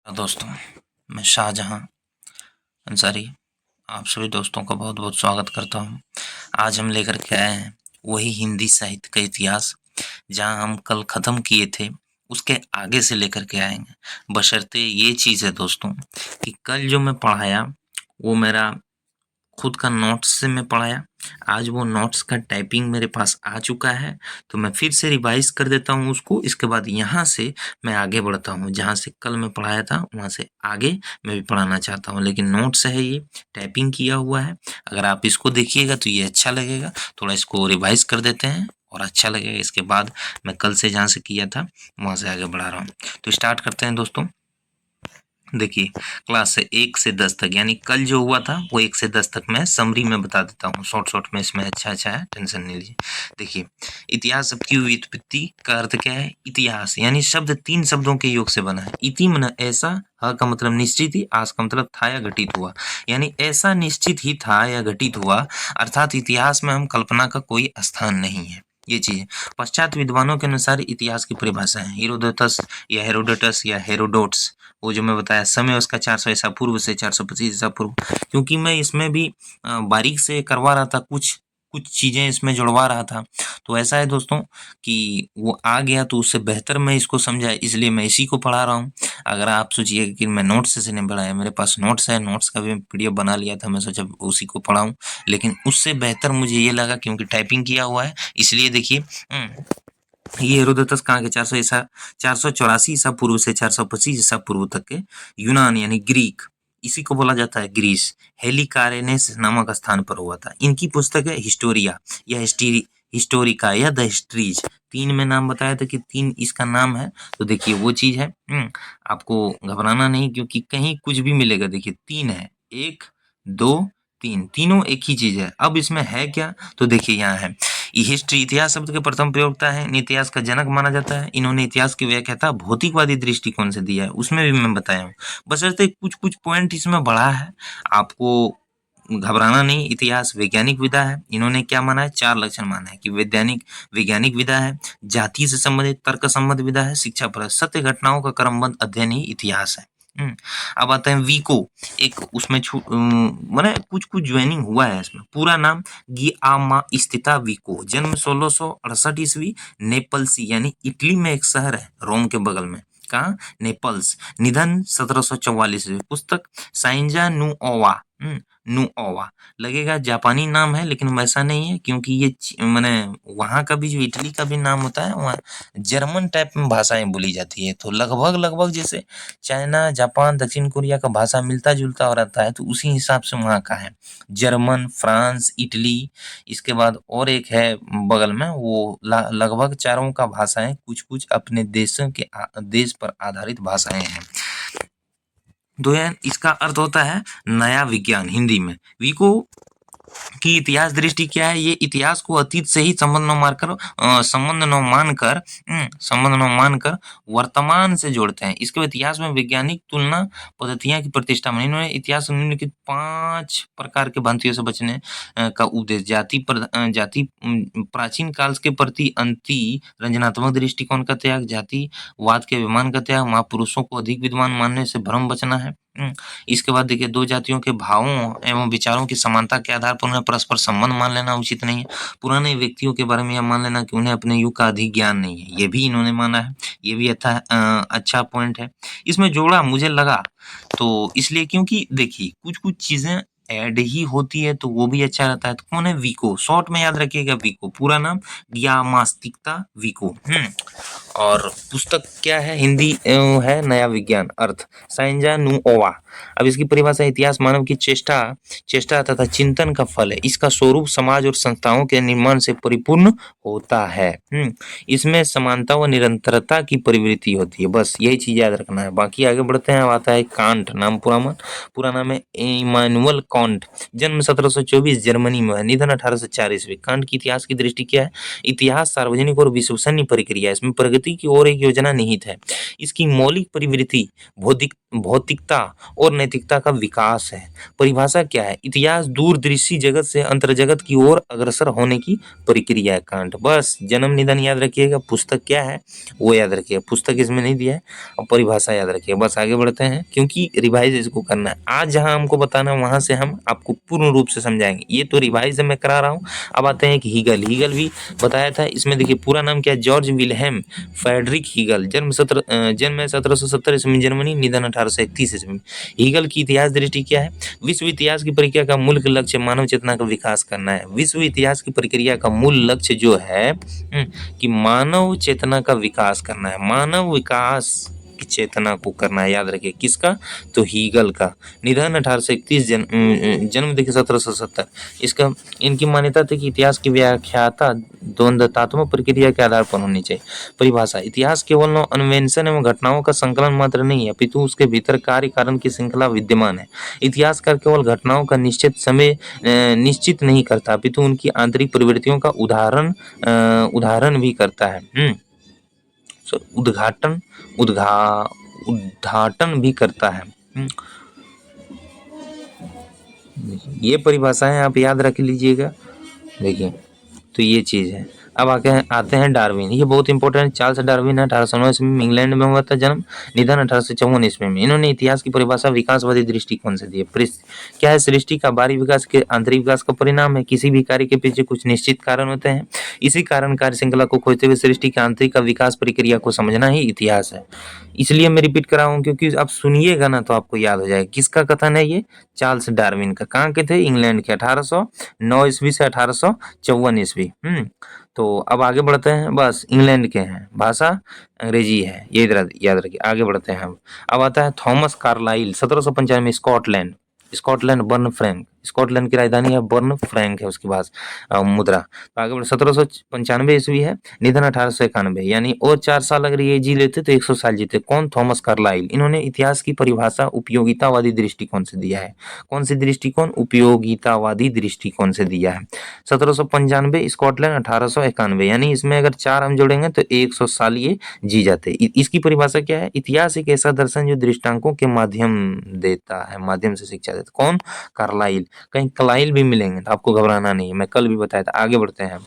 दोस्तों, मैं शाहजहां अंसारी आप सभी दोस्तों का बहुत बहुत स्वागत करता हूं। आज हम लेकर के आए हैं वही हिंदी साहित्य का इतिहास जहां हम कल ख़त्म किए थे, उसके आगे से लेकर के आएंगे। बशर्ते ये चीज़ है दोस्तों कि कल जो मैं पढ़ाया वो मेरा खुद का नोट्स से मैं पढ़ाया। आज वो नोट्स का टाइपिंग मेरे पास आ चुका है, तो मैं फिर से रिवाइज कर देता हूँ उसको। इसके बाद यहाँ से मैं आगे बढ़ता हूँ, जहाँ से कल मैं पढ़ाया था वहाँ से आगे मैं भी पढ़ाना चाहता हूँ। लेकिन नोट्स है, ये टाइपिंग किया हुआ है। अगर आप इसको देखिएगा तो ये अच्छा लगेगा। थोड़ा इसको रिवाइज कर देते हैं और अच्छा लगेगा। इसके बाद मैं कल से जहाँ से किया था वहाँ से आगे बढ़ा रहा हूँ। तो स्टार्ट करते हैं दोस्तों। देखिए, क्लास से 1 से 10 तक, यानी कल जो हुआ था वो 1 से 10 तक मैं समरी में बता देता हूँ, शॉर्ट में। इसमें अच्छा है, टेंशन नहीं लीजिए। देखिए, इतिहास शब्द की व्युत्पत्ति का अर्थ क्या है? इतिहास यानी शब्द 3 शब्दों के योग से बना है। इति मन ऐसा, ह का मतलब निश्चित ही, आस का मतलब था या घटित हुआ, यानी ऐसा निश्चित ही था या घटित हुआ, अर्थात इतिहास में हम कल्पना का कोई स्थान नहीं है। ये चीज पश्चात विद्वानों के अनुसार इतिहास की परिभाषा है। हेरोडोटस या हेरोडोटस या हेरोडोट्स, वो जो मैं बताया समय उसका 400 ईसा पूर्व से 425 ईसा पूर्व। क्योंकि मैं इसमें भी बारीक से करवा रहा था, कुछ कुछ चीजें इसमें जुड़वा रहा था। तो ऐसा है दोस्तों कि वो आ गया तो उससे बेहतर मैं इसको समझा, इसलिए मैं इसी को पढ़ा रहा हूँ। अगर आप सोचिए कि मैं नोट्स से नहीं पढ़ाया, मेरे पास नोट्स है, नोट्स का भी पीडीएफ बना लिया था, मैं सोचा उसी को पढ़ाऊँ। लेकिन उससे बेहतर मुझे ये लगा, क्योंकि टाइपिंग किया हुआ है, इसलिए देखिए ये हेरोडोटस कहाँ के 484 ईसा पूर्व से 425 ईसा पूर्व तक के यूनान यानी ग्रीक, इसी को बोला जाता है ग्रीस, हेलिकारेनेस नामक स्थान पर हुआ था। इनकी पुस्तक है हिस्टोरिया या हिस्टोरिका या द हिस्ट्रीज। 3 में नाम बताया था कि 3 इसका नाम है। तो देखिए वो चीज है, आपको घबराना नहीं, क्योंकि कहीं कुछ भी मिलेगा। देखिए 3 है, 1 2 3, तीनों एक ही चीज है। अब इसमें है क्या? तो देखिए यहाँ है हिस्ट्री, इतिहास शब्द के प्रथम प्रयोक्ता है, इतिहास का जनक माना जाता है। इन्होंने इतिहास की व्याख्या भौतिकवादी दृष्टिकोण से दिया है, उसमें भी मैं बताया हूँ। बशर्ते कुछ कुछ पॉइंट इसमें बढ़ा है, आपको घबराना नहीं। इतिहास वैज्ञानिक विधा है। इन्होंने क्या माना है? 4 लक्षण माना है कि वैज्ञानिक विधा है, जाति से संबंधित तर्क संबंध विधा है, शिक्षा पर सत्य घटनाओं का क्रमबद्ध अध्ययन ही इतिहास है। अब आते हैं वीको, एक उसमें माने कुछ कुछ ज्वाइनिंग हुआ है इसमें। पूरा नाम गियामा स्थिता वीको, जन्म 1668 ईस्वी, नेपल्सी यानी इटली में एक शहर है, रोम के बगल में। कहाँ? नेपल्स। निधन 1744 ईस्वी। पुस्तक साइंजा नुओवा, नुओवा लगेगा जापानी नाम है, लेकिन वैसा नहीं है, क्योंकि ये माने वहाँ का भी जो इटली का भी नाम होता है, वहाँ जर्मन टाइप में भाषाएं बोली जाती है। तो लगभग लगभग जैसे चाइना, जापान, दक्षिण कोरिया का भाषा मिलता जुलता हो रहता है, तो उसी हिसाब से वहाँ का है। जर्मन, फ्रांस, इटली, इसके बाद और एक है बगल में, वो लगभग चारों का भाषाएं कुछ कुछ अपने देशों के देश पर आधारित भाषाएं हैं। तो यार इसका अर्थ होता है नया विज्ञान हिंदी में। वीको की इतिहास दृष्टि क्या है? ये इतिहास को अतीत से ही संबंध न मानकर वर्तमान से जोड़ते हैं। इसके इतिहास में वैज्ञानिक तुलना पद्धतियां की प्रतिष्ठा में इन्होंने इतिहास निम्नलिखित 5 प्रकार के भ्रांतियों से बचने का उपदेश। जाति प्राचीन काल के प्रति अंति रंजनात्मक दृष्टिकोण का त्याग, जातिवाद के अभिमान का त्याग, महापुरुषों को अधिक विद्वान मानने से भ्रम बचना है। इसके बाद देखिए, 2 जातियों के भावों एवं विचारों की समानता के आधार पर उन्हें परस्पर संबंध मान लेना उचित नहीं है। पुराने व्यक्तियों के बारे में यह मान लेना कि उन्हें अपने युग का अधिक ज्ञान नहीं है, ये भी इन्होंने माना है। ये भी अच्छा पॉइंट है। इसमें जोड़ा मुझे लगा तो इसलिए, क्योंकि देखिए कुछ कुछ चीजें ऐड ही होती है तो वो भी अच्छा रहता है। तो कौन है? वीको, शॉर्ट में याद रखिएगा वीको, पूरा नाम ग्यामास्तिकता वीको। और पुस्तक क्या है? हिंदी है नया विज्ञान अर्थ, साइंजा नुओवा। अब इसकी परिभाषा, इतिहास मानव की चेष्टा तथा चिंतन का फल है। इसका स्वरूप समाज और संस्थाओं के निर्माण से परिपूर्ण होता है। इसमें समानता व निरंतरता की प्रवृत्ति होती है। बस यही चीज याद रखना है। बाकी आगे बढ़ते हैं। अब आता है कांट, पूरा नाम है इमानुअल कांट, जन्म 1724 जर्मनी में है, निधन 1804 ईस्वी। कांट की इतिहास की दृष्टि क्या है? इतिहास सार्वजनिक और विश्वसनीय प्रक्रिया है। इसमें प्रगति की ओर एक योजना निहित है। इसकी मौलिक प्रवृत्ति भौतिकता और नैतिकता का विकास है। परिभाषा क्या है? इतिहास दूरदृष्टि जगत से अंतर्जगत की ओर अग्रसर होने की प्रक्रिया है। कांट। बस जन्म निधन याद रखिएगा, पुस्तक क्या है वो याद रखिएगा, पुस्तक इसमें नहीं दिया है, और परिभाषा याद रखिएगा। बस आगे बढ़ते हैं, क्योंकि रिवाइज इसको करना है। आज जहां हमको बताना है वहां से हम आपको पूर्ण रूप से समझाएंगे। ये तो रिवाइज मैं करा रहा हूँ। अब आते हैं कि हीगल। हीगल भी बताया था। इसमें देखिए पूरा नाम क्या है? George Wilhelm Friedrich Hegel. जन्म है 1770 ईस्वी में जर्मनी, निधन 1831 ईस्वी में। हीगल की इतिहास दृष्टि क्या है? विश्व इतिहास की प्रक्रिया का मूल लक्ष्य मानव चेतना का विकास करना है। विश्व इतिहास की प्रक्रिया का मूल लक्ष्य जो है कि मानव चेतना का विकास करना है, मानव विकास की चेतना को करना है। याद रखिए किसका? तो हीगल का। निधन 1831, जन्म देखिए 1770। इसका इनकी मान्यता थी कि इतिहास की व्याख्याता द्वंद्वात्मक प्रक्रिया के आधार पर होनी चाहिए। परिभाषा: इतिहास केवल अन्वेषण एवं घटनाओं का संकलन मात्र नहीं है, अपितु उसके भीतर कार्य कारण की श्रृंखला विद्यमान है। इतिहासकार केवल घटनाओं का निश्चित समय निश्चित नहीं करता, अपितु उनकी आंतरिक प्रवृत्तियों का उदाहरण भी करता है। उद्घाटन उद्घाटन भी करता है। ये परिभाषाएं आप याद रख लीजिएगा। देखिए तो ये चीज़ है। अब आते हैं डार्विन। ये बहुत इंपॉर्टेंट है। चार्ल्स डार्विन है, 1809 ईस्वी में इंग्लैंड में हुआ था जन्म, निधन 1854 ईस्वी में। इन्होंने इतिहास की परिभाषा विकासवादी दृष्टिकोण से दी है। क्या है? सृष्टि का बाहरी विकास के आंतरिक विकास का परिणाम है। किसी भी कार्य के पीछे कुछ निश्चित कारण होते हैं, इसी कारण कार्य श्रृंखला को खोजते हुए सृष्टि के आंतरिक का विकास प्रक्रिया को समझना ही इतिहास है। इसलिए मैं रिपीट कर रहा हूँ, क्योंकि आप सुनिएगा ना तो आपको याद हो जाएगा। किसका कथन है ये? चार्ल्स डार्विन का। कहाँ के थे? इंग्लैंड के। 1809 ईस्वी से 1854 ईस्वी। तो अब आगे बढ़ते हैं। बस इंग्लैंड के हैं, भाषा अंग्रेजी है, ये याद रखिए। आगे बढ़ते हैं हम। अब आता है थॉमस कार्लाइल, 1795 में, Scotland. Scotland burn Frank, Scotland की राजधानी है बर्न फ्रैंक है उसकी मुद्रा। तो आगे बढ़ 1795 ईस्वी है, निधन 1891, यानी और 4 साल अगर ये जी लेते तो 100 साल जीते। कौन? Thomas Carlyle. इन्होंने इतिहास की परिभाषा उपयोगितावादी दृष्टिकोण से दिया है। कौन सी दृष्टिकोण? उपयोगितावादी दृष्टिकोण से दिया है। 1795 स्कॉटलैंड, 1891, यानी इसमें अगर 4 हम जोड़ेंगे तो 100 साल ये जी जाते। इसकी परिभाषा क्या है? इतिहास एक ऐसा दर्शन जो दृष्टांकों के माध्यम देता है, माध्यम से शिक्षा देता है। कौन? कार्लाइल। कहीं क्लाइल भी मिलेंगे तो आपको घबराना नहीं है, मैं कल भी बताया था। आगे बढ़ते हैं।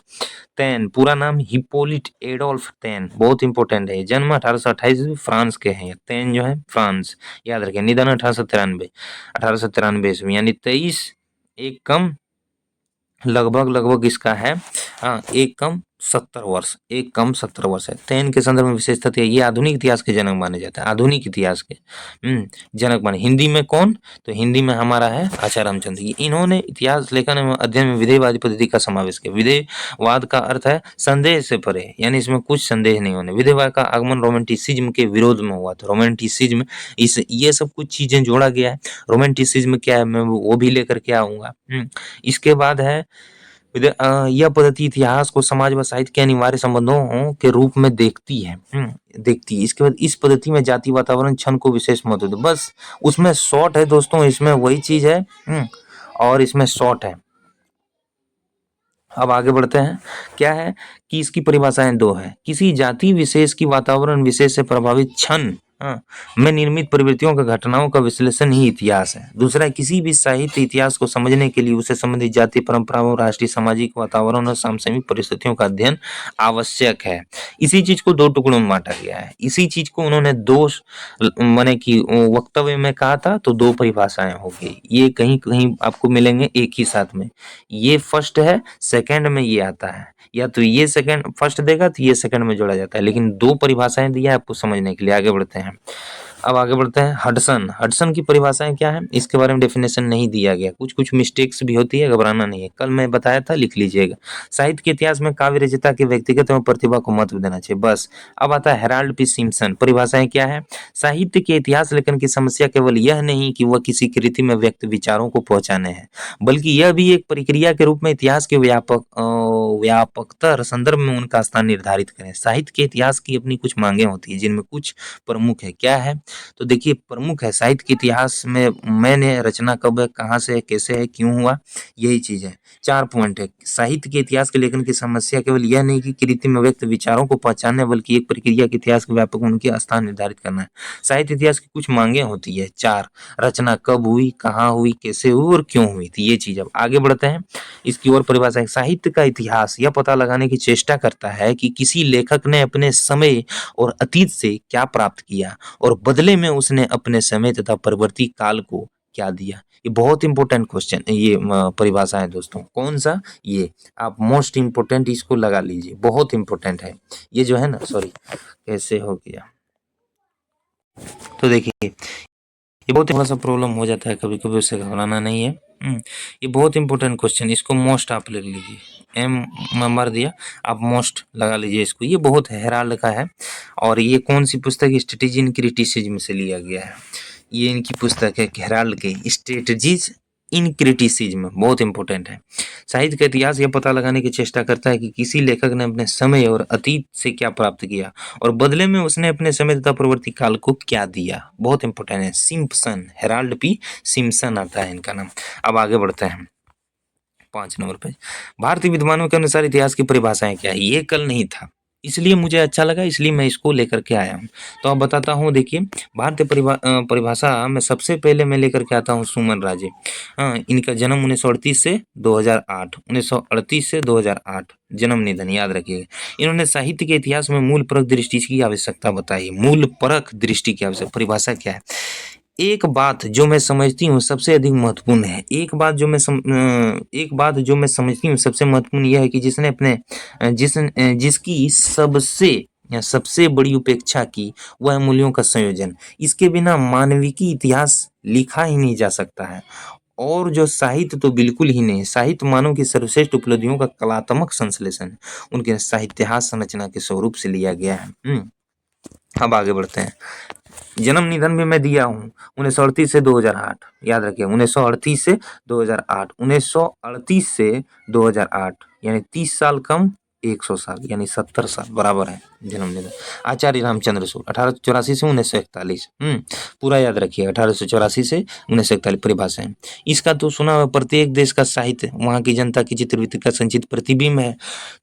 टैन, पूरा नाम हिप्पोलिट एडोल्फ टैन, बहुत इंपॉर्टेंट है। जन्म 1828 में, फ्रांस के हैं। टैन जो है फ्रांस, याद रखें। निधन 1893 ईस्वी, यानी 23 एक कम लगभग इसका है। एक कम 70 वर्ष, एक कम 70 वर्ष है। टैन के संदर्भ में विशेष तथ्य, ये आधुनिक इतिहास के जनक माने जाते हैं। आधुनिक इतिहास के जनक माने। हिंदी में कौन? तो हिंदी में हमारा है आचार्य रामचंद्र। इन्होंने इतिहास लेखन एवं अध्ययन में विधेयवादी पद्धति का समावेश किया। विधेयवाद का अर्थ है संदेह से परे, यानी इसमें कुछ संदेह नहीं होने। विधेयवाद का आगमन रोमांटिसिज्म के विरोध में हुआ था। रोमांटिसिज्म, इस ये सब कुछ चीजें जोड़ा गया है। रोमांटिसिज्म क्या है मैं वो भी लेकर के आऊंगा। इसके बाद है यह पद्धति इतिहास को समाज व साहित्य के अनिवार्य संबंधों के रूप में देखती है। इसके बाद इस पद्धति में जाति वातावरण क्षण को विशेष महत्व है। बस उसमें शॉर्ट है दोस्तों, इसमें वही चीज है और इसमें शॉर्ट है। अब आगे बढ़ते हैं। क्या है कि इसकी परिभाषाएं 2 है। किसी जाति विशेष की वातावरण विशेष से प्रभावित क्षण में निर्मित प्रवृत्तियों का घटनाओं का विश्लेषण ही इतिहास है। दूसरा है, किसी भी साहित्य इतिहास को समझने के लिए उसे संबंधित जाति परंपराओं, राष्ट्रीय सामाजिक वातावरण और समसामयिक परिस्थितियों का अध्ययन आवश्यक है। इसी चीज को 2 टुकड़ों में बांटा गया है। इसी चीज को उन्होंने 2 माने कि वक्तव्य में कहा था, तो 2 परिभाषाएं हो गई। ये कहीं कहीं आपको मिलेंगे एक ही साथ में। ये फर्स्ट है, सेकंड में ये आता है, या तो ये सेकंड फर्स्ट देगा तो ये सेकंड में जोड़ा जाता है, लेकिन 2 परिभाषाएं दी है आपको समझने के लिए। आगे बढ़ते हैं। अब आगे बढ़ते हैं। हडसन। हडसन की परिभाषाएं क्या है? इसके बारे में डेफिनेशन नहीं दिया गया। कुछ मिस्टेक्स भी होती है, घबराना नहीं है, कल मैं बताया था, लिख लीजिएगा। साहित्य के इतिहास में काव्य रचयिता के व्यक्तिगत एवं प्रतिभा को महत्व देना चाहिए। बस। अब आता है हेराल्ड पी सिम्पसन। परिभाषाएं क्या है? साहित्य के इतिहास लेखन की समस्या केवल यह नहीं कि वह किसी कृति में व्यक्त विचारों को पहुंचाने हैं, बल्कि यह भी एक प्रक्रिया के रूप में इतिहास के व्यापकतर संदर्भ में उनका स्थान निर्धारित करें। साहित्य के इतिहास की अपनी कुछ मांगे होती है, जिनमें कुछ प्रमुख है। क्या है? तो देखिए प्रमुख है साहित्य के इतिहास में मैंने रचना कब है, कहाँ से है, कैसे है, क्यों हुआ, यही चीज है। 4 पॉइंट है। साहित्य के इतिहास के लेखन की समस्या केवल यह नहीं कि कृति में व्यक्त विचारों को पहचानना है, बल्कि एक प्रक्रिया के इतिहास के व्यापक उनके स्थान निर्धारित करना है। साहित्य इतिहास की कुछ मांगे होती है। 4 रचना कब हुई, कहाँ हुई, कैसे हुई और क्यों हुई थी, ये चीज। अब आगे बढ़ते हैं इसकी ओर। परिभाषा है साहित्य का इतिहास यह पता लगाने की चेष्टा करता है कि किसी लेखक ने अपने समय और अतीत से क्या प्राप्त किया और बदले में उसने अपने समय तथा परवर्ती काल को क्या दिया। ये बहुत इंपॉर्टेंट क्वेश्चन, ये परिभाषा है दोस्तों। कौन सा? ये आप मोस्ट इंपोर्टेंट इसको लगा लीजिए, बहुत इंपॉर्टेंट है ये जो है ना। सॉरी, कैसे हो गया, तो देखिए ये बहुत थोड़ा सा प्रॉब्लम हो जाता है कभी कभी, उससे घबराना नहीं है। ये बहुत इंपॉर्टेंट क्वेश्चन, इसको मोस्ट आप लिख लीजिए। एम मैं मार दिया, आप मोस्ट लगा लीजिए इसको। ये बहुत हेराल्ड का है और ये कौन सी पुस्तक? स्ट्रेटेजी इन क्रिटिसिज्म से लिया गया है। ये इनकी पुस्तक है हेराल्ड की, स्ट्रेटेजीज इन क्रिटिसिज्म, बहुत इंपॉर्टेंट है। साहित्य का इतिहास यह पता लगाने की चेष्टा करता है कि किसी लेखक ने अपने समय और अतीत से क्या प्राप्त किया और बदले में उसने अपने समय तथा प्रवर्ती काल को क्या दिया। बहुत इंपॉर्टेंट है। सिम्पसन, हेराल्ड पी सिम्पसन आता है इनका नाम। अब आगे बढ़ते हैं 5 नंबर पे। भारतीय विद्वानों के अनुसार इतिहास की परिभाषाएं क्या है? ये कल नहीं था, इसलिए मुझे अच्छा लगा, इसलिए मैं इसको लेकर के आया हूँ। तो अब बताता हूँ। देखिए भारतीय परिभाषा में सबसे पहले मैं लेकर के आता हूँ सुमन राजे। इनका जन्म 1938 से 2008, 1938 से 2008 जन्म निधन, याद रखिएगा। इन्होंने साहित्य के इतिहास में मूल परख दृष्टि की आवश्यकता बताई। मूल परख दृष्टि की आवश्यकता, परिभाषा क्या है? एक बात जो मैं समझती हूँ सबसे अधिक महत्वपूर्ण है। एक बात जो मैं समझती हूँ सबसे महत्वपूर्ण यह है कि जिसने अपने जिसकी सबसे बड़ी उपेक्षा की वह मूल्यों का संयोजन। इसके बिना मानविकी इतिहास लिखा ही नहीं जा सकता है। और जो साहित्य तो बिल्कुल ही नहीं। साहित्य मानव की सर्वश्रेष्ठ उपलब्धियों का कलात्मक संश्लेषण है। उनके साहित्यास संरचना के स्वरूप से लिया गया है। अब आगे बढ़ते हैं। जन्म निधन भी मैं दिया हूँ 1938 से 2008, याद रखिए 1938 से 2008, 1938 से 2008 यानी 30 साल कम 100 साल यानी 70 साल बराबर है जन्म निधन। आचार्य रामचंद्र सूद 1884 से 1941, पूरा याद रखिए 1884 से 1941 परिभाषा है। इसका तो सुना हुआ प्रत्येक देश का साहित्य वहाँ की जनता की चित्रवृत्ति का संचित प्रतिबिंब है।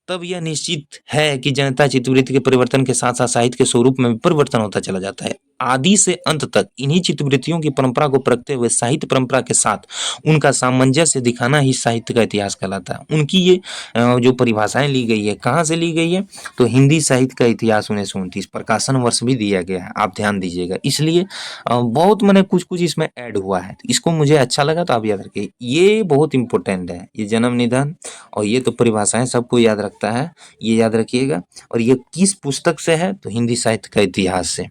तब यह निश्चित है कि जनता चित्तवृत्ति के परिवर्तन के साथ साथ साहित्य के स्वरूप में भी परिवर्तन होता चला जाता है। आदि से अंत तक इन्हीं चित्तवृत्तियों की परंपरा को परखते हुए साहित्य परंपरा के साथ उनका सामंजस्य दिखाना ही साहित्य का इतिहास कहलाता है। उनकी ये जो परिभाषाएं ली गई है, कहाँ से ली गई है? तो हिंदी साहित्य का इतिहास 1929, प्रकाशन वर्ष भी दिया गया है, आप ध्यान दीजिएगा। इसलिए बहुत मैंने कुछ कुछ इसमें ऐड हुआ है, तो इसको मुझे अच्छा लगा तो आप याद रखिए। ये बहुत इंपॉर्टेंट है, ये जन्म निधन और ये तो परिभाषाएं सबको याद रखता है, ये याद रखिएगा। और ये किस पुस्तक से है? तो हिंदी साहित्य का इतिहास से।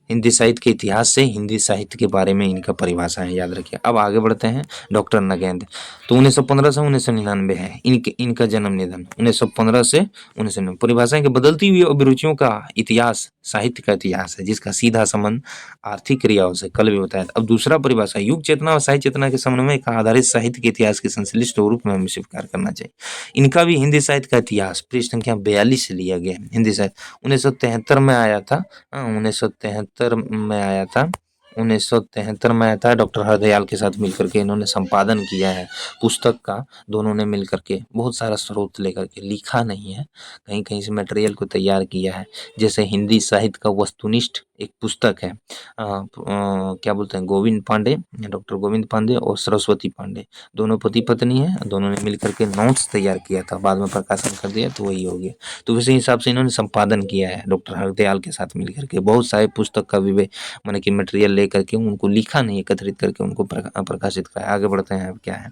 हिंदी साहित्य के इतिहास से हिंदी साहित्य के बारे में इनका परिभाषा है, याद रखिए। अब आगे बढ़ते हैं। डॉक्टर नगेंद्र तो 1915 से 1999 है इनका जन्म निधन 1915 से 1999। परिभाषाएं कि बदलती हुई अभिरुचियों का इतिहास साहित्य का इतिहास है जिसका सीधा संबंध आर्थिक क्रियाओं से, कल भी बताया। अब दूसरा परिभाषा, युग चेतना और साहित्य चेतना के समन्वय का आधारित साहित्य के इतिहास के संश्लिष्ट रूप में हमें स्वीकार करना चाहिए। इनका भी हिंदी साहित्य का इतिहास पृष्ठ संख्या 42 से लिया गया है। हिंदी साहित्य 1973 में आया था, 1973 में आया था, 1973 में आया था। डॉक्टर हरदयाल के साथ मिलकर के इन्होंने संपादन किया है पुस्तक का। दोनों ने मिलकर के बहुत सारा स्रोत लेकर के, लिखा नहीं है, कहीं कहीं से मटेरियल को तैयार किया है। जैसे हिंदी साहित्य का वस्तुनिष्ठ एक पुस्तक है, क्या बोलते हैं, गोविंद पांडे, डॉक्टर गोविंद पांडे और सरस्वती पांडे, दोनों पति पत्नी हैं। दोनों ने मिलकर के नोट्स तैयार किया था, बाद में प्रकाशन कर दिया तो वही हो गया। तो उसी हिसाब से इन्होंने संपादन किया है डॉक्टर हरदयाल के साथ मिलकर के। बहुत सारे पुस्तक का भी मैंने कि मटेरियल लेकर के उनको लिखा नहीं, एकत्रित करके उनको प्रकाशित कराया। आगे बढ़ते हैं। अब क्या है?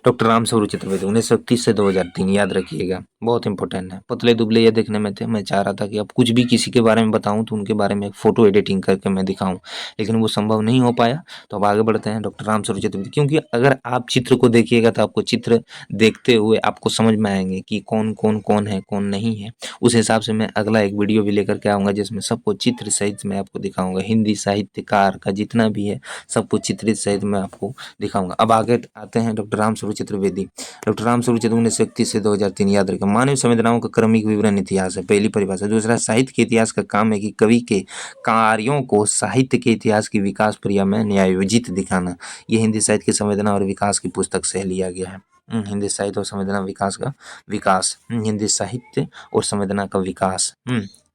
डॉक्टर राम स्वरूप चतुर्वेदी 1931 से 2003, याद रखिएगा, बहुत इंपॉर्टेंट है। पतले दुबले ये देखने में थे। मैं चाह रहा था कि अब कुछ भी किसी के बारे में बताऊं तो उनके बारे में एक फोटो एडिटिंग करके मैं दिखाऊं, लेकिन वो संभव नहीं हो पाया। तो अब आगे बढ़ते हैं। डॉक्टर राम स्वरूप चतुर्वेदी, क्योंकि अगर आप चित्र को देखिएगा तो आपको चित्र देखते हुए आपको समझ में आएंगे कि कौन कौन कौन है कौन नहीं है। उस हिसाब से मैं अगला एक वीडियो भी लेकर के आऊँगा जिसमें सबको चित्र सहित मैं आपको दिखाऊँगा। हिंदी साहित्यकार का जितना भी है सबको चित्रित सहित मैं आपको दिखाऊँगा। अब आगे आते हैं doctor doctor Ramswaroop Chaturvedi. Doctor Ramswaroop Chaturvedi 1931 से 2003 याद रखें। मानव संवेदनाओं का क्रमिक विवरण इतिहास है, पहली परिभाषा। दूसरा, साहित्य के इतिहास का काम है कि कवि के कार्यों को साहित्य के इतिहास की विकास प्रक्रिया में न्यायोचित दिखाना। ये हिंदी साहित्य की संवेदना और विकास की पुस्तक से लिया गया है। हिंदी साहित्य और संवेदना विकास का विकास, हिंदी साहित्य और संवेदना का विकास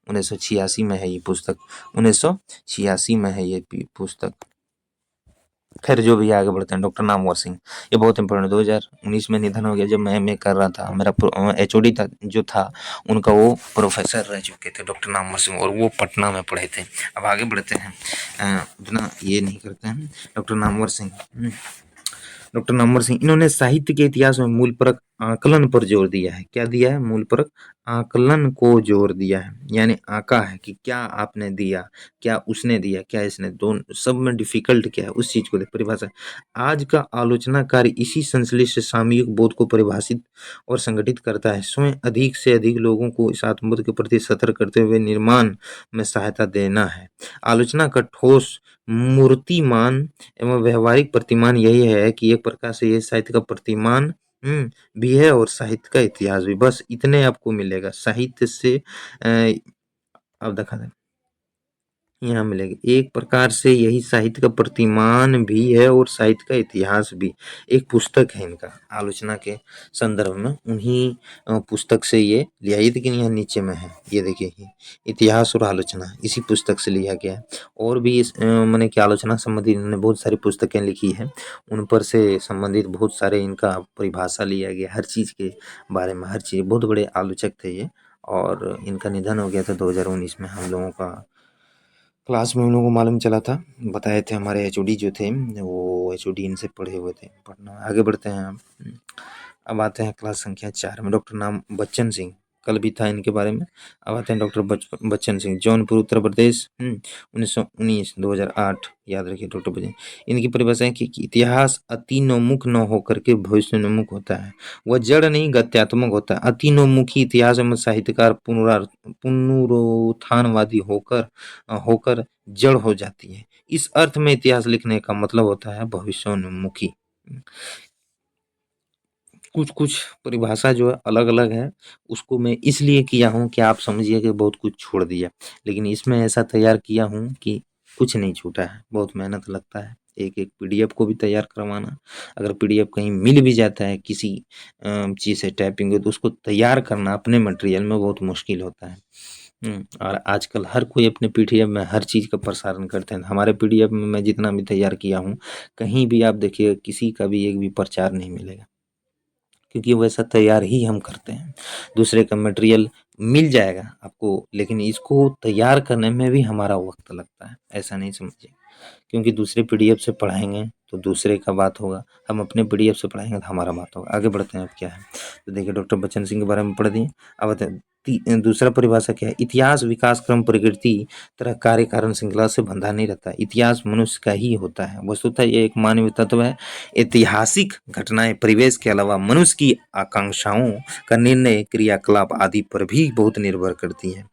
1986 में है ये पुस्तक, 1986 में है ये पुस्तक। खैर जो भी आगे बढ़ते हैं, डॉक्टर नामवर सिंह, ये बहुत इंपॉर्टेंट, 2019 में निधन हो गया। जब मैं एमए कर रहा था, मेरा एचओडी था जो था उनका, वो प्रोफेसर रह चुके थे डॉक्टर नामवर सिंह, और वो पटना में पढ़े थे। अब आगे बढ़ते हैं, उतना ये नहीं करते हैं। डॉक्टर नामवर सिंह, डॉक्टर नामवर सिंह, इन्होंने साहित्य के इतिहास में मूल परक आकलन पर जोर दिया है। क्या दिया है? मूल परक आकलन को जोर दिया है, यानी आका है कि क्या आपने दिया, क्या उसने दिया, क्या इसने, दोनों सब में डिफिकल्ट क्या है उस चीज को परिभाषा। आज का आलोचना कार्य इसी संश्लिष्ट सामयिक बोध को परिभाषित और संगठित करता है। स्वयं अधिक से अधिक लोगों को इस आत्मबोध के प्रति सतर्क करते हुए निर्माण में सहायता देना है। आलोचना का ठोस मूर्तिमान एवं व्यवहारिक प्रतिमान यही है कि एक प्रकार से ये साहित्य का प्रतिमान भी है और साहित्य का इतिहास भी। बस इतने आपको मिलेगा साहित्य से। अब देखा जाए, यहाँ मिलेगा एक प्रकार से यही साहित्य का प्रतिमान भी है और साहित्य का इतिहास भी। एक पुस्तक है इनका आलोचना के संदर्भ में, उन्हीं पुस्तक से ये लिया है, लेकिन यहाँ नीचे में है, ये देखिए, इतिहास और आलोचना इसी पुस्तक से लिया गया है। और भी इस मैंने क्या आलोचना संबंधित इन्होंने बहुत सारी पुस्तकें लिखी है, उन पर से संबंधित बहुत सारे इनका परिभाषा लिया गया, हर चीज़ के बारे में, हर चीज़। बहुत बड़े आलोचक थे ये, और इनका निधन हो गया था 2019 में। हम लोगों का क्लास में उन लोगों को मालूम चला था, बताए थे हमारे एचओडी जो थे, वो एचओडी इनसे पढ़े हुए थे पढ़ना। आगे बढ़ते हैं हम। अब आते हैं क्लास संख्या 4 में, डॉक्टर नाम बच्चन सिंह, कल भी था इनके बारे में। अब आते हैं डॉक्टर बच्चन सिंह, जौनपुर उत्तर प्रदेश, 1919 2008 याद रखिए डॉक्टर बच्चन। इनकी परिभाषा है कि इतिहास अतिनोमुख न होकर के भविष्योन्मुख होता है, वह जड़ नहीं गत्यात्मक होता है। अतिनोमुखी इतिहास में साहित्यकार पुनरुत्थानवादी होकर जड़ हो जाती है। इस अर्थ में इतिहास लिखने का मतलब होता है भविष्योन्मुखी। कुछ कुछ परिभाषा जो है अलग अलग है, उसको मैं इसलिए किया हूँ कि आप समझिए कि बहुत कुछ छोड़ दिया, लेकिन इसमें ऐसा तैयार किया हूँ कि कुछ नहीं छूटा है। बहुत मेहनत लगता है एक एक पीडीएफ को भी तैयार करवाना। अगर पीडीएफ कहीं मिल भी जाता है किसी चीज़ से टाइपिंग हो, तो उसको तैयार करना अपने मटेरियल में बहुत मुश्किल होता है। और आजकल हर कोई अपने पीडीएफ में हर चीज़ का प्रसारण करते हैं। हमारे पीडीएफ में मैं जितना भी तैयार किया हूँ, कहीं भी आप देखिए किसी का भी एक भी प्रचार नहीं मिलेगा, क्योंकि वैसा तैयार ही हम करते हैं। दूसरे का मटेरियल मिल जाएगा आपको, लेकिन इसको तैयार करने में भी हमारा वक्त लगता है, ऐसा नहीं समझिए। क्योंकि दूसरे पीडीएफ से पढ़ाएंगे तो दूसरे का बात होगा, हम अपने पीडीएफ से पढ़ाएंगे तो हमारा बात होगा। आगे बढ़ते हैं, अब क्या है तो देखिए, डॉक्टर बच्चन सिंह के बारे में पढ़ दिए। अब दूसरा परिभाषा क्या है? इतिहास विकास क्रम प्रकृति तरह कार्य कारण श्रृंखला से बंधा नहीं रहता। इतिहास मनुष्य का ही होता है, वस्तुतः ये एक मानवीय तत्व है। ऐतिहासिक घटनाएं परिवेश के अलावा मनुष्य की आकांक्षाओं का निर्णय, क्रियाकलाप आदि पर भी बहुत निर्भर करती है।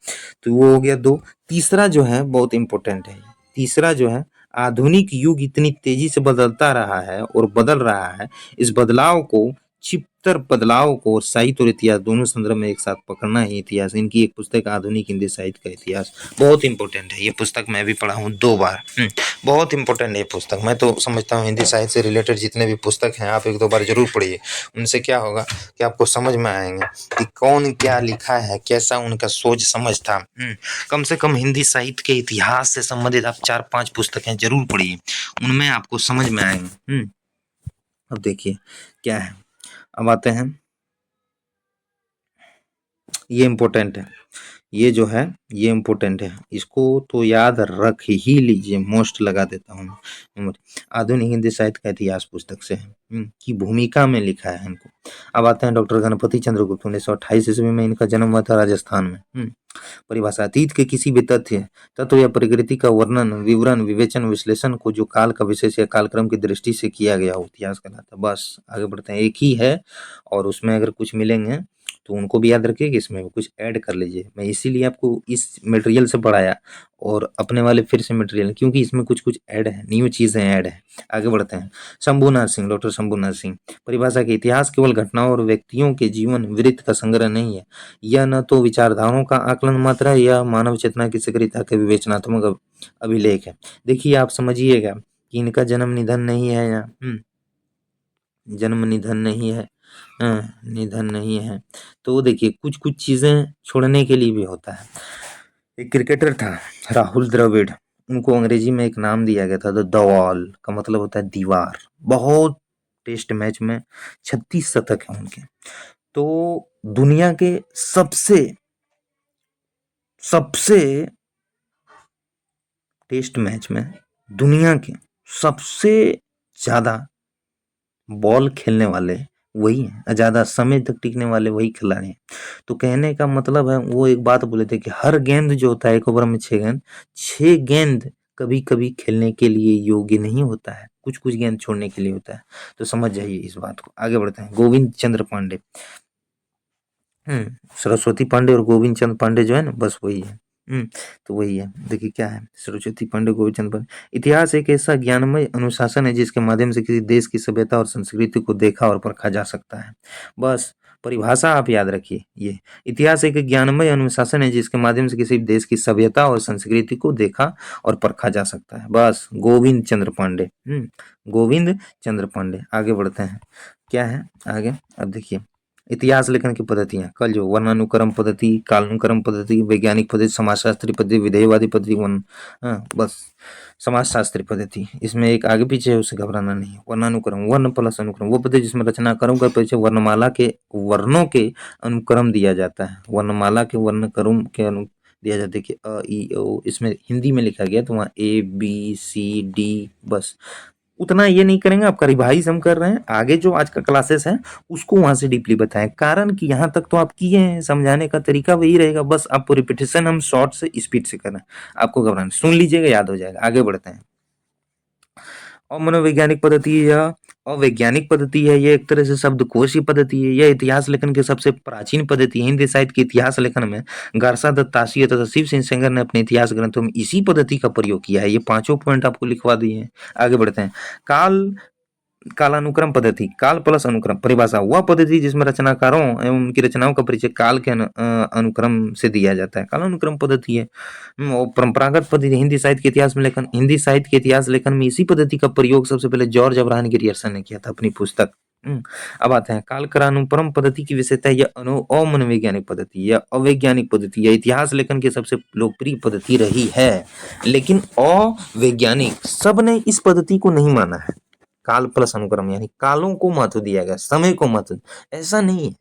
तो वो हो गया दो। तीसरा जो है बहुत इंपॉर्टेंट है, तीसरा जो है, आधुनिक युग इतनी तेजी से बदलता रहा है और बदल रहा है, इस बदलाव को छिपतर बदलाव को साहित्य और इतिहास दोनों संदर्भ में एक साथ पकड़ना है। इतिहास, इनकी एक पुस्तक आधुनिक हिंदी साहित्य का इतिहास, बहुत इंपॉर्टेंट है ये पुस्तक। मैं भी पढ़ा हूँ 2 बार। बहुत इंपॉर्टेंट है ये पुस्तक। मैं तो समझता हूँ हिंदी साहित्य से रिलेटेड जितने भी पुस्तक हैं आप 1-2 बार जरूर पढ़िए। उनसे क्या होगा कि आपको समझ में आएंगे कि कौन क्या लिखा है, कैसा उनका सोच समझ था। कम से कम हिंदी साहित्य के इतिहास से संबंधित आप 4-5 पुस्तकें जरूर पढ़िए, उनमें आपको समझ में आएंगे। अब देखिए क्या है, अब आते हैं, ये इम्पोर्टेंट है, ये जो है ये इम्पोर्टेंट है, इसको तो याद रख ही लीजिए, मोस्ट लगा देता हूँ। आधुनिक हिंदी साहित्य का इतिहास पुस्तक से है, की भूमिका में लिखा है इनको। अब आते हैं डॉक्टर गणपति चंद्रगुप्त, 1928 ईस्वी में इनका जन्म हुआ था राजस्थान में। परिभाषा, अतीत के किसी भी तत्व या प्रकृति का वर्णन, विवरण, विवेचन, विश्लेषण को जो काल का विशेष या कालक्रम की दृष्टि से किया गया हो, इतिहास कहलाता है। बस आगे बढ़ते हैं, एक ही है और उसमें अगर कुछ मिलेंगे तो उनको भी याद रखिए कि इसमें कुछ ऐड कर लीजिए। मैं इसीलिए आपको इस मटेरियल से पढ़ाया और अपने वाले फिर से मटेरियल, क्योंकि इसमें कुछ कुछ ऐड है, न्यू चीज़ें ऐड है। आगे बढ़ते हैं। शंभूनाथ सिंह, डॉक्टर शंभूनाथ सिंह, परिभाषा के इतिहास केवल घटनाओं और व्यक्तियों के जीवन वृत्त का संग्रह नहीं है। यह न तो विचारधाराओं का आकलन मात्र है, यह मानव चेतना की सक्रियता के विवेचनात्मक अभिलेख है। देखिए आप समझिएगा कि इनका जन्म निधन नहीं है यहाँ, जन्म निधन नहीं है, निधन नहीं है। तो देखिए कुछ कुछ चीजें छोड़ने के लिए भी होता है। एक क्रिकेटर था राहुल द्रविड़, उनको अंग्रेजी में एक नाम दिया गया था द वॉल, का मतलब होता है दीवार। बहुत टेस्ट मैच में 36 शतक है उनके। तो दुनिया के सबसे सबसे टेस्ट मैच में दुनिया के सबसे ज्यादा बॉल खेलने वाले वही हैं, ज्यादा समय तक टिकने वाले वही खिलाड़ी हैं। तो कहने का मतलब है, वो एक बात बोले थे कि हर गेंद जो होता है, एक ओवर में 6 गेंद, 6 गेंद कभी कभी खेलने के लिए योग्य नहीं होता है, कुछ कुछ गेंद छोड़ने के लिए होता है। तो समझ जाइए इस बात को। आगे बढ़ते हैं। गोविंद चंद्र पांडे, सरस्वती पांडे और गोविंद चंद्र पांडे जो है ना, बस वही है। तो वही है। देखिए क्या है, सरस्वती पांडे, गोविंद चंद्र पांडे। इतिहास एक ऐसा ज्ञानमय अनुशासन है जिसके माध्यम से किसी देश की सभ्यता और संस्कृति को देखा और परखा जा सकता है। बस परिभाषा आप याद रखिए, ये इतिहास एक ज्ञानमय अनुशासन है जिसके माध्यम से किसी देश की सभ्यता और संस्कृति को देखा और परखा जा सकता है। बस गोविंद चंद्र पांडे, गोविंद चंद्र पांडे। आगे बढ़ते हैं। क्या है आगे, अब देखिए इतिहास लेखन की पद्धतियां कल जो वर्णानुक्रम पद्धति, कालानुक्रम पद्धति, वैज्ञानिक पद्धति, समाजशास्त्री पद्धति, विधेयवादी पद्धति, बस समाजशास्त्री पद्धति, इसमें एक आगे पीछे है, उसे घबराना नहीं। वर्णानुक्रम, वर्ण प्लस अनुक्रम, वो पद्धति जिसमें रचनाकारों का पीछे वर्णमाला के वर्णों के अनुक्रम दिया जाता है, वर्णमाला के वर्णक्रम के अनु दिया जाता है कि अ ई ओ, इसमें हिंदी में लिखा गया तो वहाँ ए बी सी डी, बस उतना ये नहीं करेंगे। आपका रिवाइज हम कर रहे हैं, आगे जो आज का क्लासेस है उसको वहां से डीपली बताएं, कारण कि यहाँ तक तो आप किए हैं, समझाने का तरीका वही रहेगा, बस आपको रिपीटेशन हम शॉर्ट से स्पीड से करना है। आपको घबराना, सुन लीजिएगा याद हो जाएगा। आगे बढ़ते हैं। और मनोवैज्ञानिक पद्धति या अवैज्ञानिक पद्धति है, ये एक तरह से शब्दकोश की पद्धति है। यह इतिहास लेखन की सबसे प्राचीन पद्धति है। हिंदी साहित्य के इतिहास लेखन में गारसा दत्तात्रेय तथा शिव सिंह सेंगर ने अपने इतिहास ग्रंथों में इसी पद्धति का प्रयोग किया है। ये पांचों पॉइंट आपको लिखवा दिए हैं। आगे बढ़ते हैं। कालानुक्रम पद्धति, काल प्लस अनुक्रम, परिभाषा वह पद्धति जिसमें रचनाकारों एवं उनकी रचनाओं का परिचय काल के अनुक्रम से दिया जाता है, कालानुक्रम पद्धति है। और परंपरागत पद्धति हिंदी साहित्य के इतिहास में लेखन, हिंदी साहित्य के इतिहास लेखन में इसी पद्धति का प्रयोग सबसे पहले जॉर्ज अब्राहम गिरियर्सन ने किया था अपनी पुस्तक। अब आते हैं काल कालानुक्रम पद्धति की विशेषता, यह अमनोवैज्ञानिक पद्धति या अवैज्ञानिक पद्धति या इतिहास लेखन की सबसे लोकप्रिय पद्धति रही है, लेकिन अवैज्ञानिक सबने इस पद्धति को नहीं माना है। काल प्लस अनुक्रम यानी कालों को महत्व दिया गया, समय को महत्व, ऐसा नहीं है।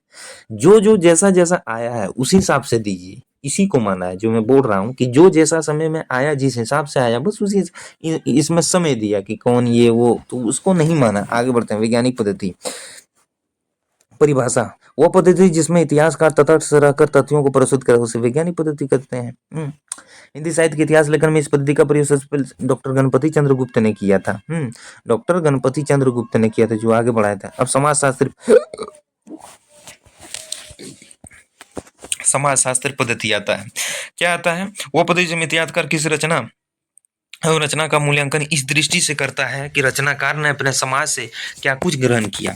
जो जो जैसा जैसा आया है उसी हिसाब से दीजिए, इसी को माना है। जो मैं बोल रहा हूँ कि जो जैसा समय में आया, जिस हिसाब से आया, बस उसी इसमें समय दिया कि कौन ये वो, तो उसको नहीं माना। आगे बढ़ते हैं। वैज्ञानिक पद्धति, परिभाषा वो पद्धति जिसमें इतिहासकार तटस्थ रहकर तथ्यों को प्रस्तुत करे, उसे वैज्ञानिक पद्धति कहते हैं। हिंदी साहित्य के इतिहास लेखन में इस पद्धति का प्रयोग सबसे पहले डॉक्टर गणपति चंद्र गुप्त ने किया था। डॉक्टर गणपति चंद्र गुप्त ने किया था, जो आगे बढ़ाया था। अब समाजशास्त्री पद्धति आता है। क्या आता है? वो पद्धति जिसमें इतिहासकार किसी रचना का मूल्यांकन इस दृष्टि से करता है कि रचनाकार ने अपने समाज से क्या कुछ ग्रहण किया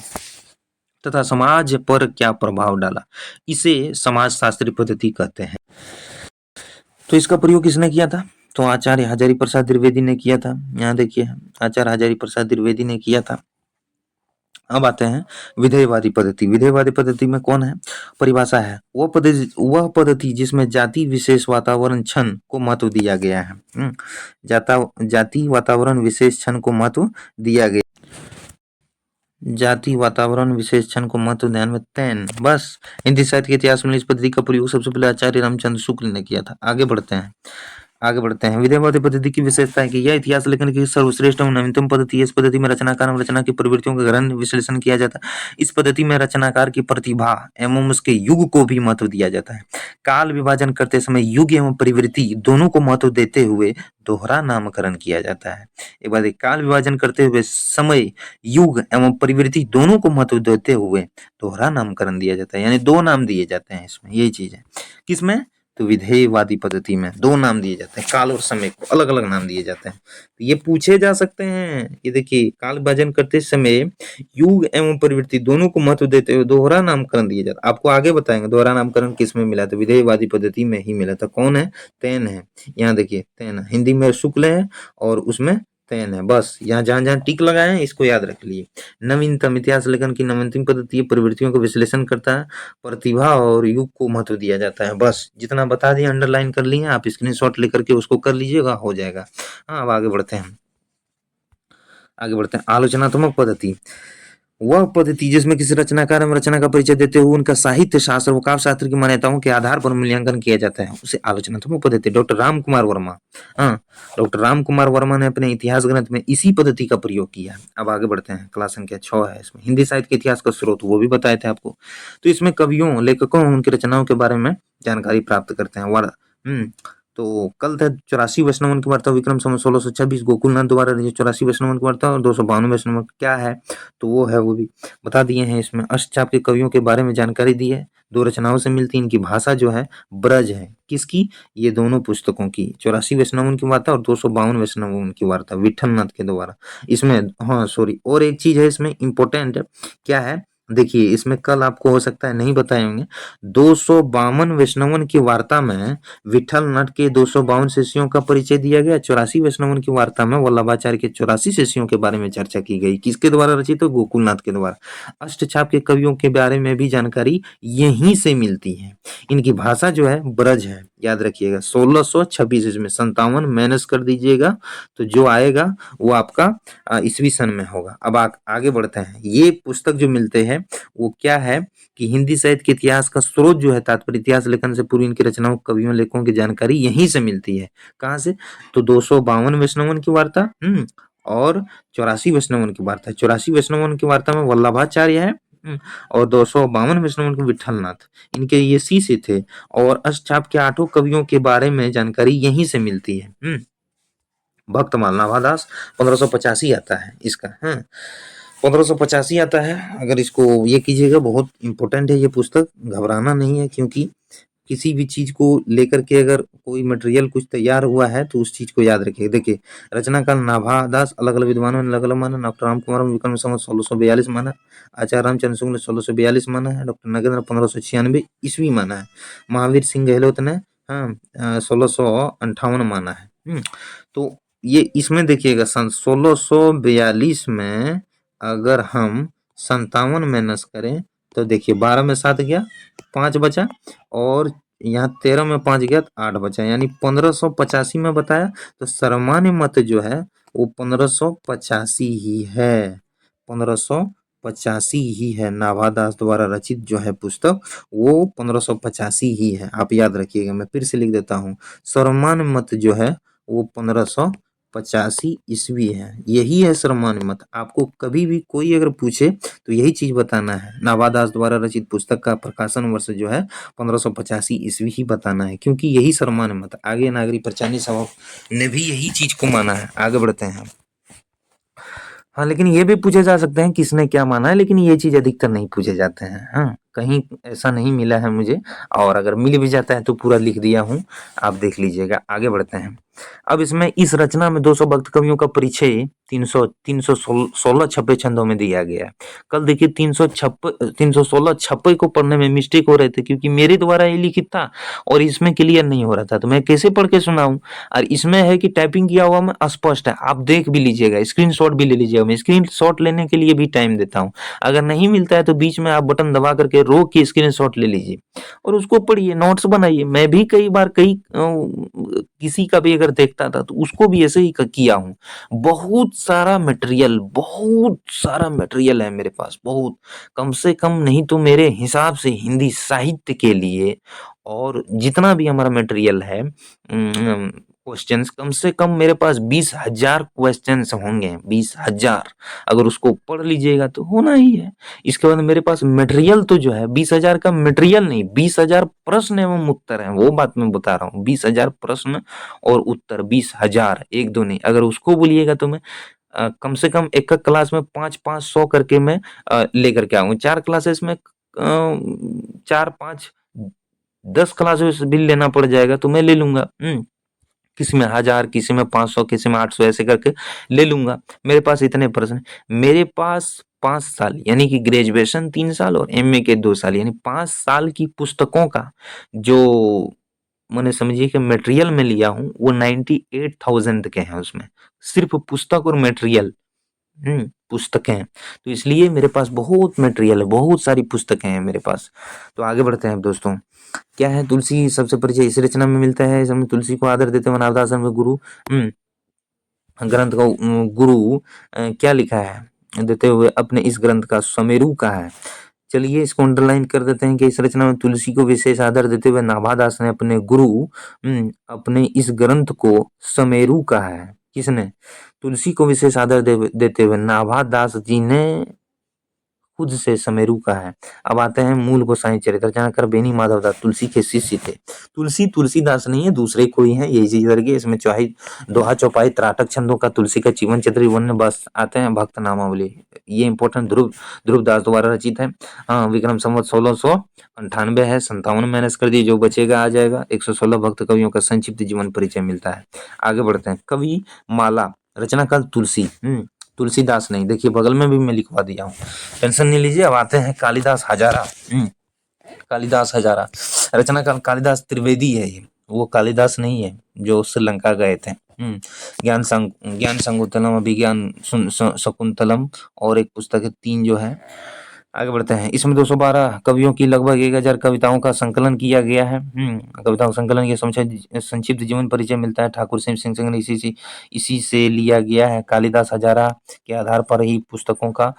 तथा समाज पर क्या प्रभाव डाला, इसे समाजशास्त्री पद्धति कहते हैं। तो इसका प्रयोग किसने किया था? तो आचार्य हजारी प्रसाद द्विवेदी ने किया था। यहाँ देखिए, आचार्य हजारी प्रसाद द्विवेदी ने किया था। अब आते हैं विधेयवादी पद्धति। विधेयवादी पद्धति में कौन है? परिभाषा है वह पद्धति जिसमें जाति विशेष वातावरण क्षण को महत्व दिया गया है। जाति वातावरण विशेष क्षण को महत्व दिया गया, जाति वातावरण विशेष क्षण को महत्व ध्यान में तैन। बस हिंदी साहित्य के इतिहास में इस पद्धति का प्रयोग सबसे पहले आचार्य रामचंद्र शुक्ल ने किया था। आगे बढ़ते हैं। आगे बढ़ते हैं। विधेयवादी पद्धति की विशेषता है कि यह इतिहास लेखन की सर्वश्रेष्ठ और नवीनतम पद्धति है। इस पद्धति में रचनाकार एवं रचना की प्रवृत्तियों का गहन विश्लेषण किया जाता है। इस पद्धति में रचनाकार की प्रतिभा एवं उसके युग को भी महत्व दिया जाता है। काल विभाजन करते समय युग एवं प्रवृत्ति दोनों को महत्व देते हुए दोहरा नामकरण किया जाता है। एक बात, काल विभाजन करते हुए समय, युग एवं प्रवृत्ति दोनों को महत्व देते हुए दोहरा नामकरण दिया जाता है, यानी दो नाम दिए जाते हैं इसमें। यही चीज है किसमें, तो विधेयवादी पद्धति में दो नाम दिए जाते हैं, काल और समय को अलग अलग नाम दिए जाते हैं। तो ये पूछे जा सकते हैं। ये देखिए, काल विभाजन करते समय युग एवं प्रवृत्ति दोनों को महत्व देते हुए दोहरा नामकरण दिया जाता है। आपको आगे बताएंगे दोहरा नामकरण किस में मिला, तो विधेयवादी पद्धति में ही मिला था। कौन है, तैन है। यहाँ देखिए तैन, हिंदी में शुक्ल है और उसमें तैन है। बस यहाँ जहां जहां टिक लगाए हैं इसको याद रख लिए। नवीनतम, इतिहास लेखन की नवीनतम पद्धति प्रवृत्तियों का विश्लेषण करता है, प्रतिभा और युग को महत्व दिया जाता है। बस जितना बता दिया, अंडरलाइन कर लिए, आप स्क्रीनशॉट लेकर के उसको कर लीजिएगा, हो जाएगा। हाँ, अब आगे बढ़ते हैं। आलोचनात्मक पद्धति वह पद्धति जिसमें किसी रचनाकार एवं रचना का परिचय देते हुए उनका साहित्य शास्त्र व काव्य शास्त्र की मान्यताओं के आधार पर मूल्यांकन किया जाता है, उसे आलोचनात्मक पद्धति। डॉक्टर राम कुमार वर्मा, हाँ, डॉक्टर राम कुमार वर्मा ने अपने इतिहास ग्रंथ में इसी पद्धति का प्रयोग किया। अब आगे बढ़ते हैं। क्लास संख्या 6 है इसमें, हिंदी साहित्य के इतिहास का स्रोत, वो भी बताए थे आपको। तो इसमें कवियों, लेखकों, उनकी रचनाओं के बारे में जानकारी प्राप्त करते हैं। तो कल था 84 वैष्णवन की वार्ता, विक्रम संवत 1626, गोकुलनाथ द्वारा रचित 84 वैष्णवन की वार्ता, और 252 वैष्णव क्या है, तो वो है, वो भी बता दिए हैं इसमें। अष्टचाप के कवियों के बारे में जानकारी दी है, दो रचनाओं से मिलती है। इनकी भाषा जो है ब्रज है, किसकी, ये दोनों पुस्तकों की, 84 वैष्णवन की वार्ता और 252 वैष्णवन की वार्ता विठल नाथ के द्वारा। इसमें, हाँ सॉरी, और एक चीज है इसमें इम्पोर्टेंट, क्या है, देखिए इसमें कल आपको हो सकता है नहीं बताए होंगे। 252 वैष्णवन की वार्ता में विठल नट के 252 शिष्यों का परिचय दिया गया। 84 वैष्णवन की वार्ता में वल्लभाचार्य के 84 शिष्यों के बारे में चर्चा की गई। किसके द्वारा रचित, तो गोकुलनाथ के द्वारा। अष्टछाप के कवियों के बारे में भी जानकारी यहीं से मिलती है। इनकी भाषा जो है ब्रज है, याद रखिएगा। 1626 इसमें 57 माइनस कर दीजिएगा, तो जो आएगा वो आपका ईस्वी सन में होगा। अब आगे बढ़ते हैं। ये पुस्तक जो मिलते हैं वो क्या है कि हिंदी साहित्य के इतिहास का स्रोत जो है, तात्पर्य इतिहास लेखन से पूर्व इनकी रचनाओं, कवियों, लेखकों की जानकारी यहीं से मिलती है। कहाँ से, तो 252 वैष्णवन की वार्ता और 84 वैष्णवन की वार्ता। 84 वैष्णवन की वार्ता में वल्लभाचार्य है, और 252 वैष्णवन के विठलनाथ, इनके ये शिष्य थे। और अष्टछाप के 8 कवियों के बारे में जानकारी यहीं से मिलती है। भक्तमाल नाभादास 1585 आता है इसका, 1585 आता है। अगर इसको ये कीजिएगा, बहुत इंपॉर्टेंट है ये पुस्तक, घबराना नहीं है, क्योंकि किसी भी चीज को लेकर के अगर कोई मटेरियल कुछ तैयार हुआ है तो उस चीज को याद रखिए। देखिए, रचनाकाल नाभादास अलग अलग विद्वानों ने अलग अलग माना। डॉक्टर राम कुमार विक्रम संवत 1642 माना, आचार्य रामचंद्र शुक्ल ने 1642 माना है, डॉक्टर नगेंद्र 1596 ईस्वी माना है, महावीर सिंह गहलोत ने 1658 माना है। तो ये इसमें देखिएगा, सन 1642 में अगर हम 57 माइनस करें तो देखिए 12 में 7 गया, 5 बचा, और यहाँ 13 में 5 गया तो 8 बचा, यानी 1585 में बताया। तो सर्वमान्य मत जो है वो 1585 ही है, 1585 ही है। नाभादास द्वारा रचित जो है पुस्तक वो 1585 ही है, आप याद रखिएगा। मैं फिर से लिख देता हूँ, सर्वमान्य मत जो है वो 1585 ईस्वी है, यही है सर्वमान्य मत। आपको कभी भी कोई अगर पूछे तो यही चीज बताना है, नाभादास द्वारा रचित पुस्तक का प्रकाशन वर्ष जो है 1585 ईस्वी ही बताना है, क्योंकि यही सर्वमान्य मत। आगे नागरिक प्रचारणी सभा ने भी यही चीज को माना है। आगे बढ़ते हैं। हाँ, लेकिन ये भी पूछे जा सकते हैं किसने क्या माना है, लेकिन ये चीज अधिकतर नहीं पूछे जाते हैं। हाँ, कहीं ऐसा नहीं मिला है मुझे, और अगर मिल भी जाता है तो पूरा लिख दिया हूँ, आप देख लीजिएगा। आगे बढ़ते हैं। अब इसमें इस रचना में 200 भक्त कवियों का परिचय 316 छपे छंदों में दिया गया है। कल देखिए 316 छपे को पढ़ने में मिस्टेक हो रहे थे, क्योंकि मेरे द्वारा ये लिखित था और इसमें क्लियर नहीं हो रहा था, तो मैं कैसे पढ़ के सुनाऊं। और इसमें है कि टाइपिंग किया हुआ में स्पष्ट है, आप देख भी लीजिएगा, स्क्रीनशॉट भी ले लीजिएगा। मैं स्क्रीनशॉट लेने के लिए भी टाइम देता हूँ, अगर नहीं मिलता है तो बीच में आप बटन दबा करके रोक के स्क्रीनशॉट ले लीजिए और उसको पढ़िए, नोट्स बनाइए। मैं भी कई बार किसी का भी अगर देखता था तो उसको भी ऐसे ही किया हूँ। बहुत सारा मटेरियल है मेरे पास, बहुत, कम से कम नहीं तो मेरे हिसाब से हिंदी साहित्य के लिए, और जितना भी हमारा मटेरियल है क्वेश्चंस, कम से कम मेरे पास 20,000 क्वेश्चंस होंगे, 20,000। अगर उसको पढ़ लीजिएगा तो होना ही है। इसके बाद मेरे पास मटेरियल तो जो है 20,000 का मटेरियल नहीं, 20,000 प्रश्न एवं उत्तर है, वो बात मैं बता रहा हूँ। 20,000 प्रश्न और उत्तर, 20,000, एक दो नहीं। अगर उसको बोलिएगा तो मैं कम से कम एक एक क्लास में 5-500 करके मैं लेकर के आऊंगा। 4 क्लासेस में 4-5-10 क्लासेस भी लेना पड़ जाएगा तो मैं ले लूंगा। किसी में 1000, किसी में 500, किसी में 800, ऐसे करके ले लूंगा। मेरे पास इतने प्रश्न, मेरे पास 5 साल यानी कि ग्रेजुएशन 3 साल और एमए के 2 साल यानी 5 साल की पुस्तकों का जो मैंने समझिए कि मटेरियल में लिया हूँ वो 98,000 के हैं। उसमें सिर्फ पुस्तक और मटेरियल, पुस्तकें। तो इसलिए मेरे पास बहुत मटेरियल है, बहुत सारी पुस्तकें हैं मेरे पास। तो आगे बढ़ते हैं दोस्तों। क्या है तुलसी सबसे परिचय इस रचना में मिलता है। इसमें तुलसी को आदर देते हुए नारदासन में गुरु ग्रंथ का गुरु क्या लिखा है देते हुए अपने इस ग्रंथ का समेरू कहा है। चलिए इसको अंडरलाइन कर देते हैं कि इस रचना में तुलसी को विशेष आदर देते हुए नाभादास ने अपने गुरु अपने इस ग्रंथ को समेरू कहा है। किसने? तुलसी को विशेष आदर देते हुए नाभादास जी ने खुद से समेरू का है। अब आते हैं मूल गोसाई चरित्र। रचनाकार बेनी माधव दास तुलसी के शिष्य थे। तुलसी तुलसीदास नहीं है, दूसरे कोई है, यही चीज करके इसमें चौहाई दोहा चौपाई त्राटक छंदों का तुलसी का जीवन चरित्र वन बस आते हैं भक्त नामावली। ये इंपॉर्टेंट ध्रुव दास द्वारा रचित है। हाँ, विक्रम संवत 1698 है, 57 माइनस कर दिए, जो बचेगा आ जाएगा। 116 भक्त कवियों का संक्षिप्त जीवन परिचय मिलता है। आगे बढ़ते हैं। कवि माला रचनाकाल तुलसी, तुलसीदास नहीं, देखिए बगल में भी मैं लिखवा दिया हूँ, टेंशन नहीं लीजिए। अब आते हैं कालिदास हजारा। कालिदास हजारा रचनाकाल कालिदास त्रिवेदी है ये, वो कालिदास नहीं है जो श्रीलंका गए थे। ज्ञान संकुंतलम, अभिज्ञान शकुंतलम और एक पुस्तक है, 3 जो है। आगे बढ़ते हैं। इसमें 212 कवियों की लगभग 1000 कविताओं का संकलन किया गया है। कविताओं संकलन के संक्षिप्त जीवन परिचय मिलता है। ठाकुर सिंह ने इसी से लिया गया है। कालिदास हजारा के आधार पर ही पुस्तकों का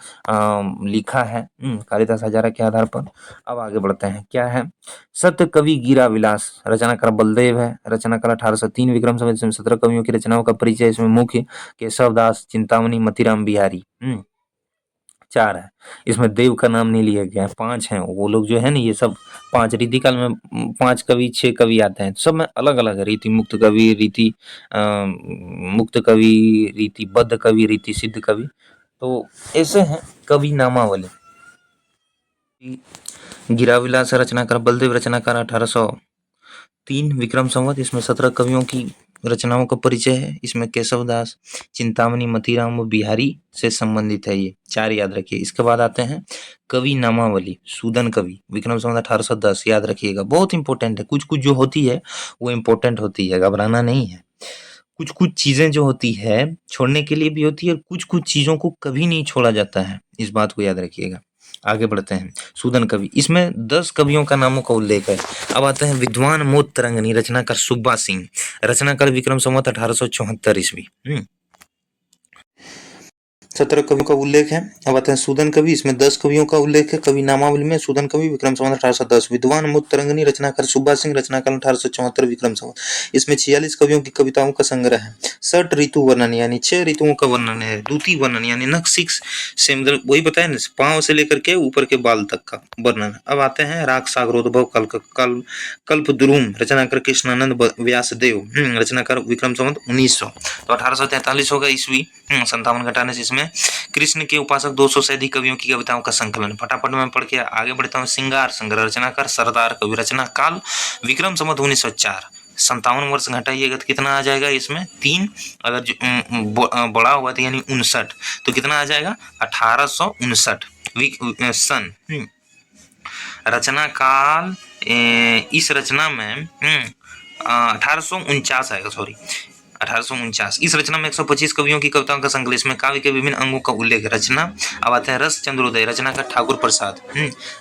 लिखा है। कालिदास हजारा के आधार पर। अब आगे बढ़ते हैं। क्या है? सत्य कवि गिरा विलास रचनाकार बलदेव है। रचनाकार 1803 विक्रम संवत 17 कवियों की रचनाओं का परिचय। इसमें मुख्य केशव दास, चिंतामणि, मतीराम बिहारी 4 है। इसमें देव का नाम नहीं लिया गया है। 5 हैं वो लोग जो है ना, ये सब 5 रीतिकाल में 5 कवि 6 कवि आते हैं, सब में अलग अलग है। रीति मुक्त कवि, रीति मुक्त कवि, रीति बद्ध कवि, रीति सिद्ध कवि, तो ऐसे हैं कवि नामावली। गिराविलास रचनाकार बलदेव, रचनाकार 1803 विक्रम संवत। इसमें 17 कवियों की रचनाओं का परिचय है। इसमें केशव दास, चिंतामणि, मतीराम बिहारी से संबंधित है। ये 4 याद रखिए। इसके बाद आते हैं कवि नामावली। सूदन कवि विक्रम संवत 1810 याद रखिएगा, बहुत इंपॉर्टेंट है। कुछ कुछ जो होती है वो इंपॉर्टेंट होती है, घबराना नहीं है। कुछ कुछ चीजें जो होती है छोड़ने के लिए भी होती है, कुछ कुछ चीजों को कभी नहीं छोड़ा जाता है, इस बात को याद रखिएगा। आगे बढ़ते हैं। सूदन कवि, इसमें 10 कवियों का नामों का उल्लेख है। अब आते हैं विद्वान मोद तरंगनी रचनाकार सुब्बा सिंह, रचनाकार विक्रम संवत 1874 ईस्वी। 17 कवियों का उल्लेख है। अब आते हैं सूदन कवि, इसमें 10 कवियों का उल्लेख है। कवि नामावली में सूदन कवि विक्रम संवत 1810, विद्वान मोद तरंगनी रचनाकार सुब्बा सिंह, रचनाकार 1874 विक्रम संवत। इसमें 46 कवियों की कविताओं का संग्रह है। 6 ऋतु वर्णन यानी 6 ऋतुओं का वर्णन है। दूती वर्णन यानी नख 6 से, मतलब वही बताया ना, पांव से लेकर के ऊपर के बाल तक का वर्णन। अब आते हैं राग सागरोद्भव कल्प द्रुम, रचनाकार कृष्णानंद व्यासदेव, रचनाकार विक्रम संवत 1900। तो 1843 होगा ईस्वी, 57 घटाने से इसमें कृष्ण के उपासक 200 से अधिक कवियों की कविताओं का संकलन। फटाफट में पढ़ के आगे बढ़ता हूँ। श्रृंगार संग्रह रचनाकार सरदार कवि, रचना काल विक्रम संवत 1904। 57 वर्ष घटाइएगा तो कितना आ जाएगा इसमें? 3, अगर बड़ा हुआ तो यानी 59, तो कितना आ जाएगा? 1859 सन। रचना काल इस रचना में 1849 आएगा, सॉरी 1849। इस रचना में 125 कवियों की कविताओं का संकलन, इसमें काव्य के विभिन्न अंगों का उल्लेख। रचना अब आते हैं रस चंद्रोदय, रचना का ठाकुर प्रसाद,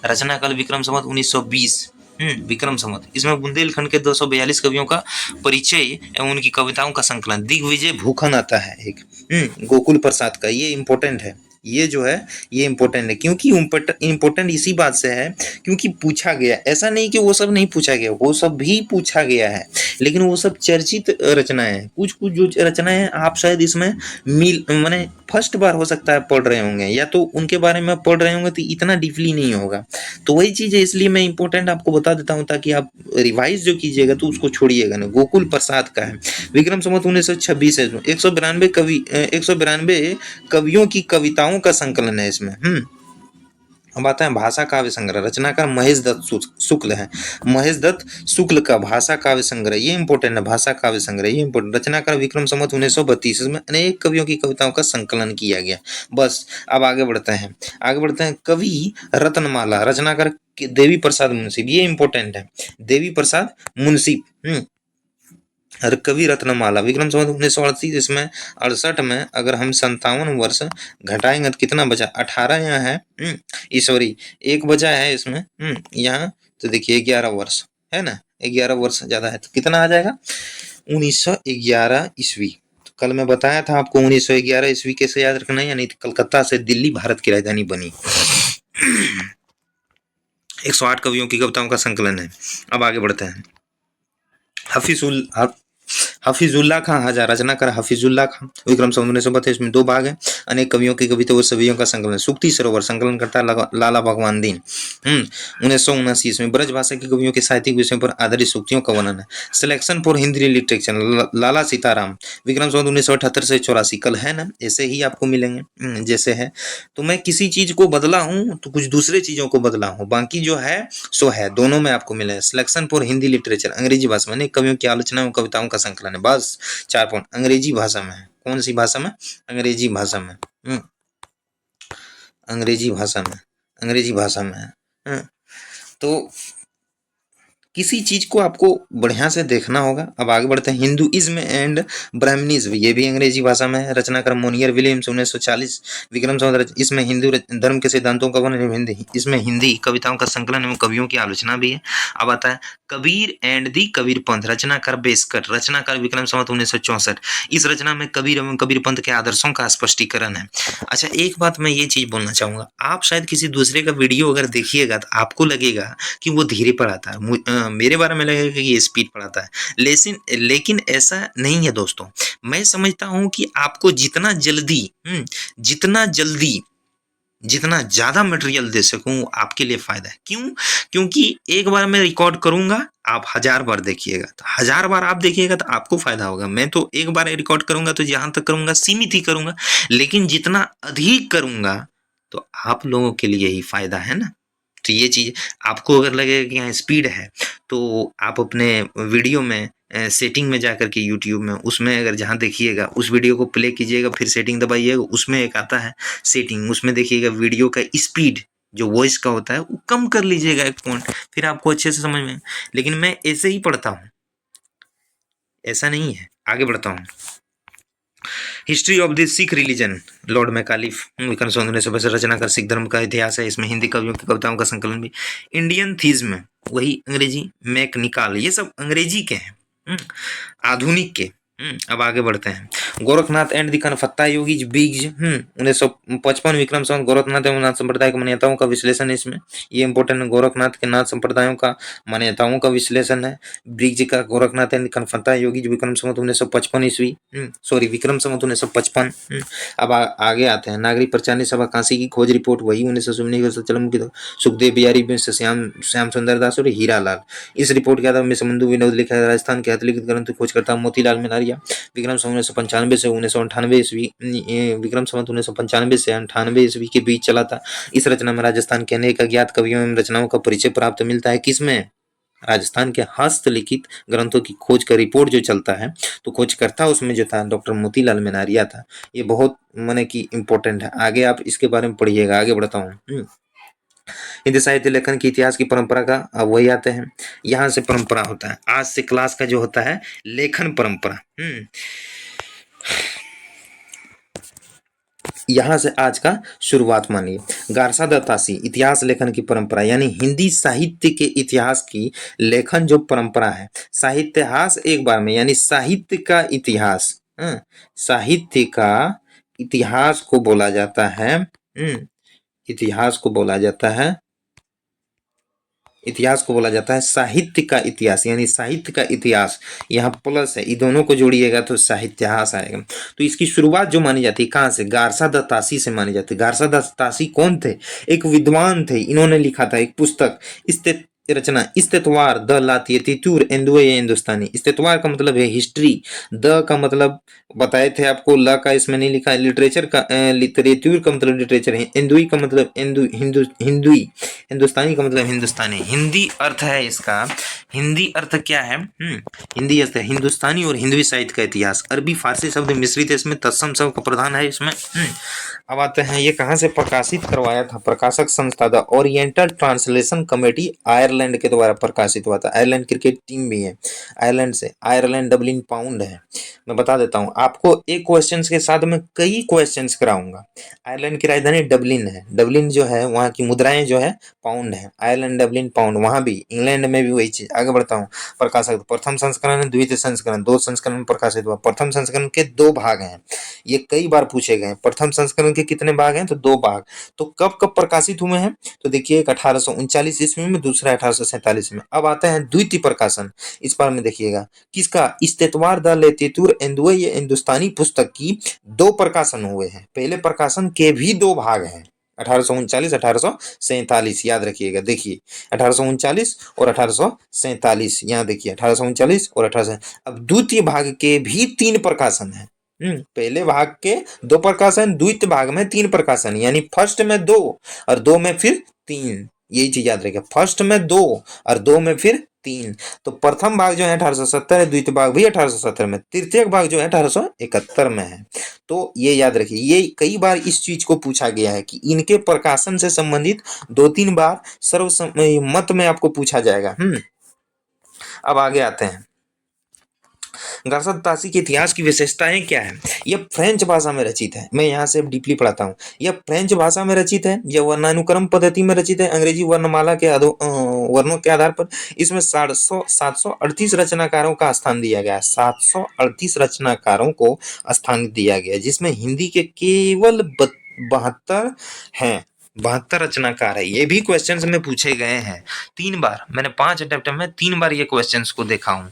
रचना काल विक्रम संवत 1920 विक्रम संवत। इसमें बुंदेलखंड के 242 कवियों का परिचय एवं उनकी कविताओं का संकलन। दिग्विजय भूखन आता है एक, गोकुल प्रसाद का, ये इंपॉर्टेंट है, ये जो है ये इम्पोर्टेंट है, क्योंकि इम्पोर्टेंट इसी बात से है क्योंकि पूछा गया, ऐसा नहीं कि वो सब नहीं पूछा गया, वो सब भी पूछा गया है, लेकिन वो सब चर्चित रचनाएं हैं। कुछ कुछ जो रचनाएं हैं आप शायद इसमें मिल माने फर्स्ट बार हो सकता है पढ़ रहे होंगे, या तो उनके बारे में पढ़ रहे होंगे तो इतना डीपली नहीं होगा। तो वही चीज़ है, इसलिए मैं इंपॉर्टेंट आपको बता देता हूँ ताकि आप रिवाइज जो कीजिएगा तो उसको छोड़िएगा नहीं। गोकुल प्रसाद का है, विक्रम संवत 1926 है, 192 कवि 192 कवियों की कविताओं का संकलन है इसमें। अब आता है भाषा काव्य संग्रह, रचनाकार महेश दत्त शुक्ल है। महेश दत्त शुक्ल का भाषा काव्य संग्रह, ये इंपॉर्टेंट है, भाषा काव्य संग्रह ये इंपॉर्टेंट। रचनाकार विक्रम संवत 1932, इसमें अनेक कवियों की कविताओं का संकलन किया गया। बस अब आगे बढ़ते हैं। कवि रत्नमाला, रचनाकार देवी प्रसाद मुंशी, ये इंपॉर्टेंट है, देवी प्रसाद मुंशी। और कवि रत्नमाला, विक्रम संवत 1938, इसमें 68 में अगर हम 57 वर्ष घटाएंगे तो कितना बचा, 18 यहाँ है, सॉरी 1 बचा है इसमें, यहाँ तो देखिए 11 वर्ष है ना, 11 वर्ष ज्यादा है तो कितना आ जाएगा, 1911 ईस्वी। तो कल मैं बताया था आपको 1911 ईस्वी कैसे याद रखना है, यानी कलकत्ता से दिल्ली भारत की राजधानी बनी। 108 कवियों की कविताओं का संकलन है। अब आगे बढ़ते हैं। हफीजुल्लाह खां हजार, रचनाकार हफीजुल्लाह खां, विक्रम संवत 1932, में 2 भाग है। अनेक कवियों की कविता व सवियों का संकलन। सुक्ति सरोवर, संकलन करता है लाला भगवान दीन। 1979, इसमें ब्रज भाषा की कवियों के साहित्यिक विषयों पर आधारित सूक्तियों का वर्णन है। सिलेक्शन फॉर हिंदी लिटरेचर, लाला सीताराम, विक्रम संवत 1978 से 84, कल है ना, ऐसे ही आपको मिलेंगे जैसे है। तो मैं किसी चीज को बदला हूँ तो कुछ दूसरे चीजों को बदला हूँ, बाकी जो है सो है, दोनों में आपको मिले। सिलेक्शन फॉर हिंदी लिटरेचर, अंग्रेजी भाषा में कवियों की आलोचनाओं कविताओं का संकलन है। बस 4 पॉइंट अंग्रेजी भाषा में है। कौन सी भाषा में, अंग्रेजी भाषा में, अंग्रेजी भाषा में, अंग्रेजी भाषा में है। तो किसी चीज को आपको बढ़िया से देखना होगा। अब आगे बढ़ते हैं। हिंदुइज्म एंड ब्राह्मणिज्म, ये भी अंग्रेजी भाषा में है। रचनाकार मोनियर विलियम्स 1940, विक्रम संवत, इसमें हिंदू धर्म के सिद्धांतों का वर्णन, हिंदी, इसमें हिंदी कविताओं का संकलन एवं कवियों की आलोचना भी है। अब आता है कबीर एंड दी कबीर पंथ, रचनाकार बेस्कर, रचनाकार विक्रम संवत 1964, इस रचना में कबीर एवं कबीर पंथ के आदर्शों का स्पष्टीकरण है। अच्छा, एक बात मैं ये चीज बोलना चाहूंगा, आप शायद किसी दूसरे का वीडियो अगर देखिएगा तो आपको लगेगा कि वो धीरे पढ़ाता है, मेरे बारे में लगेगा कि ये स्पीड पढ़ाता है, लेकिन ऐसा नहीं है दोस्तों। मैं समझता हूं कि आपको जितना जल्दी जितना ज्यादा मटेरियल दे सकूं आपके लिए फायदा है। क्यों? क्योंकि एक बार मैं रिकॉर्ड करूंगा, आप 1000 बार देखिएगा, तो 1000 बार आप देखिएगा तो आपको फायदा होगा। मैं तो एक बार रिकॉर्ड करूंगा तो जहां तक करूंगा सीमित ही करूंगा, लेकिन जितना अधिक करूंगा तो आप लोगों के लिए ही फायदा है ना। तो ये चीज आपको अगर लगेगा कि यहाँ स्पीड है तो आप अपने वीडियो में सेटिंग में जाकर के यूट्यूब में, उसमें अगर जहाँ देखिएगा उस वीडियो को प्ले कीजिएगा, फिर सेटिंग दबाइएगा, उसमें एक आता है सेटिंग, उसमें देखिएगा वीडियो का स्पीड जो वॉइस का होता है वो कम कर लीजिएगा 1 पॉइंट, फिर आपको अच्छे से समझ में। लेकिन मैं ऐसे ही पढ़ता हूँ, ऐसा नहीं है। आगे बढ़ता हूँ। History of the Sikh religion, Lord Macauliffe, Vikram Samvat 1962, रचनाकार सिख धर्म का इतिहास है, इसमें हिंदी कवियों की कविताओं का संकलन भी। इंडियन थीज्म, वही अंग्रेजी, मैकनिकाल, ये सब अंग्रेजी के हैं, आधुनिक के। अब आगे बढ़ते हैं। गोरखनाथ एंड दी कनफत्ता योगी बीज, 1955, विक्रम संवत, गोरखनाथ एवं नाथ संप्रदाय की मान्यताओं का विश्लेषण, इसमें ये इंपॉर्टेंट है। गोरखनाथ के नाथ संप्रदायों का मान्यताओं का विश्लेषण है। ब्रिज का गोरखनाथ एंड कनफत्ता योगी, जो विक्रम संवत 1955 ईस्वी, सॉरी विक्रम संवत 1955। अब आगे आते हैं। नागरिक प्रचारणी सभा काशी की खोज रिपोर्ट, वही 1919, सुखदेव बिहारी से श्याम सुंदर दास और हीरा लाल, इस रिपोर्ट के आधार में संबंधु विनोद लिखा है। राजस्थान के हस्तलिखित ग्रंथ खोजकर्ता मोतीलाल मेनारिया, विक्रम संवत 1995 से 1998 ईस्वी, विक्रम संवत 1995 से 98 ईस्वी के बीच चला था। इस रचना में राजस्थान के अनेक अज्ञात कवियों एवं रचनाओं का परिचय प्राप्त मिलता है। किसमें? राजस्थान के हस्तलिखित ग्रंथों की खोज का रिपोर्ट जो चलता है, तो खोजकर्ता उसमें जो था डॉक्टर मोतीलाल मेनारिया था। ये बहुत माने कि इम्पोर्टेंट है, आगे आप इसके बारे में पढ़िएगा। आगे बढ़ता हूँ। हिंदी साहित्य लेखन के इतिहास की परंपरा का, अब वही आते हैं। यहाँ से परंपरा होता है, आज से क्लास का जो होता है लेखन परंपरा। यहाँ से आज का शुरुआत मानिए। गारसा दत्तासी, इतिहास लेखन की परंपरा, यानी हिंदी साहित्य के इतिहास की लेखन जो परंपरा है। साहित्यास एक बार में, यानी साहित्य का इतिहास, साहित्य का इतिहास को बोला जाता है इतिहास को बोला जाता है इतिहास को बोला जाता है साहित्य का इतिहास, यानी साहित्य का इतिहास यहाँ प्लस है, ये दोनों को जोड़िएगा तो साहित्यास आएगा। तो इसकी शुरुआत जो मानी जाती है कहाँ से, गारसा द तासी से मानी जाती है। गारसा द तासी कौन थे, एक विद्वान थे, इन्होंने लिखा था एक पुस्तक रचना इस्तेतवार द लातियतूर एंदुए हिंदुस्तानी। इस्तेतवार का मतलब है हिस्ट्री, द का मतलब बताए थे आपको, ल का इसमें नहीं लिखा है, लिटरेचर का लिटरेचर का मतलब लिटरेचर है, एंदुई का मतलब हिंदुई, हिंदुस्तानी का मतलब हिंदुस्तानी। हिंदी अर्थ है इसका, हिंदी अर्थ क्या है, हिंदी अर्थ है हिंदुस्तानी और हिंदवी साहित्य का इतिहास। अरबी फारसी शब्द मिश्रित है इसमें, तत्सम शब्द का प्रधान है इसमें। अब आते हैं ये कहाँ से प्रकाशित करवाया था, प्रकाशक संस्था the oriental translation committee Ireland के द्वारा प्रकाशित हुआ था। आयरलैंड क्रिकेट टीम भी है आयरलैंड से, आयरलैंड डबलिन पाउंड है। मैं बता देता हूँ आपको, एक क्वेश्चन के साथ में कई क्वेश्चंस कराऊंगा। आयरलैंड की राजधानी डबलिन है, डबलिन जो है वहाँ की मुद्राएं जो है पाउंड है, आयरलैंड डबलिन पाउंड, वहाँ भी इंग्लैंड में भी वही चीज। आगे बढ़ता हूँ, प्रकाशक प्रथम संस्करण द्वितीय संस्करण, दो संस्करण में प्रकाशित हुआ। प्रथम संस्करण के दो भाग हैं, ये कई बार पूछे गए। प्रथम संस्करण के कितने भाग हैं, तो दो भाग। तो कब कब प्रकाशित हुए हैं, तो देखिए एक 1839 ईस्वी में, दूसरा 1847 में। अब आता है द्वितीय प्रकाशन, इस बार में देखिएगा किसका, इस्तेतवार द लेतेतुर एंदुए, ये हिंदुस्तानी पुस्तक की दो प्रकाशन हुए हैं। पहले प्रकाशन के भी दो भाग हैं, 1839 1847, याद रखिएगा। देखिए 1839 और 1847, यहाँ देखिए 1839 और 18। अब द्वितीय भाग के भी तीन प्रकाशन है। पहले भाग के दो प्रकाशन, द्वितीय भाग में तीन प्रकाशन, यानी फर्स्ट में दो और दो में फिर तीन, यही चीज याद रखिए, फर्स्ट में दो और दो में फिर तीन। तो प्रथम भाग जो है 1870 है, द्वितीय भाग भी 1870 में, तृतीय भाग जो है 1871 में है। तो ये याद रखिए, ये कई बार इस चीज को पूछा गया है कि इनके प्रकाशन से संबंधित दो तीन बार सर्वसम्मत में आपको पूछा जाएगा। अब आगे आते हैं, तासी के इतिहास की विशेषताएं क्या है। यह फ्रेंच भाषा में रचित है, मैं यहाँ से डीपली पढ़ाता हूँ। यह फ्रेंच भाषा में रचित है, यह वर्णानुक्रम पद्धति में रचित है, अंग्रेजी वर्णमाला के वर्णों के आधार पर। इसमें 738 रचनाकारों का स्थान दिया गया है, 738 रचनाकारों को स्थान दिया गया, जिसमें हिंदी के केवल 72 हैं, 72 रचनाकार है। ये भी क्वेश्चंस में पूछे गए हैं तीन बार, मैंने 5 अटेम्प्ट में 3 बार ये क्वेश्चंस को देखा हूँ।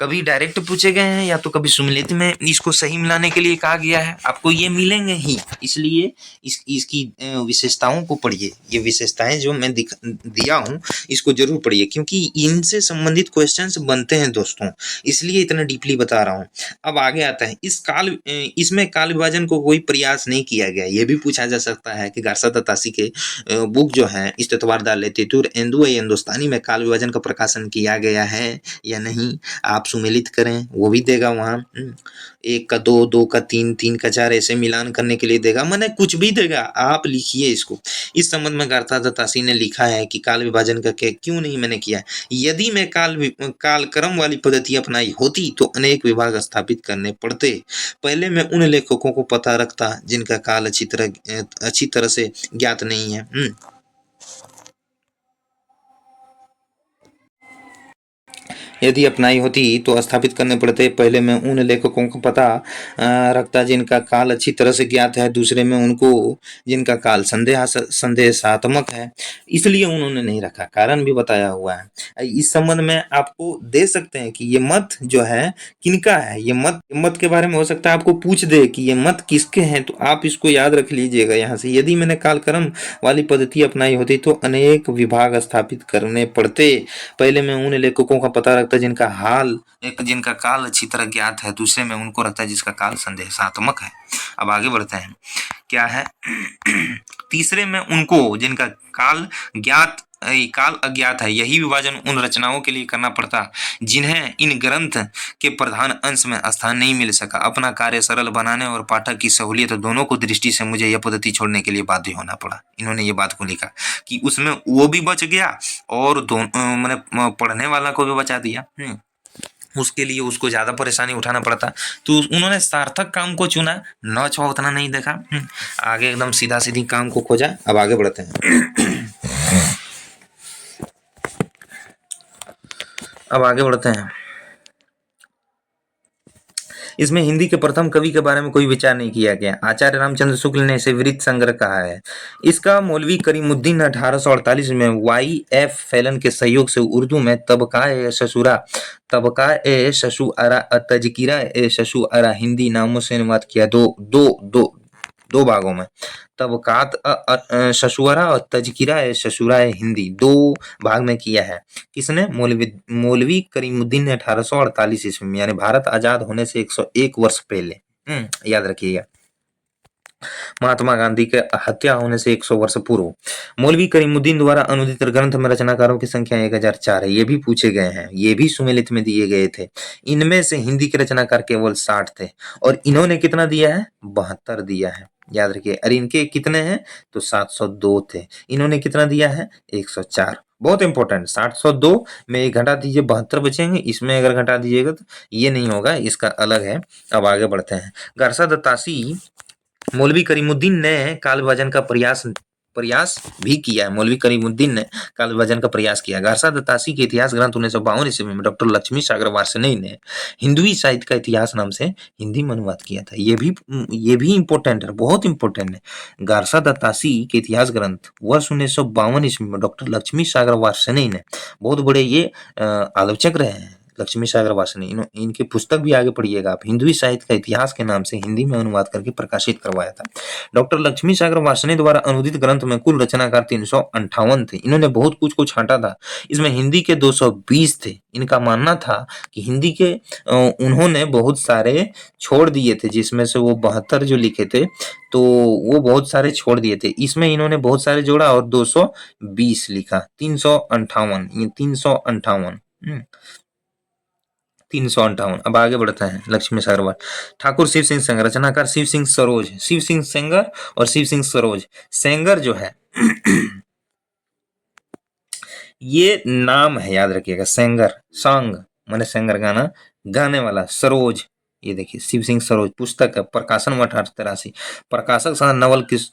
कभी डायरेक्ट पूछे गए हैं या तो कभी सुमेलित में इसको सही मिलाने के लिए कहा गया है, आपको ये मिलेंगे ही। इसलिए इसकी विशेषताओं को पढ़िए, ये विशेषताएं जो मैं दिया हूँ इसको जरूर पढ़िए, क्योंकि इनसे संबंधित क्वेश्चंस बनते हैं दोस्तों, इसलिए इतना डीपली बता रहा हूँ। अब आगे आता है, इसमें काल विभाजन को कोई प्रयास नहीं किया गया। ये भी पूछा जा सकता है कि गारसा द तासी के बुक जो है इस्तेतवार द लेतेतुर एंदुए हिंदुस्तानी में काल विभाजन का प्रकाशन किया गया है या नहीं। आप सुमेलित करें, वो भी देगा वहाँ, 1 का 2, 2 का 3, 3 का 4, ऐसे मिलान करने के लिए देगा, मैंने कुछ भी देगा, आप लिखिए इसको। इस संबंध में गारसा द तासी ने लिखा है कि काल विभाजन का क्यों नहीं मैंने किया, यदि मैं कालक्रम वाली पद्धति अपनाई होती तो अनेक विभाग स्थापित करने पड़ते। पहले मैं उन लेखकों को पता रखता जिनका काल अच्छी तरह से ज्ञात नहीं है। यदि अपनाई होती तो स्थापित करने पड़ते। पहले मैं उन लेखकों को पता रखता जिनका काल अच्छी तरह से ज्ञात है, दूसरे में उनको जिनका काल संदेशात्मक है, इसलिए उन्होंने नहीं रखा। कारण भी बताया हुआ है। इस संबंध में आपको दे सकते हैं कि ये मत जो है किनका है, ये मत के बारे में हो सकता है आपको पूछ दे कि ये मत किसके हैं, तो आप इसको याद रख लीजिएगा यहाँ से। यदि मैंने कालक्रम वाली पद्धति अपनाई होती तो अनेक विभाग स्थापित करने पड़ते। पहले मैं उन लेखकों का पता रखता जिनका काल अच्छी तरह ज्ञात है, दूसरे में उनको रखता है जिसका काल संदेशात्मक है। अब आगे बढ़ते हैं, क्या है तीसरे में उनको जिनका काल अज्ञात है। यही विभाजन उन रचनाओं के लिए करना पड़ता जिन्हें इन ग्रंथ के प्रधान अंश में स्थान नहीं मिल सका। अपना कार्य सरल बनाने और पाठक की सहूलियत दोनों को दृष्टि से मुझे यह पद्धति छोड़ने के लिए बाध्य होना पड़ा। इन्होंने ये बात को लिखा कि उसमें वो भी बच गया और दोनों मैंने पढ़ने वाला को भी बचा दिया। उसके लिए उसको ज़्यादा परेशानी उठाना पड़ता, तो उन्होंने सार्थक काम को चुना, न छो उतना नहीं देखा। आगे एकदम सीधा सीधी काम को खोजा। अब आगे बढ़ते हैं अब आगे बढ़ते हैं। इसमें हिंदी के प्रथम कवि के बारे में कोई विचार नहीं किया गया। आचार्य रामचंद्र शुक्ल ने इसे वृत्त संग्रह कहा है। इसका मौलवी करीमुद्दीन 1848 में YF फैलन के सहयोग से उर्दू में तबका-ए-शशुअरा तज़किरा-ए-शशुअरा हिंदी नामों से अनुवाद किया। दो भागों में तबकात शशुअरा और तज़किरा-ए-शशुरा हिंदी 2 भाग में किया है। किसने? मौलवी करीमुद्दीन ने 1848 ईस्वी में, यानी भारत आजाद होने से 101 वर्ष पहले। याद रखिएगा, महात्मा गांधी के हत्या होने से 100 वर्ष पूर्व मौलवी करीमुद्दीन द्वारा अनुदित ग्रंथ में रचनाकारों की संख्या 1004 है। ये भी पूछे गए हैं, ये भी सुमेलित में दिए गए थे। इनमें से हिंदी के रचनाकार केवल 60 थे और इन्होंने कितना दिया है? 72 दिया है। याद रखिए। और इनके कितने हैं? तो 702 थे। इन्होंने कितना दिया है? 104। बहुत इंपॉर्टेंट। 702 में एक घटा दीजिए, 72 बचेंगे। इसमें अगर घटा दीजिएगा तो ये नहीं होगा, इसका अलग है। अब आगे बढ़ते हैं। गारसा दत्तासी मौलवी करीमुद्दीन ने काल विभाजन का प्रयास भी किया है। मौलवी करीमुद्दीन ने काल विभाजन का प्रयास किया। गारसा दत्तासी के इतिहास ग्रंथ 1952 ईस्वी में डॉक्टर लक्ष्मी सागर वार्ष्णेय ने हिंदवी साहित्य का इतिहास नाम से हिंदी में अनुवाद किया था। ये भी इम्पोर्टेंट है, बहुत इंपॉर्टेंट है। गारसा दत्तासी के इतिहास ग्रंथ वर्ष 1952 ईस्वी में डॉक्टर लक्ष्मी सागर वार्ष्णेय ने, बहुत बड़े ये आलोचक रहे हैं लक्ष्मी सागर वार्ष्णेय, इनकी पुस्तक भी आगे पढ़िएगा आप, हिंदवी साहित्य का इतिहास के नाम से हिंदी में अनुवाद करके प्रकाशित करवाया था। डॉक्टर लक्ष्मी सागर वार्ष्णेय द्वारा अनुदित ग्रंथ में कुल रचनाकार 358 थे। इन्होंने बहुत कुछ को छांटा था। इसमें हिंदी के 220 थे। इनका मानना था कि हिंदी के उन्होंने बहुत सारे छोड़ दिए थे, जिसमें से वो 72 जो लिखे थे तो वो बहुत सारे छोड़ दिए थे। इसमें इन्होंने बहुत सारे जोड़ा और 220 लिखा। 358, ये 358 358। अब आगे बढ़ते हैं। लक्ष्मी सागर ठाकुर शिव सिंह सेंगर, रचनाकार शिव सिंह सरोज, शिव सिंह सेंगर और शिव सिंह सरोज। सेंगर जो है ये नाम है, याद रखिएगा। सेंगर, सॉन्ग माने सेंगर गाना गाने वाला। सरोज, ये देखिए शिव सिंह सरोज। पुस्तक है, प्रकाशन 1883। प्रकाशक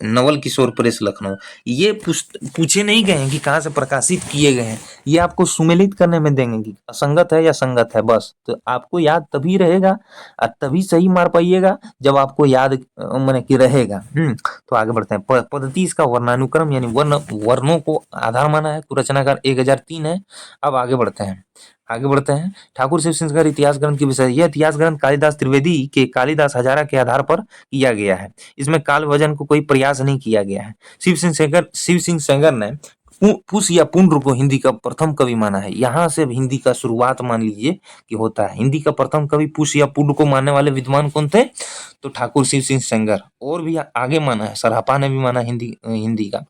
नवल किशोर प्रेस लखनऊ। ये पूछे नहीं गए हैं कि कहाँ से प्रकाशित किए गए हैं, ये आपको सुमेलित करने में देंगे कि असंगत है या संगत है, बस। तो आपको याद तभी रहेगा और तभी सही मार पाइएगा जब आपको याद माने कि रहेगा। तो आगे बढ़ते हैं। पद्धति इसका वर्णानुक्रम यानी वर्णों को आधार माना है। तो रचनाकार 1003 है। अब आगे बढ़ते हैं। ठाकुर शिव सिंह इतिहास ग्रंथ की विषय। यह इतिहास ग्रंथ कालिदास त्रिवेदी के कालिदास हजारा के आधार पर किया गया है। इसमें काल विभाजन को कोई प्रयास नहीं किया गया है। शिव सिंह सेंगर ने पुष या पुंड्र को हिंदी का प्रथम कवि माना है। यहाँ से हिंदी का शुरुआत मान लीजिए कि होता है। हिंदी का प्रथम कवि पुष या पुंड्र को मानने वाले विद्वान कौन थे? तो ठाकुर शिव सिंह सेंगर। और भी आगे माना है, सरापा ने भी माना हिंदी का।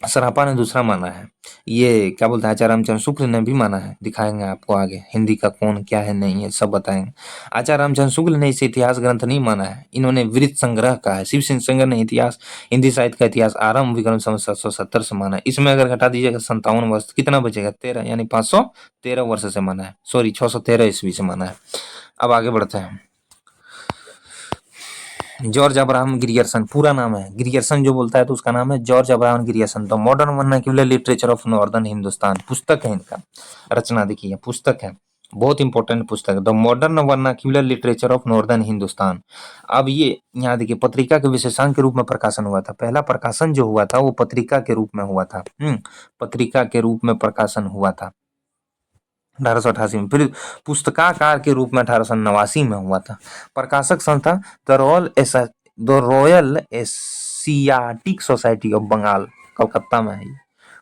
सरापा ने दूसरा माना है। ये क्या बोलते हैं, आचार्य रामचंद्र शुक्ल ने भी माना है। दिखाएंगे आपको आगे हिंदी का कौन क्या है नहीं है, सब बताएंगे। आचार्य रामचंद्र शुक्ल ने इसे इतिहास ग्रंथ नहीं माना है। इन्होंने वृत्त संग्रह कहा है। शिव सिंह सेंगर ने हिंदी साहित्य का इतिहास आरंभ विक्रम संवत 770 से माना है। इसमें अगर घटा दीजिएगा 57 वर्ष, कितना बचेगा? 13, यानी 513 वर्ष से माना है। सॉरी, 613 ईस्वी से माना है। अब आगे बढ़ते हैं। जॉर्ज अब्राहम ग्रियर्सन, पूरा नाम है। ग्रियर्सन जो बोलता है तो उसका नाम है George Abraham Grierson. The modern vernacular literature of northern Hindustan पुस्तक है इनका। रचना देखिए, पुस्तक है, बहुत इंपॉर्टेंट पुस्तक है। The modern vernacular literature of northern Hindustan. अब ये यहाँ देखिए, पत्रिका के विशेषांक के रूप में प्रकाशन हुआ था। पहला प्रकाशन जो हुआ था वो पत्रिका के रूप में हुआ था। पत्रिका के रूप में प्रकाशन हुआ था 1888 में। फिर पुस्तकाकार के रूप में 1889 में हुआ था। प्रकाशक संस्था the Royal Asiatic Society of Bengal, Calcutta में है।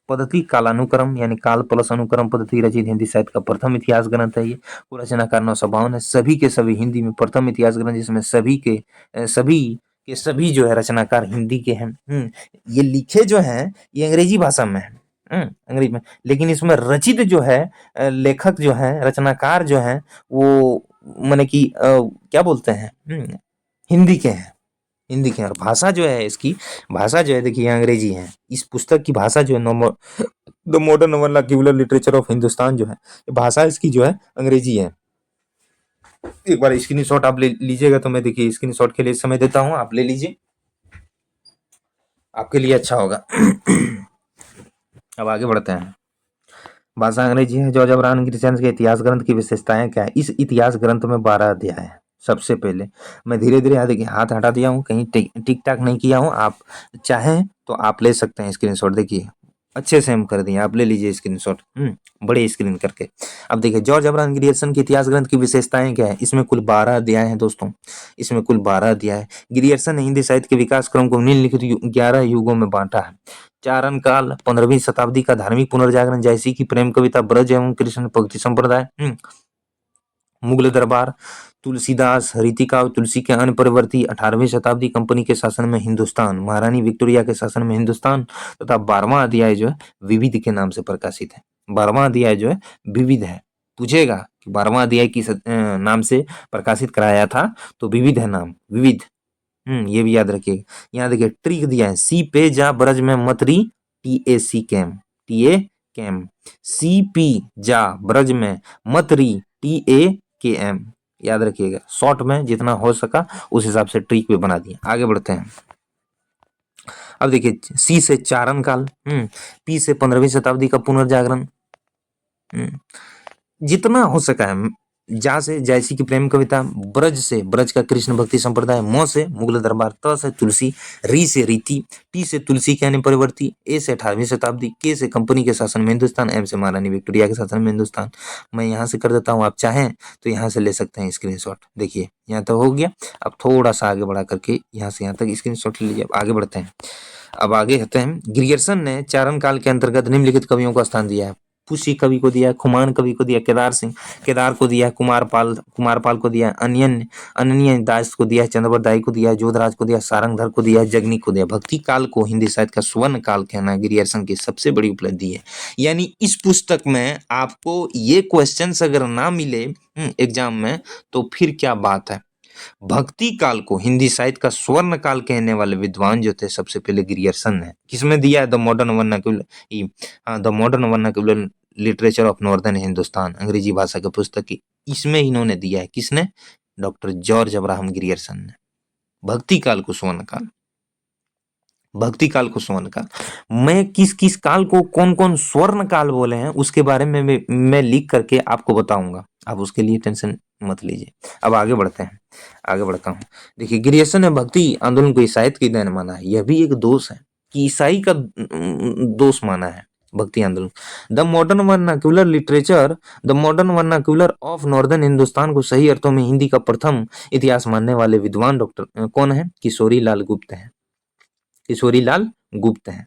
पद्धति कालानुक्रम यानी काल प्लस अनुक्रम पद्धति रचित हिंदी साहित्य का प्रथम इतिहास ग्रंथ है। ये रचनाकार 952 है। सभी के सभी हिंदी में प्रथम इतिहास ग्रंथ, जिसमें सभी जो है रचनाकार हिंदी के हैं। ये लिखे जो हैं ये अंग्रेजी भाषा में है, अंग्रेजी में, लेकिन इसमें रचित जो है लेखक जो है, रचनाकार जो है वो माने कि क्या बोलते हैं, हिंदी के हैं। और भाषा जो है इसकी, भाषा जो है देखिए अंग्रेजी है। इस पुस्तक की भाषा जो है the modern vernacular literature of Hindustan जो है, भाषा इसकी जो है अंग्रेजी है। एक बार स्क्रीनशॉट आप ले लीजिएगा तो मैं देखिए स्क्रीनशॉट के लिए समय देता हूं, आप ले लीजिए, आपके लिए अच्छा होगा। अब आगे बढ़ते हैं। भाषा अंग्रेजी है। जॉर्ज अब्राहम ग्रिशंस के इतिहास ग्रंथ की विशेषताएं क्या है? इस इतिहास ग्रंथ में 12 अध्याय है। सबसे पहले मैं धीरे धीरे हाथ हटा दिया हूँ, कहीं टिक टाक नहीं किया हूँ। आप चाहें तो आप ले सकते हैं स्क्रीनशॉट। देखिए अच्छे से हम कर दिए, आप ले लीजिए स्क्रीनशॉट बड़े स्क्रीन करके। अब देखिए जॉर्ज अब्राहम ग्रियर्सन के इतिहास ग्रंथ की विशेषताएं क्या है? इसमें कुल 12 अध्याय हैं दोस्तों, इसमें कुल 12 अध्याय है। ग्रियर्सन ने हिंदी साहित्य के विकास क्रम को निम्नलिखित 11 युगों में बांटा है। चारण काल, 15वीं शताब्दी का धार्मिक पुनर्जागरण, जैसी की प्रेम कविता, ब्रज एवं कृष्ण भक्ति संप्रदाय, मुगल दरबार, तुलसीदास, रीतिकाव्य, तुलसी के अन्य परिवर्ती, 18वीं शताब्दी कंपनी के शासन में हिंदुस्तान, महारानी विक्टोरिया के शासन में हिंदुस्तान, तथा 12वां अध्याय जो है विविध के नाम से प्रकाशित है। 12वां अध्याय जो है विविध है। पूछेगा कि 12वां अध्याय किस नाम से प्रकाशित कराया था, तो विविध है नाम, विविध। ये भी याद रखिएगा। यहाँ देखिए ट्रिक दिया है, सी पे जा ब्रज में मतरी, TAC कैम, TA कैम, सी पी जा ब्रज में मतरी, TAKM। याद रखिएगा, शॉर्ट में जितना हो सका उस हिसाब से ट्रिक भी बना दिए। आगे बढ़ते हैं। अब देखिए सी से चारण काल, पी से 15वीं शताब्दी का पुनर्जागरण, जितना हो सका है। जा से जैसी की प्रेम कविता, ब्रज से ब्रज का कृष्ण भक्ति संप्रदाय, म से मुगल दरबार, त से तुलसी, री से रीति, टी से तुलसी के अन्य परिवर्ती, ए से 18वीं शताब्दी, के से कंपनी के शासन में हिंदुस्तान, एम से महारानी विक्टोरिया के शासन में हिंदुस्तान। मैं यहाँ से कर देता हूँ, आप चाहें तो यहाँ से ले सकते हैं स्क्रीनशॉट। देखिए यहाँ तो हो गया, अब थोड़ा सा आगे बढ़ा करके यहाँ से यहाँ तक स्क्रीनशॉट ले लीजिए। अब आगे बढ़ते हैं। अब आगे कहते हैं ग्रियर्सन ने चारण काल के अंतर्गत निम्नलिखित कवियों को स्थान दिया है। पुष्य कवि को दिया, खुमान कवि को दिया, केदार को दिया, कुमारपाल को दिया, अनन्य दास को दिया, चंद्रवरदाई को दिया, जोधराज को दिया, सारंगधर को दिया, जगनी को दिया। भक्ति काल को हिंदी साहित्य का स्वर्ण काल कहना ग्रियर्सन की सबसे बड़ी उपलब्धि है। यानी इस पुस्तक में आपको ये क्वेश्चंस अगर ना मिले एग्जाम में, तो फिर क्या बात है। भक्ति काल को हिंदी साहित्य का स्वर्ण काल कहने वाले विद्वान जो थे, सबसे पहले ग्रियर्सन ने। किसमें दिया है? The modern vernacular, the modern vernacular literature of northern Hindustan, अंग्रेजी भाषा की पुस्तक की, इसमें इन्होंने दिया है। किसने? डॉक्टर जॉर्ज अब्राहम ग्रियर्सन ने। भक्ति काल को स्वर्ण काल, भक्ति काल को स्वर्ण काल। मैं किस किस काल को कौन कौन स्वर्ण काल बोले हैं उसके बारे में मैं लिख करके आपको बताऊंगा, आप उसके लिए टेंशन मत लीजिए। अब आगे बढ़ते हैं, आगे बढ़ता हूँ। देखिए ग्रियर्सन ने भक्ति आंदोलन को ईसाईयत की देन माना है। यह भी एक दोष है कि ईसाई का दोष माना है भक्ति आंदोलन। The modern vernacular literature, the modern vernacular of northern Hindustan को सही अर्थों में हिंदी का प्रथम इतिहास मानने वाले विद्वान डॉक्टर कौन है? किशोरी लाल गुप्त है। किशोरी लाल गुप्त है।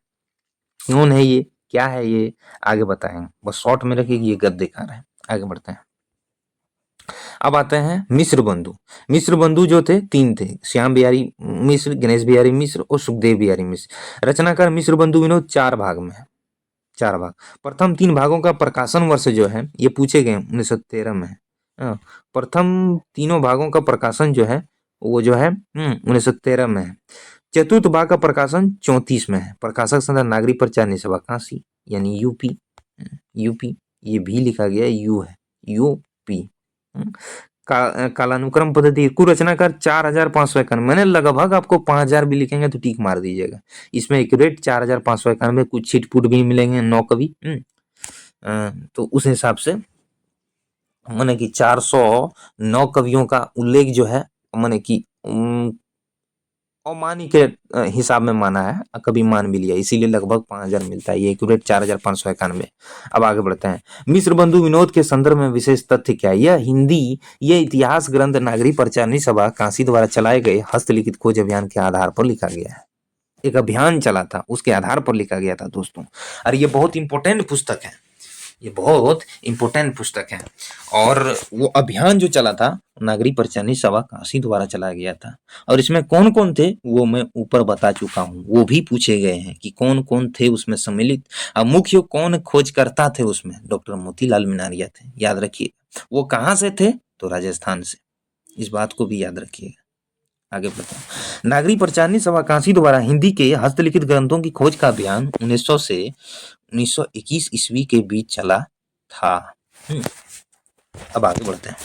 कौन है ये, क्या है ये, आगे बताएंगे। बस शॉर्ट में रखिए, ये गद्देकार है। आगे बढ़ते हैं। अब आते हैं मिश्र बंधु। मिश्र बंधु जो थे 3 थे, श्याम बिहारी मिश्र, गणेश बिहारी मिश्र और सुखदेव बिहारी मिश्र। रचनाकार मिश्र बंधु विनोद 4 भाग में है, 4 भाग। प्रथम 3 भागों का प्रकाशन वर्ष जो है ये पूछे गए 1913 में है। प्रथम तीनों भागों का प्रकाशन जो है वो जो है 1913 में है। चतुर्थ भाग का प्रकाशन 34 में है। प्रकाशक संस्था नागरिक प्रचार निसभा काशी, यानी यूपी, यूपी ये भी लिखा गया यू है, यूपी। कालानुक्रम पद्धति, कुल रचनाकार 4591। मैंने लगभग आपको 5000 भी लिखेंगे तो टीक मार दीजिएगा। इसमें एक्यूरेट 4591, कुछ छिटपुट भी मिलेंगे 9 कवि। तो उस हिसाब से माने कि 409 कवियों का उल्लेख जो है माने कि अमानी के हिसाब में माना है, कभी मान भी लिया, इसीलिए लगभग 5000 मिलता है। ये एक्यूरेट 4591। अब आगे बढ़ते हैं। मिश्र बंधु विनोद के संदर्भ में विशेष तथ्य क्या है? यह इतिहास ग्रंथ नागरिक प्रचार निसभा काशी द्वारा चलाए गए हस्तलिखित खोज अभियान के आधार पर लिखा गया है। एक अभियान चला था, उसके आधार पर लिखा गया था दोस्तों। और ये बहुत इंपॉर्टेंट पुस्तक है, ये बहुत इंपॉर्टेंट पुस्तक है। और वो अभियान जो चला था नागरिक प्रचार सभा काशी द्वारा चलाया गया था। और इसमें कौन कौन थे वो मैं ऊपर बता चुका हूँ, वो भी पूछे गए हैं कि कौन कौन थे उसमें सम्मिलित। और मुख्य कौन खोजकर्ता थे उसमें? डॉक्टर मोतीलाल मीनारिया थे, याद रखिए। वो कहाँ से थे? तो राजस्थान से, इस बात को भी याद रखिएगा। आगे बढ़ते हैं। नागरिक प्रचार सभा काशी द्वारा हिंदी के हस्तलिखित ग्रंथों की खोज का अभियान 1900 से 1921 ईस्वी के बीच चला था। अब आगे बढ़ते हैं।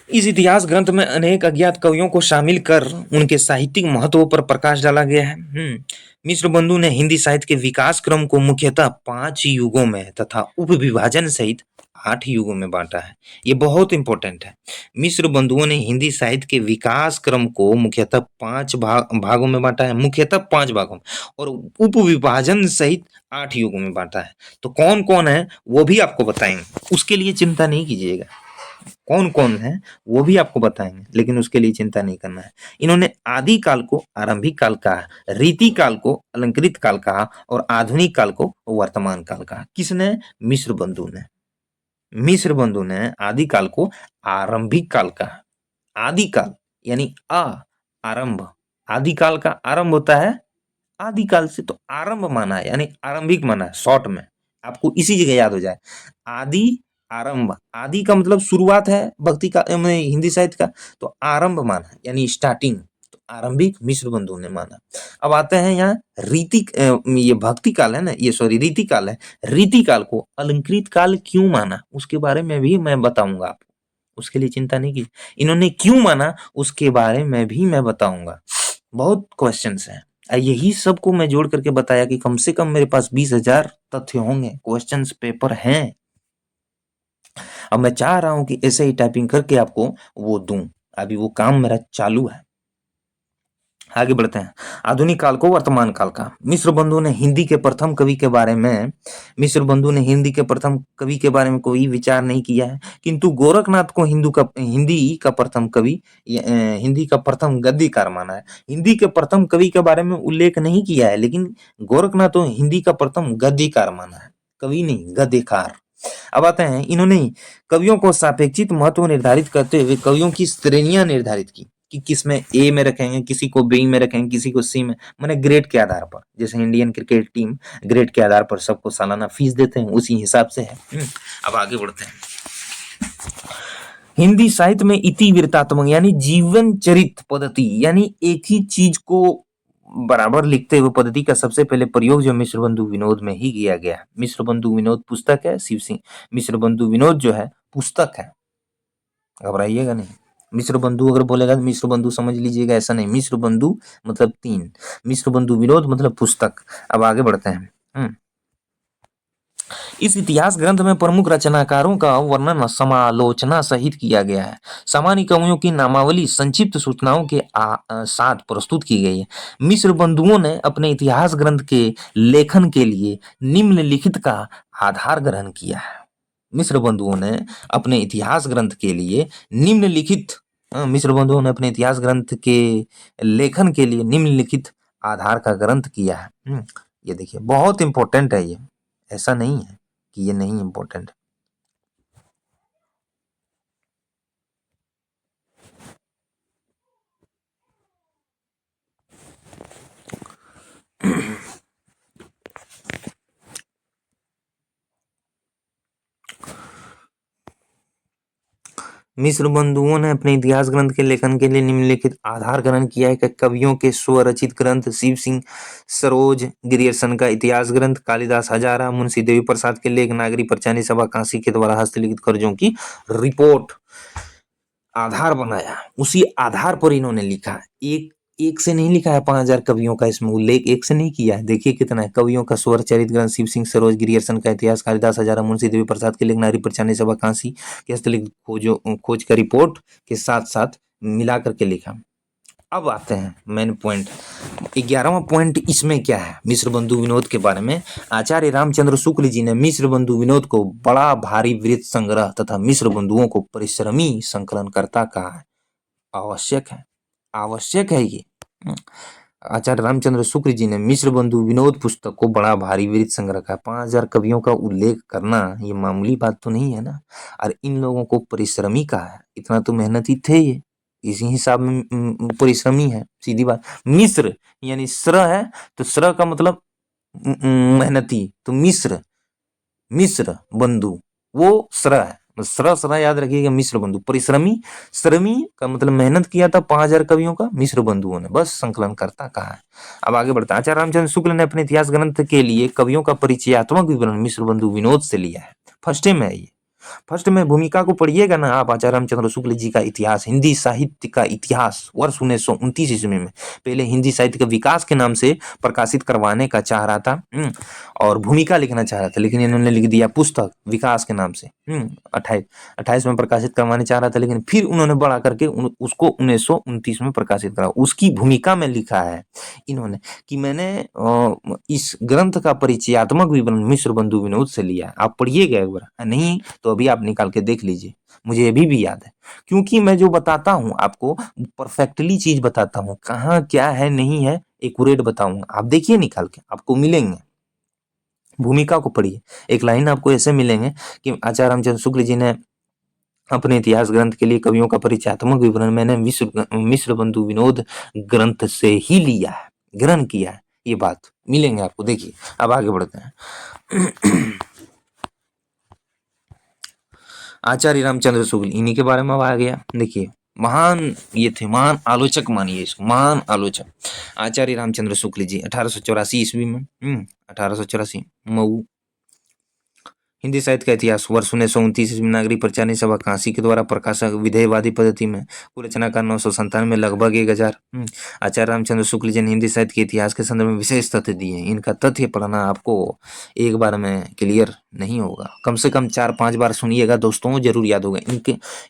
इस इतिहास ग्रंथ में अनेक अज्ञात कवियों को शामिल कर उनके साहित्यिक महत्व पर प्रकाश डाला गया है। मिश्र बंधु ने हिंदी साहित्य के विकास क्रम को मुख्यतः 5 युगों में तथा उपविभाजन सहित 8 युगों में बांटा है। ये बहुत इंपॉर्टेंट है। मिश्र बंधुओं ने हिंदी साहित्य के विकास क्रम को मुख्यतः 5 भागों में बांटा है, मुख्यतः 5 भागों में, और उपविभाजन सहित 8 युगों में बांटा है। तो कौन कौन है वो भी आपको बताएंगे, उसके लिए चिंता नहीं कीजिएगा। कौन कौन है वो भी आपको बताएंगे, लेकिन उसके लिए चिंता नहीं करना है। इन्होंने आदि काल को आरंभिक काल कहा, रीति काल को अलंकृत काल कहा और आधुनिक काल को वर्तमान काल कहा। किसने? मिश्र बंधु ने। मिश्र बंधु ने आदि काल को आरंभिक काल कहा। आदि काल यानी आरंभ, आदि काल का आरंभ होता है आदिकाल से, तो आरंभ माना है यानी आरंभिक माना है। शॉर्ट में आपको इसी जगह याद हो जाए, आदि आरंभ। आदि का मतलब शुरुआत है भक्ति का हिंदी साहित्य का, तो आरंभ माना यानी स्टार्टिंग, तो आरंभिक मिश्र बंधु ने माना। अब आते हैं यहाँ रीति, ये भक्ति काल है ना, ये सॉरी रीति काल है। रीति काल को अलंकृत काल क्यों माना उसके बारे में भी मैं बताऊंगा आपको, उसके लिए चिंता नहीं की। इन्होंने क्यों माना उसके बारे में भी मैं बताऊंगा। बहुत क्वेश्चंस हैं, यही सब को मैं जोड़ करके बताया कि कम से कम मेरे पास 20,000 तथ्य होंगे, क्वेश्चंस पेपर हैं। अब मैं चाह रहा हूं कि ऐसे ही टाइपिंग करके आपको वो दूं, अभी वो काम मेरा चालू है। आगे बढ़ते हैं। आधुनिक काल को वर्तमान काल का। मिश्र बंधु ने हिंदी के प्रथम कवि के बारे में कोई विचार नहीं किया है, किंतु गोरखनाथ को हिंदी का प्रथम कवि, हिंदी का प्रथम गद्यकार माना है। हिंदी के प्रथम कवि के बारे में उल्लेख नहीं किया है, लेकिन गोरखनाथ को हिंदी का प्रथम गद्यकार माना है, कवि नहीं गद्यकार। अब आते हैं, इन्होंने कवियों को सापेक्षित महत्व निर्धारित करते हुए कवियों की श्रेणियां निर्धारित की कि किसमें ए में रखेंगे, किसी को बी में रखेंगे, किसी को सी में, माने ग्रेड के आधार पर। जैसे इंडियन क्रिकेट टीम ग्रेड के आधार पर सबको सालाना फीस देते हैं, उसी हिसाब से है। अब आगे बढ़ते हैं। हिंदी साहित्य में इतिवृत्तात्मक यानी जीवन चरित पद्धति, यानी एक ही चीज को बराबर लिखते हुए पद्धति का सबसे पहले प्रयोग जो मिश्र बंधु विनोद में ही किया गया है। मिश्र बंधु विनोद पुस्तक है, शिव सिंह मिश्र बंधु विनोद जो है पुस्तक है, घबराइएगा नहीं। मिश्र बंधु अगर बोलेगा तो मिश्र बंधु समझ लीजिएगा, ऐसा नहीं। मिश्र बंधु मतलब 3, मिश्र बंधु विनोद मतलब पुस्तक। अब आगे बढ़ते हैं। इस इतिहास ग्रंथ में प्रमुख रचनाकारों का वर्णन समालोचना सहित किया गया है। सामान्य कवियों की नामावली संक्षिप्त सूचनाओं के साथ प्रस्तुत की गई है। मिश्र बंधुओं ने अपने इतिहास ग्रंथ के लेखन के लिए निम्नलिखित का आधार ग्रहण किया है। मिश्र बंधुओं ने अपने इतिहास ग्रंथ के लिए निम्नलिखित मिश्र बंधुओं ने अपने इतिहास ग्रंथ के लेखन के लिए निम्नलिखित आधार का ग्रंथ किया है। ये देखिए बहुत इंपॉर्टेंट है, ये ऐसा नहीं है कि ये नहीं इंपॉर्टेंट है। मिश्र बंधुओं ने अपने इतिहास ग्रंथ के लेखन के लिए निम्नलिखित आधार ग्रहण किया है कि कवियों के स्वरचित ग्रंथ शिव सिंह सरोज ग्रियर्सन का इतिहास ग्रंथ, कालिदास हजारा, मुंशी देवी प्रसाद के लेख, नागरी पंचानी सभा काशी के द्वारा हस्तलिखित कर्जों की रिपोर्ट आधार बनाया। उसी आधार पर इन्होंने लिखा। एक से नहीं लिखा है 5,000 कवियों का इसमें उल्लेख, एक से नहीं किया है। देखिए कितना है, कवियों का स्वर चरित ग्रंथ, शिव सिंह सरोज ग्रियर्सन का इतिहास, कालिदास हजारा, मुंशी देवी प्रसाद के लेख, नागरी पंचानी सभा काशी के हस्तलिखित खोज का रिपोर्ट के साथ साथ मिला करके लिखा। अब आते हैं मेन पॉइंट, 11वां पॉइंट इसमें क्या है मिश्र बंधु विनोद के बारे में। आचार्य रामचंद्र शुक्ल जी ने मिश्र बंधु विनोद को बड़ा भारी वृत्त संग्रह तथा मिश्र बंधुओं को परिश्रमी संकलनकर्ता कहा है। आवश्यक है ये। आचार्य रामचंद्र शुक्ल जी ने मिश्र बंधु विनोद पुस्तक को बड़ा भारी वृत्त संग्रह का 5,000 कवियों का उल्लेख करना ये मामूली बात तो नहीं है ना। और इन लोगों को परिश्रमी कहा है, इतना तो मेहनती थे ये, इसी हिसाब में परिश्रमी है, सीधी बात। मिश्र यानी श्र है, तो श्र का मतलब मेहनती, तो मिश्र बंधु वो श्र है, श्र याद रखिएगा। मिश्र बंधु परिश्रमी, श्रमी का मतलब मेहनत किया था 5,000 कवियों का, मिश्र बंधुओं ने बस संकलन करता कहा है। अब आगे बढ़ता है। आचार्य रामचंद्र शुक्ल ने अपने इतिहास ग्रंथ के लिए कवियों का परिचयात्मक विवरण मिश्र बंधु विनोद से लिया है। फर्स्ट में है ये, फर्स्ट में भूमिका को पढ़िएगा ना आप, आचार्य रामचंद्र शुक्ल जी का इतिहास, हिंदी साहित्य का इतिहास, वर्ष 1929 ईस्वी में पहले हिंदी साहित्य के विकास के नाम से प्रकाशित करवाने का चाह रहा था और भूमिका लिखना चाह रहा था, लेकिन इन्होंने लिख दिया पुस्तक विकास के नाम से। 28 में प्रकाशित करवाने चाह रहा था, लेकिन फिर उन्होंने बड़ा करके उसको 1929 में प्रकाशित करा। उसकी भूमिका में लिखा है इन्होंने कि मैंने इस ग्रंथ का परिचयात्मक विवरण मिश्र बंधु विनोद से लिया। आप पढ़िएगा एक बार, नहीं तो अभी आप निकाल के देख लीजिए, मुझे अभी भी याद है, क्योंकि मैं जो बताता हूँ आपको परफेक्टली चीज बताता हूँ, कहाँ क्या है नहीं है एक्यूरेट बताऊंगा। आप देखिए निकाल के, आपको मिलेंगे। भूमिका को पढ़िए, एक लाइन आपको ऐसे मिलेंगे कि आचार्य रामचंद्र शुक्ल जी ने अपने इतिहास ग्रंथ के लिए कवियों का परिचयात्मक विवरण मैंने मिश्र बंधु विनोद ग्रंथ से ही लिया है, ग्रहण किया है, ये बात मिलेंगे आपको। देखिए अब आगे बढ़ते हैं। आचार्य रामचंद्र शुक्ल, इन्हीं के बारे में अब आ गया। देखिए महान ये थे, महान आलोचक मानिए इसको, महान आलोचक आचार्य रामचंद्र शुक्ल जी 1884 ईस्वी में 1884 मऊ। हिंदी साहित्य का इतिहास वर्ष 1929 ईस्वी नागरिक प्रचारणी सभा काशी के द्वारा प्रकाशक विधेयवादी पद्धति में कुल रचनाकार 997 में लगभग 1000। आचार्य रामचंद्र शुक्ल जी ने हिंदी साहित्य के इतिहास के संदर्भ में विशेष तथ्य दिए हैं। इनका तथ्य पढ़ना आपको एक बार में क्लियर नहीं होगा, कम से कम 4-5 बार सुनिएगा दोस्तों, जरूर याद होगा।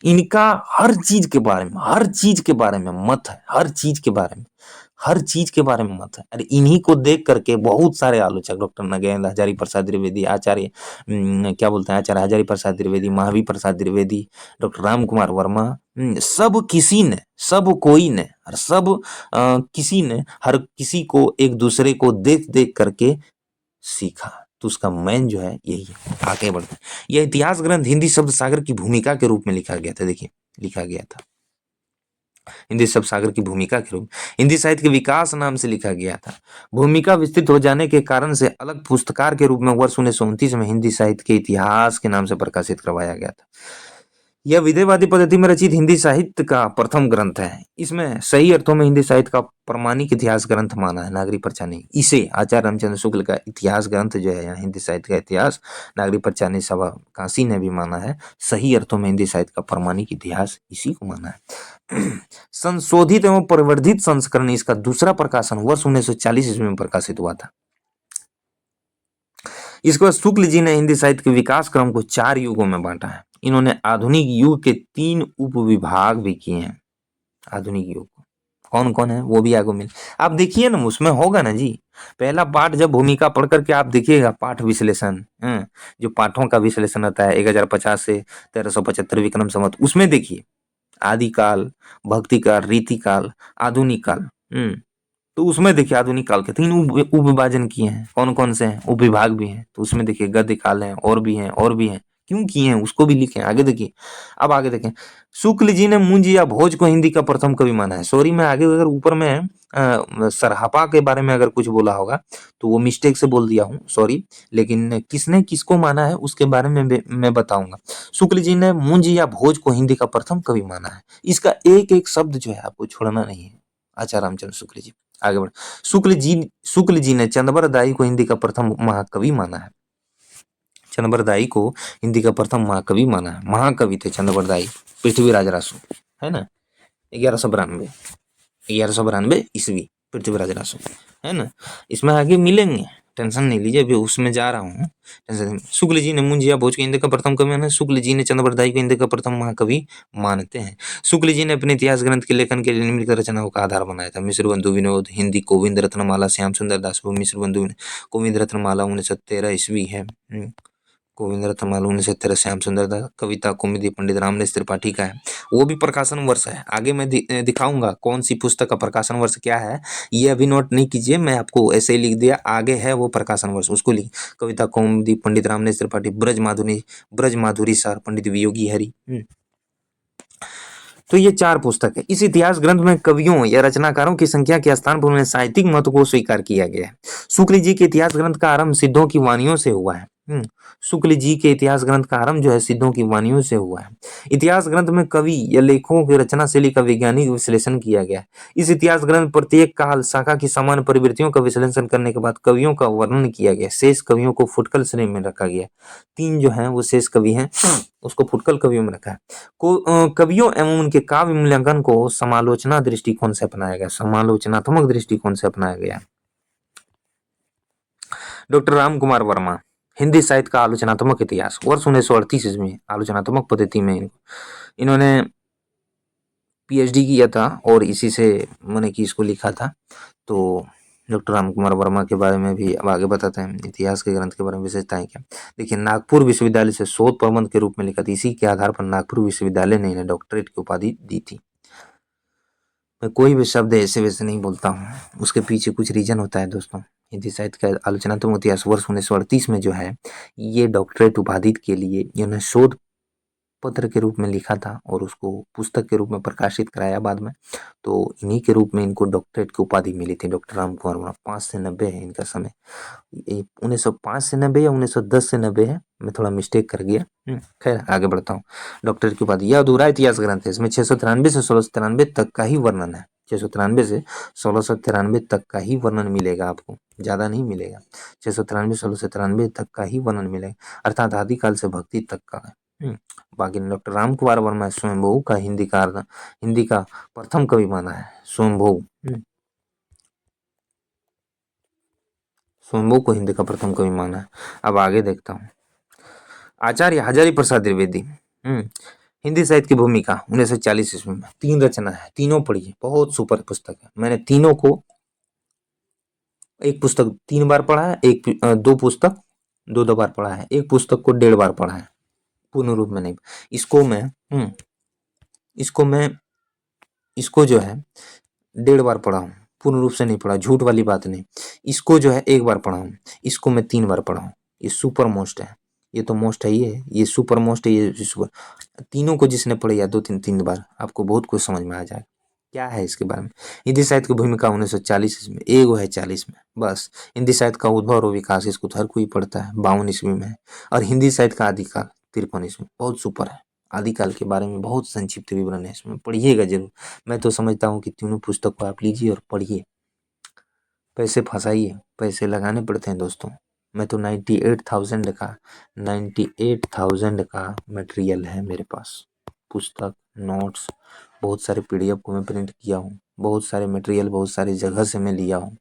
इनका हर चीज के बारे में, हर चीज के बारे में मत है, हर चीज के बारे में, हर चीज के बारे में मत है। अरे इन्हीं को देख करके बहुत सारे आलोचक, डॉक्टर नगेंद्र हजारी प्रसाद द्विवेदी, आचार्य क्या बोलते हैं, आचार्य हजारी प्रसाद द्विवेदी, महावीर प्रसाद द्विवेदी, डॉक्टर राम कुमार वर्मा, सब किसी ने, सब कोई ने, और सब किसी ने हर किसी को एक दूसरे को देख देख करके सीखा। तो उसका मैन जो है यही है। आगे बढ़ते हैं। यह इतिहास ग्रंथ हिंदी शब्द सागर की भूमिका के रूप में लिखा गया था। देखिए लिखा गया था हिंदी शब्द सागर की भूमिका के रूप, हिंदी साहित्य के विकास नाम से लिखा गया था। भूमिका विस्तृत हो जाने के कारण से अलग पुस्तकार के रूप में वर्ष 1929 में हिंदी साहित्य के इतिहास के नाम से प्रकाशित करवाया गया था। यह विधेयवादी पद्धति में रचित हिंदी साहित्य का प्रथम ग्रंथ है। इसमें सही अर्थों में हिंदी साहित्य का प्रमाणिक इतिहास ग्रंथ माना है नागरिक प्रचारणी। इसे आचार्य रामचंद्र शुक्ल का इतिहास ग्रंथ जो है, हिंदी साहित्य का इतिहास, नागरिक प्रचारणी सभा काशी ने भी माना है। सही अर्थों में हिंदी साहित्य का प्रमाणिक इतिहास इसी को माना है। संशोधित एवं परिवर्धित संस्करण इसका दूसरा प्रकाशन वर्ष 1940 ईस्वी में प्रकाशित हुआ था। इसके बाद शुक्ल जी ने हिंदी साहित्य के विकास क्रम को 4 युगों में बांटा है। इन्होंने आधुनिक युग के 3 उपविभाग भी किए हैं। आधुनिक युग कौन कौन है वो भी आगे मिल, आप देखिए ना, उसमें होगा ना जी। पहला पाठ जब भूमिका पढ़ करके आप देखिएगा, पाठ विश्लेषण, जो पाठों का विश्लेषण आता है 1050 से 1375 विक्रम संवत, उसमें देखिए आदिकाल, भक्ति काल, रीति काल, आधुनिक काल। तो उसमें देखिए आधुनिक काल के 3 उपविभाजन किए हैं। कौन कौन से हैं? उपविभाग भी हैं। तो उसमें देखिए गद्य काल है, और भी हैं, और भी हैं। क्यों किए हैं उसको भी लिखे। आगे देखिए, अब आगे देखें, शुक्ल जी ने मुंज या भोज को हिंदी का प्रथम कवि माना है। सॉरी, मैं आगे अगर ऊपर में सरहपा के बारे में अगर कुछ बोला होगा तो वो मिस्टेक से बोल दिया हूँ, सॉरी। लेकिन किसने किसको माना है उसके बारे में मैं बताऊंगा। शुक्ल जी ने मुंज या भोज को हिंदी का प्रथम कवि माना है। इसका एक एक शब्द जो है आपको छोड़ना नहीं है। आचार्य रामचंद्र शुक्ल जी, आगे बढ़। शुक्ल जी ने चंद्रबर दाई को हिंदी का प्रथम महाकवि माना है। चंद्रबर दाई को हिंदी का प्रथम महाकवि माना है। महाकवि थे चंद्रबर दाई, पृथ्वीराज रासो, है ना। 1192 ईस्वी पृथ्वीराज रासो, है ना। इसमें आगे मिलेंगे, टेंशन नहीं लीजिए, अभी उसमें जा रहा हूँ। शुक्ल जी ने मुंजिया भोज को हिंदी का प्रथम कवि माना। शुक्ल जी ने चंद्रबर दाई को हिंदी का प्रथम महाकवि मानते हैं। शुक्ल जी ने अपने इतिहास ग्रंथ के लेखन के लिए निम्नलिखित रचनाओं का आधार बनाया था। मिश्र बंधु विनोद हिंदी, गोविंद रत्नमाला श्याम सुंदर दास, मिश्र बंधु गोविंद रत्नमाला 1913 ईस्वी है। गोविंद रत्नमाला 1913 श्याम सुंदर दास। कविता कौमुदी पंडित रामनेस त्रिपाठी का है, वो भी प्रकाशन वर्ष है। आगे मैं दिखाऊंगा कौन सी पुस्तक का प्रकाशन वर्ष क्या है, ये अभी नोट नहीं कीजिए, मैं आपको ऐसे ही लिख दिया, आगे है वो प्रकाशन वर्ष, उसको लिख। कविता कौमुदी पंडित रामनेस त्रिपाठी, ब्रज माधुरी सार पंडित वियोगी हरि। तो ये 4 पुस्तक है। इस इतिहास ग्रंथ में कवियों या रचनाकारों की संख्या के स्थान पर उन्हें साहित्यिक महत्व को स्वीकार किया गया है। शुक्ल जी के इतिहास ग्रंथ का आरंभ सिद्धों की वाणियों से हुआ है। शुक्ल जी के इतिहास ग्रंथ का आरंभ जो है सिद्धों की वाणियों से हुआ है। इतिहास ग्रंथ में कवि या लेखकों की रचना शैली का वैज्ञानिक विश्लेषण किया गया है। इस इतिहास ग्रंथ प्रत्येक काल शाखा की सामान्य प्रवृत्तियों का विश्लेषण करने के बाद कवियों का वर्णन किया गया। शेष कवियों को फुटकल श्रेणी में रखा गया। 3 जो हैं वो शेष कवि हैं, उसको फुटकल कवियों में रखा है। कवियों एवं उनके काव्य मूल्यांकन को समालोचना दृष्टिकोण से अपनाया गया, समालोचनात्मक दृष्टिकोण से अपनाया गया। डॉक्टर राम कुमार वर्मा, हिंदी साहित्य का आलोचनात्मक इतिहास, वर्ष 1938 ईस्वी, आलोचनात्मक पद्धति में इन्होंने पीएचडी किया था और इसी से मैंने कि इसको लिखा था। तो डॉक्टर राम कुमार वर्मा के बारे में भी अब आगे बताते हैं, इतिहास के ग्रंथ के बारे में विशेषताएं क्या। देखिए, नागपुर विश्वविद्यालय से शोध प्रबंध के रूप में लिखा था। इसी के आधार पर नागपुर विश्वविद्यालय ने इन्हें डॉक्टरेट की उपाधि दी थी। मैं कोई भी शब्द ऐसे वैसे नहीं बोलता हूँ, उसके पीछे कुछ रीजन होता है दोस्तों। हिंदी साहित्य का आलोचनात्मक इतिहास वर्ष 1938 में जो है ये डॉक्टरेट उपाधि के लिए इन्होंने शोध पत्र के रूप में लिखा था और उसको पुस्तक के रूप में प्रकाशित कराया बाद में। तो इन्हीं के रूप में इनको डॉक्टरेट की उपाधि मिली थी। डॉक्टर राम कुमार वर्मा, 5 से 90 है इनका समय। 1905 से 90 या 1910 से 90 है, मैं थोड़ा मिस्टेक कर गया। खैर आगे बढ़ता हूँ। डॉक्टरेट की उपाधि, यह अधूरा इतिहास ग्रंथ है। इसमें 693 से 1693 तक का ही वर्णन है। 693 से 1693 तक का ही वर्णन मिलेगा आपको, ज्यादा नहीं मिलेगा। 693 1693 तक का ही वर्णन मिलेगा, अर्थात आदिकाल से भक्ति तक का है। बाकी डॉक्टर राम कुमार वर्मा स्वयंभू का हिंदी का प्रथम कवि माना है। स्वयंभू को हिंदी का प्रथम कवि माना है। अब आगे देखता हूँ। आचार्य हजारी प्रसाद द्विवेदी, हिंदी साहित्य की भूमिका 1940 ईस्वी में। 3 रचना है, तीनों पढ़िए, बहुत सुपर पुस्तक है। मैंने तीनों को, एक पुस्तक 3 बार पढ़ा है, 2 पुस्तक 2 बार पढ़ा है, एक पुस्तक को 1.5 बार पढ़ा है, पूर्ण रूप में नहीं। इसको जो है 1.5 बार पढ़ा हूँ, पूर्ण रूप से नहीं पढ़ा, झूठ वाली बात नहीं। इसको जो है 1 बार पढ़ा हूँ, इसको मैं 3 बार पढ़ा हूँ। ये सुपर मोस्ट है, ये तो मोस्ट है, ये सुपर मोस्ट है, ये सुपर। तीनों को जिसने पढ़े या 2-3 बार, आपको बहुत कुछ समझ में आ जाए क्या है इसके बारे में। हिंदी साहित्य की भूमिका 1940 में, एगो है 40 में बस। हिंदी साहित्य का उद्भव और विकास, इसको तो हर कोई पढ़ता है, 52 ईस्वी में है। और हिंदी साहित्य का आदिकाल 53 ईस्वी, बहुत सुपर है। आदिकाल के बारे में बहुत संक्षिप्त विवरण है इसमें, पढ़िएगा जरूर। मैं तो समझता हूँ कि तीनों पुस्तक को आप लीजिए और पढ़िए, पैसे फंसाइए, पैसे लगाने पड़ते हैं दोस्तों। मैं तो 98,000 का मटेरियल है मेरे पास, पुस्तक, नोट्स, बहुत सारे पीडीएफ को मैं प्रिंट किया हूँ, बहुत सारे मटेरियल बहुत सारी जगह से मैं लिया हूँ।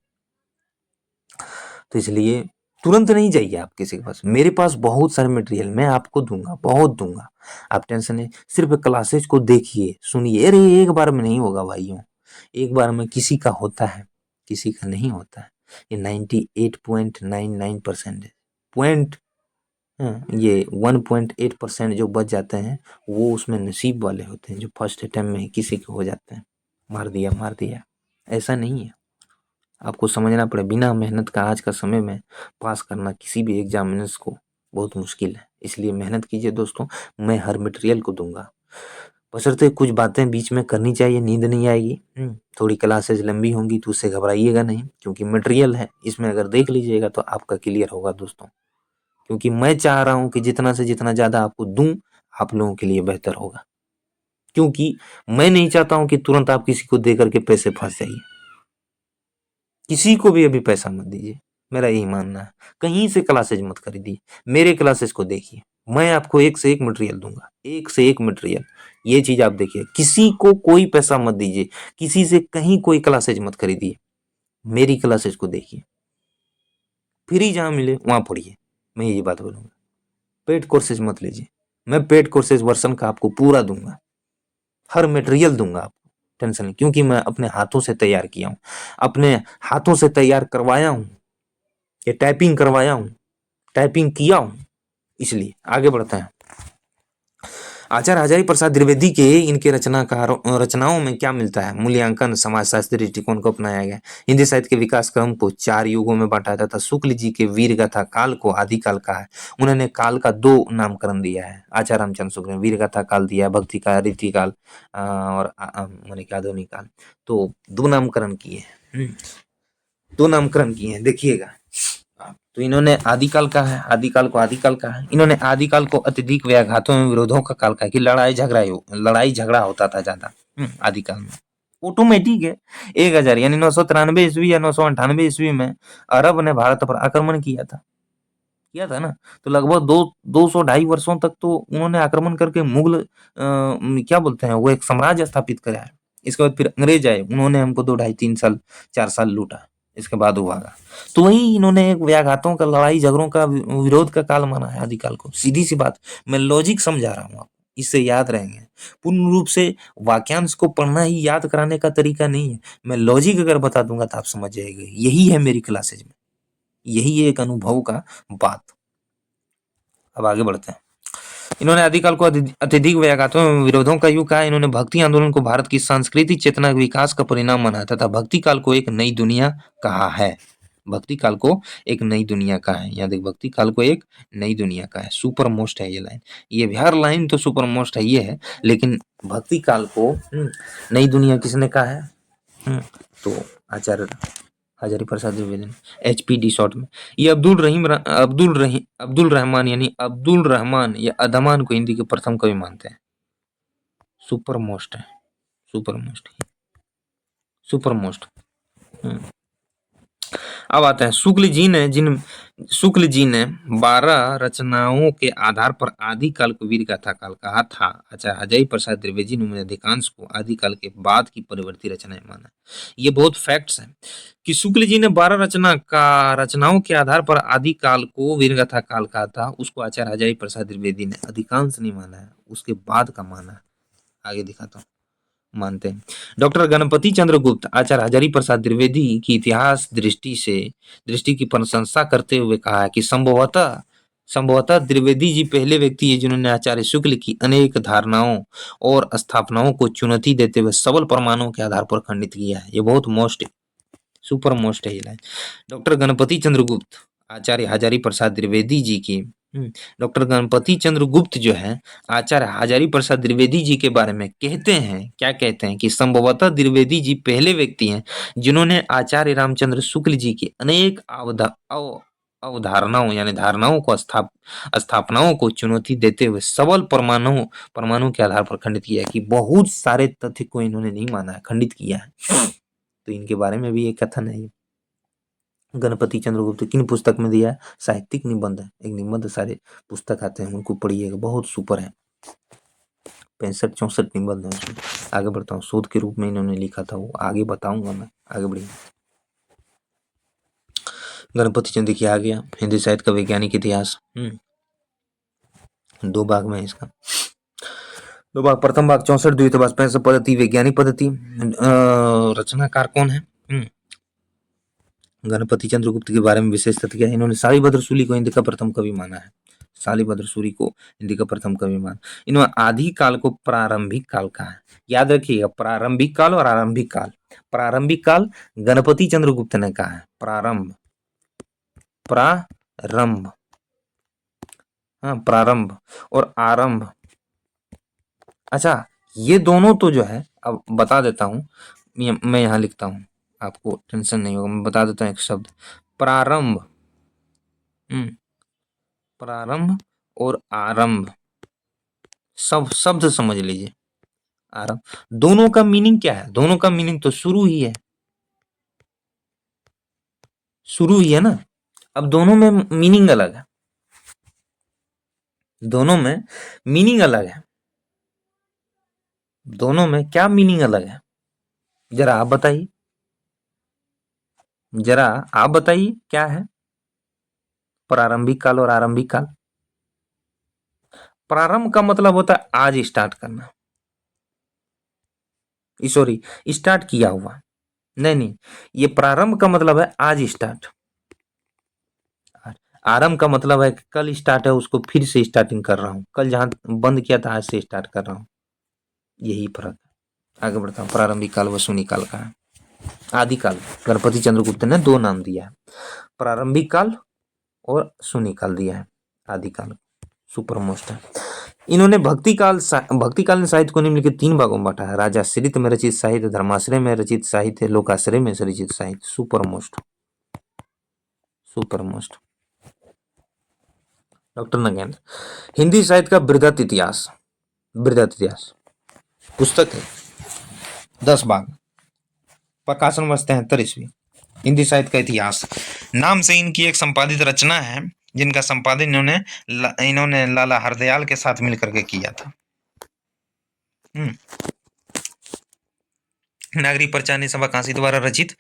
तो इसलिए तुरंत नहीं जाइए आप किसी के पास, मेरे पास बहुत सारे मटेरियल मैं आपको दूंगा, बहुत दूंगा। आप टेंशन नहीं, सिर्फ क्लासेज को देखिए, सुनिए। अरे एक बार में नहीं होगा भाइयों, एक बार में किसी का होता है, किसी का नहीं होता है। ये 98.99% है। पॉइंट ये 1.8% जो बच जाते हैं वो उसमें नसीब वाले होते हैं, जो फर्स्ट अटेम्प्ट में ही किसी के हो जाते हैं। मार दिया, ऐसा नहीं है। आपको समझना पड़े, बिना मेहनत का आज का समय में पास करना किसी भी एग्जामिनर्स को बहुत मुश्किल है। इसलिए मेहनत कीजिए दोस्तों, मैं हर मटेरियल को दूंगा। बशर्ते कुछ बातें बीच में करनी चाहिए, नींद नहीं आएगी, थोड़ी क्लासेज लंबी होंगी तो उससे घबराइएगा नहीं, क्योंकि मटेरियल है इसमें, अगर देख लीजिएगा तो आपका क्लियर होगा दोस्तों। क्योंकि मैं चाह रहा हूँ कि जितना से जितना ज़्यादा आपको दूं, आप लोगों के लिए बेहतर होगा। क्योंकि मैं नहीं चाहता हूँ कि तुरंत आप किसी को दे करके पैसे फंस जाइए। किसी को भी अभी पैसा मत दीजिए, मेरा यही मानना है। कहीं से क्लासेज मत खरीदिए, मेरे क्लासेस को देखिए। मैं आपको एक से एक मटेरियल दूंगा, एक से एक मटेरियल। ये चीज आप देखिए, किसी को कोई पैसा मत दीजिए, किसी से कहीं कोई क्लासेज मत खरीदिए, मेरी क्लासेज को देखिए। फ्री जहां मिले वहां पढ़िए, मैं यही बात बोलूंगा। पेड कोर्सेज मत लीजिए, मैं पेड कोर्सेज वर्षन का आपको पूरा दूंगा, हर मटेरियल दूंगा आपको, टेंशन नहीं। क्योंकि मैं अपने हाथों से तैयार किया हूँ, अपने हाथों से तैयार करवाया हूँ, ये टाइपिंग करवाया हूँ, टाइपिंग किया हूँ। इसलिए आगे बढ़ते हैं। आचार्य हजारी प्रसाद द्विवेदी के इनके रचनाओं में क्या मिलता है? मूल्यांकन समाजशास्त्री दृष्टिकोण को अपनाया गया। हिंदी साहित्य के विकास क्रम को 4 युगों में बांटा जाता। शुक्ल जी के वीर गाथा काल को आदिकाल कहा है। उन्होंने काल का 2 नामकरण दिया है। आचार्य रामचंद्र शुक्ल ने वीर गाथा काल दिया, भक्ति का रीति काल और माने कि आधुनिक काल। तो 2 नामकरण किए हैं, 2 नामकरण किए हैं, देखिएगा। तो इन्होंने आदिकाल कहा है, आदिकाल को आदिकाल कहा है। इन्होंने आदिकाल को अत्यधिक व्याघातों एवं विरोधों का काल कहा कि लड़ाई झगड़ा होता था ज्यादा आदिकाल में। ऑटोमेटिक है। 1000 यानी 993 ईस्वी या 998 ईस्वी में अरब ने भारत पर आक्रमण किया था ना। तो लगभग 200 250 वर्षों तक तो उन्होंने आक्रमण करके मुगल क्या बोलते हैं वो एक साम्राज्य स्थापित करा है। इसके बाद फिर अंग्रेज आए, उन्होंने हमको 2 ढाई 3 साल 4 साल लूटा, इसके बाद वो भागा। तो वही इन्होंने एक व्याघातों का, लड़ाई झगड़ों का, विरोध का काल माना है आदिकाल को। सीधी सी बात, मैं लॉजिक समझा रहा हूँ आपको, इससे याद रहेंगे। पूर्ण रूप से वाक्यांश को पढ़ना ही याद कराने का तरीका नहीं है। मैं लॉजिक अगर बता दूंगा तो आप समझ जाएंगे। यही है मेरी क्लासेज में, यही है एक अनुभव का बात। अब आगे बढ़ते हैं। इन्होंने आदिकाल को अत्यधिक व्याघातों एवं विरोधों का युग कहा। इन्होंने भक्ति आंदोलन को भारत की सांस्कृतिक चेतना के विकास का परिणाम माना तथा भक्ति काल को एक नई दुनिया कहा है। भक्ति काल को एक नई दुनिया का है। यहाँ देख, भक्ति काल को एक नई दुनिया का है। सुपर मोस्ट है ये लाइन। ये भी हर लाइन तो सुपर मोस्ट है ये है, लेकिन भक्ति काल को नई दुनिया किसने कहा है? तो आचार्य हजारी प्रसाद द्विवेदी ने, HPD शॉर्ट में। ये अब्दुल रहमान यानी अब्दुल रहमान या अदमान को हिंदी के प्रथम कवि मानते हैं। सुपर मोस्ट है, सुपर मोस्ट, सुपर मोस्ट। अब आते हैं शुक्ल जी ने 12 रचनाओं के आधार पर आदिकाल को वीर गाथा काल कहा था। अच्छा, हजारी प्रसाद द्विवेदी ने अधिकांश को आदिकाल के बाद की परिवर्ती रचनाएं माना। ये बहुत फैक्ट्स हैं कि शुक्ल जी ने 12 रचनाओं के आधार पर आदिकाल को वीर गाथा काल कहा था। उसको आचार्य हजारी प्रसाद द्विवेदी ने अधिकांश नहीं माना है, उसके बाद का माना है। आगे दिखाता हूँ, मानते हैं। डॉक्टर गणपति चंद्र गुप्त आचार्य हजारी प्रसाद द्विवेदी की इतिहास दृष्टि की प्रशंसा करते हुए कहा है कि संभवतः द्विवेदी जी पहले व्यक्ति है जिन्होंने आचार्य शुक्ल की अनेक धारणाओं और स्थापनाओं को चुनौती देते हुए सबल प्रमाणों के आधार पर खंडित किया है। ये बहुत मोस्ट सुपर मोस्ट है ये लाइन। डॉक्टर गणपति चंद्र गुप्त आचार्य हजारी प्रसाद द्विवेदी जी की डॉक्टर गणपति चंद्र गुप्त जो है आचार्य हजारी प्रसाद द्विवेदी जी के बारे में कहते हैं, क्या कहते हैं कि संभवतः द्विवेदी जी पहले व्यक्ति हैं जिन्होंने आचार्य रामचंद्र शुक्ल जी की अनेक अवधारणाओं यानी धारणाओं को स्थापनाओं को चुनौती देते हुए सबल परमाणु के आधार पर खंडित किया है। कि बहुत सारे तथ्य को इन्होंने नहीं माना है, खंडित किया है। तो इनके बारे में भी एक कथन है। गणपति चंद्रगुप्त किन पुस्तक में दिया है? साहित्यिक निबंध है, एक निबंध सारे पुस्तक आते हैं, उनको पढ़िएगा, बहुत सुपर है। 65-64 निबंध है उसमें। आगे बढ़ता हूँ, शोध के रूप में इन्होंने लिखा था, वो आगे बताऊंगा मैं। आगे बढ़िए। गणपति चंद्र देखिए आ गया, हिंदी साहित्य का वैज्ञानिक इतिहास। 2 भाग में है इसका। 2 भाग, प्रथम भाग 64, द्वितीय भाग 65 पद्धति, वैज्ञानिक पद्धति। रचनाकार कौन है? गणपति चंद्रगुप्त के बारे में विशेष तथ्य क्या है? इन्होंने शालिभद्र सूली को हिंदी का प्रथम कवि माना है। शालिभद्र सूरी को हिंदी का प्रथम कवि माना। इन्होंने आदि काल को प्रारंभिक काल कहा है। याद रखिएगा, प्रारंभिक काल और आरंभिक काल। प्रारंभिक काल गणपति चंद्रगुप्त ने कहा है, प्रारंभ, प्रारंभ और आरंभ। अच्छा, ये दोनों तो जो है, अब बता देता हूं, मैं यहां लिखता हूं, आपको टेंशन नहीं होगा। मैं बता देता हूं एक शब्द, प्रारंभ, प्रारंभ और आरंभ, सब शब्द समझ लीजिए। आरंभ, दोनों का मीनिंग क्या है? दोनों का मीनिंग तो शुरू ही है, शुरू ही है ना। अब दोनों में मीनिंग अलग है, दोनों में मीनिंग अलग है। दोनों में क्या मीनिंग अलग है? जरा आप बताइए, जरा आप बताइए क्या है प्रारंभिक काल और आरंभिक काल? प्रारंभ का मतलब होता है आज स्टार्ट करना, सॉरी, स्टार्ट किया हुआ। नहीं, ये प्रारंभ का मतलब है आज स्टार्ट। आरंभ का मतलब है कि कल स्टार्ट है, उसको फिर से स्टार्टिंग कर रहा हूँ, कल जहां बंद किया था आज से स्टार्ट कर रहा हूँ, यही फर्क है। आगे बढ़ता हूँ। प्रारंभिक काल व शून्य काल का है। आदिकाल गणपति चंद्रगुप्त ने 2 नाम दिया है, प्रारंभिक काल और शून्य काल दिया है। आदिकाल सुपर मोस्ट है। इन्होंने भक्तिकाल साहित्य को निम्नलिखित 3 भागों में बांटा है। राजाश्रित में रचित साहित्य, धर्माश्रय में रचित साहित्य, लोकाश्रय में रचित साहित्य। Super most, super most. Doctor Nagendra. Hindi साहित्य का बृहद इतिहास, बृहद इतिहास पुस्तक है, 10 भाग, प्रकाशन वर्ष 73 ईस्वी। हिंदी साहित्य का इतिहास नाम से इनकी एक संपादित रचना है, जिनका संपादन इन्होंने लाला हरदयाल के साथ मिलकर के किया था। नागरिक प्रचारणी सभा काशी द्वारा रचित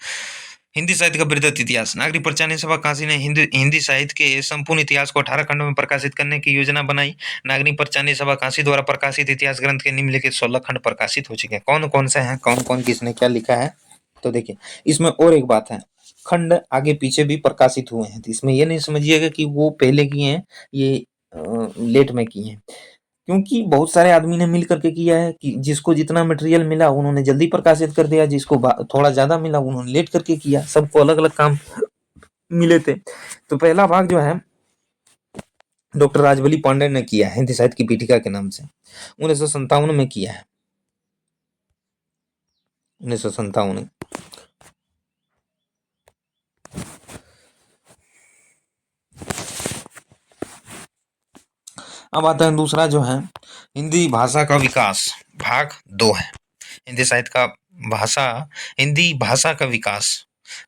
हिंदी साहित्य का बृहद इतिहास। नागरिक प्रचारणी सभा काशी ने हिंदी साहित्य के संपूर्ण इतिहास को 18 खंडों में प्रकाशित करने की योजना बनाई। नागरिक प्रचारणी सभा काशी द्वारा प्रकाशित इतिहास ग्रंथ के निम्नलिखित 16 खंड प्रकाशित हो चुके हैं। कौन कौन से हैं, कौन कौन किसने क्या लिखा है, तो देखिए इसमें और एक बात है, खंड आगे पीछे भी प्रकाशित हुए हैं, तो इसमें यह नहीं समझिएगा कि वो पहले किए हैं, ये लेट में किए हैं, क्योंकि बहुत सारे आदमी ने मिल करके किया है कि जिसको जितना मटेरियल मिला उन्होंने जल्दी प्रकाशित कर दिया, जिसको थोड़ा ज्यादा मिला उन्होंने लेट करके किया, सबको अलग अलग काम मिले थे। तो पहला भाग जो है डॉक्टर राजबली पांडे ने किया है, हिंदी साहित्य की पीठिका के नाम से, 1957 में किया है, 1957। अब आता है दूसरा जो है हिंदी भाषा का विकास, भाग 2 है। हिंदी साहित्य का हिंदी भाषा का विकास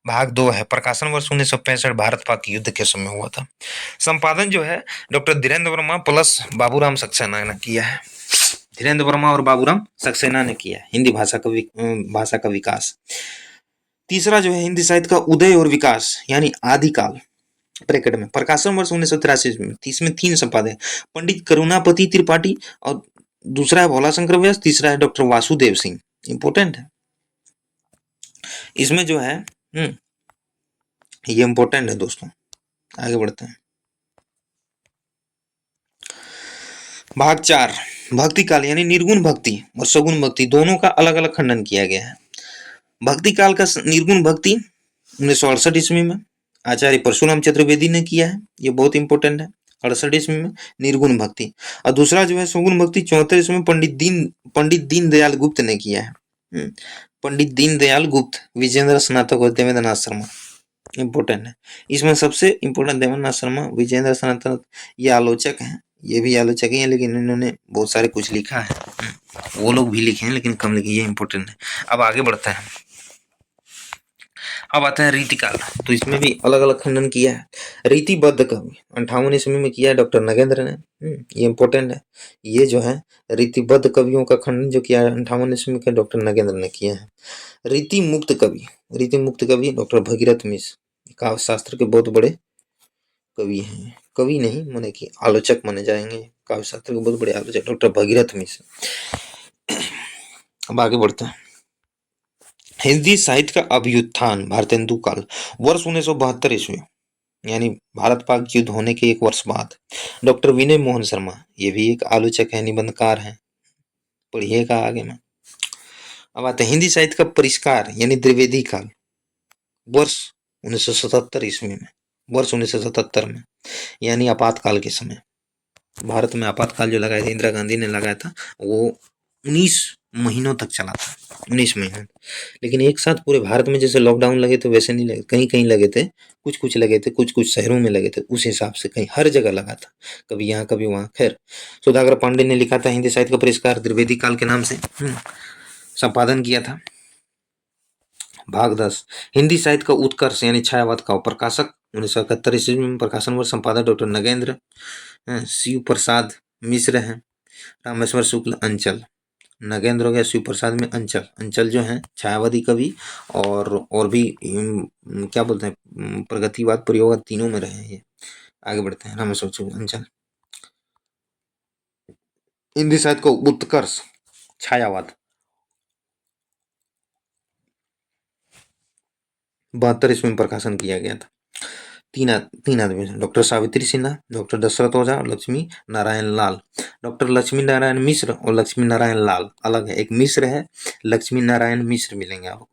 भाग 2 है। प्रकाशन वर्ष 1965, भारत पाक युद्ध के समय हुआ था। संपादन जो है डॉक्टर धीरेन्द्र वर्मा प्लस बाबूराम सक्सेना ने किया है। धीरेन्द्र वर्मा और बाबूराम सक्सेना ने किया है हिंदी भाषा का विकास। तीसरा जो है हिंदी साहित्य का उदय और विकास यानी आदिकाल, ब्रैकेट में प्रकाशन वर्ष 1983 में। इसमें 3 संपादक, पंडित करुणापति त्रिपाठी और दूसरा है भोलाशंकर व्यास, तीसरा है डॉक्टर वासुदेव सिंह। इंपोर्टेंट है इसमें जो है ये इंपोर्टेंट है दोस्तों। आगे बढ़ते हैं। भाग 4 भक्ति काल यानी निर्गुण भक्ति और सगुण भक्ति दोनों का अलग अलग खंडन किया गया है। भक्ति काल का निर्गुण भक्ति 1968 ईस्वी में आचार्य परशुराम चतुर्वेदी ने किया है, ये बहुत इंपॉर्टेंट है। 68 ईस्वी में निर्गुण भक्ति, और दूसरा जो है सगुण भक्ति 74 ईस्वी में पंडित दीनदयाल गुप्त ने किया है। पंडित दीनदयाल गुप्त, विजेंद्र स्नातक और देवेंद्रनाथ शर्मा, इंपॉर्टेंट है। इसमें सबसे इंपॉर्टेंट देवेंद्रनाथ शर्मा, विजेंद्र स्नातक ये आलोचक हैं, ये भी आलोचक ही हैं, लेकिन इन्होंने बहुत सारे कुछ लिखा है, वो लोग भी लिखे हैं लेकिन कम लिखे, ये इंपॉर्टेंट है। अब आगे बढ़ता है। अब आता है रीतिकाल, तो इसमें भी अलग अलग खंडन किया है। रीतिबद्ध कवि 58 ईस्वी में किया है डॉक्टर नगेंद्र ने, ये इंपॉर्टेंट है। ये जो है रीतिबद्ध कवियों का खंडन जो किया है 58 ईस्वी में डॉक्टर नगेंद्र ने किया है। रीति मुक्त कवि डॉक्टर भगीरथ मिश्र, काव्य शास्त्र के बहुत बड़े कवि हैं, कवि नहीं माने कि आलोचक माने जाएंगे, काव्य शास्त्र के बहुत बड़े आलोचक डॉक्टर भगीरथ मिश्र। अब आगे बढ़ते हैं। हिंदी साहित्य का अभ्युत्थान, भारतेंदु काल, वर्ष 1972 ईस्वी यानी भारत पाक युद्ध होने के 1 वर्ष बाद। डॉक्टर विनय मोहन शर्मा, ये भी एक आलोचक है, निबंधकार हैं, पढ़िएगा आगे में। अब आते हैं हिंदी साहित्य का परिष्कार यानी द्विवेदी काल, वर्ष 1977 ईस्वी में, वर्ष 1977 में यानी आपातकाल के समय। भारत में आपातकाल जो लगाया था इंदिरा गांधी ने लगाया था, वो 19 महीनों तक चला था, 19 महीने। लेकिन एक साथ पूरे भारत में जैसे लॉकडाउन लगे थे वैसे नहीं लगे, कहीं कहीं लगे थे, कुछ कुछ लगे थे, कुछ कुछ शहरों में लगे थे, उस हिसाब से कहीं हर जगह लगा था, कभी यहाँ कभी वहाँ। खैर, सुधाकर पांडे ने लिखा था हिंदी साहित्य का परिष्कार द्विवेदी काल के नाम से, संपादन किया था। भाग 10 हिंदी साहित्य का उत्कर्ष यानी छायावाद का, प्रकाशक 1971 ईस्वी में, प्रकाशन वर्ष, संपादक डॉक्टर नगेंद्र, शिव प्रसाद मिश्र हैं, रामेश्वर शुक्ल, अंचल। नगेंद्र हो गया, शिव प्रसाद में अंचल जो है छायावादी कवि और भी क्या बोलते हैं प्रगतिवाद प्रयोग तीनों में रहे हैं ये। आगे बढ़ते हैं। रामेश्वर शुक्ल, अंचल। हिंदी साहित्य को उत्कर्ष छायावाद 72 ईस्वी में प्रकाशन किया गया था। तीन आदमी, डॉक्टर सावित्री सिन्हा, डॉक्टर दशरथ ओझा और लक्ष्मी नारायण लाल। डॉक्टर लक्ष्मी नारायण मिश्र और लक्ष्मी नारायण लाल अलग है, एक मिश्र है, लक्ष्मी नारायण मिश्र मिलेंगे आपको,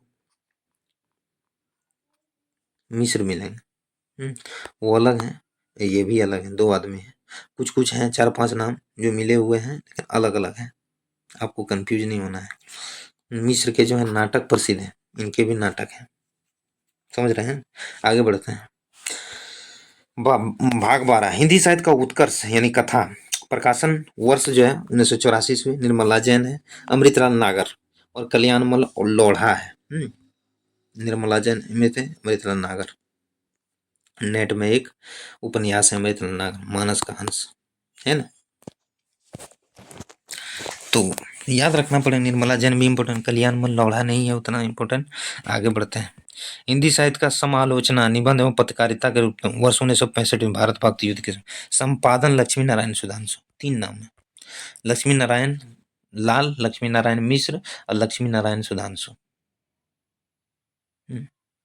मिश्र मिलेंगे, वो अलग है, ये भी अलग है, 2 आदमी हैं। कुछ कुछ हैं 4-5 नाम जो मिले हुए हैं लेकिन अलग अलग हैं, आपको कंफ्यूज नहीं होना है। मिश्र के जो है नाटक प्रसिद्ध हैं, इनके भी नाटक हैं, समझ रहे हैं। आगे बढ़ते हैं। भाग 12 हिंदी साहित्य का उत्कर्ष यानी कथा। प्रकाशन वर्ष जो है 1984 ईस्वी। निर्मला जैन है, अमृतलाल नागर और कल्याणमल और लोढ़ा है। निर्मला जैन में थे, अमृतलाल नागर। नेट में एक उपन्यास है अमृतलाल नागर, मानस का हंस, है ना। तो याद रखना पड़ेगा, निर्मला जैन भी इम्पोर्टेंट, कल्याणमल लोढ़ा नहीं है उतना इम्पोर्टेंट। आगे बढ़ते हैं। हिंदी साहित्य का समालोचना, निबंध एवं पत्रकारिता के रूप में वर्ष 1965 में भारत पाक युद्ध के संपादन लक्ष्मी नारायण सुधांशु। 3 नाम है, लक्ष्मी नारायण लाल, लक्ष्मी नारायण मिश्र और लक्ष्मी नारायण सुधांशु।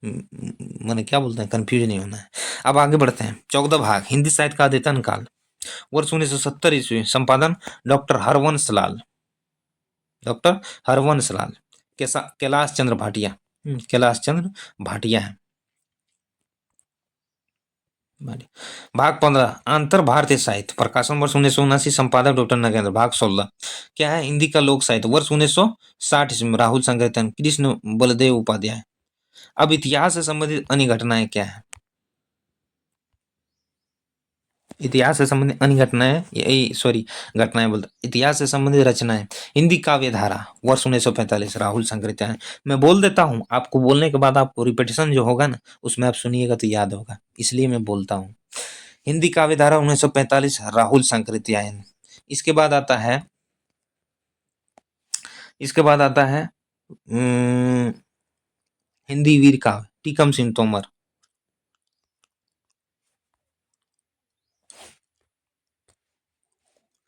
मैंने क्या बोलते हैं, कंफ्यूज नहीं होना है। अब आगे बढ़ते हैं। 14 भाग हिंदी साहित्य का आदितन काल वर्ष 1970 ईस्वी। संपादन डॉक्टर हरवंश लाल, डॉक्टर हरवंश लाल। कैलाश चंद्र भाटिया, कैलाश चंद्र भाटिया है। भाग 15 अंतर भारतीय साहित्य। प्रकाशन वर्ष 1979। संपादक डॉक्टर नगेंद्र। भाग 16 क्या है, हिंदी का लोक साहित्य वर्ष 1960 ईस्वी में। राहुल संकीर्तन, कृष्ण बलदेव उपाध्याय। अब इतिहास से संबंधित अन्य घटनाएं क्या है। इतिहास से संबंधित अन्य घटनाएं, घटनाएं बोलता, इतिहास से संबंधित रचनाएं। हिंदी काव्य धारा वर्ष 1945। राहुल संकीर्तन। मैं बोल देता हूँ, आपको बोलने के बाद आपको रिपीटेशन जो होगा ना, उसमें आप सुनिएगा तो याद होगा, इसलिए मैं बोलता हूँ। हिंदी काव्य धारा 1945, राहुल संकृत्यायन। इसके बाद आता है, हिंदी वीर काव्य, टीकम सिंह तोमर।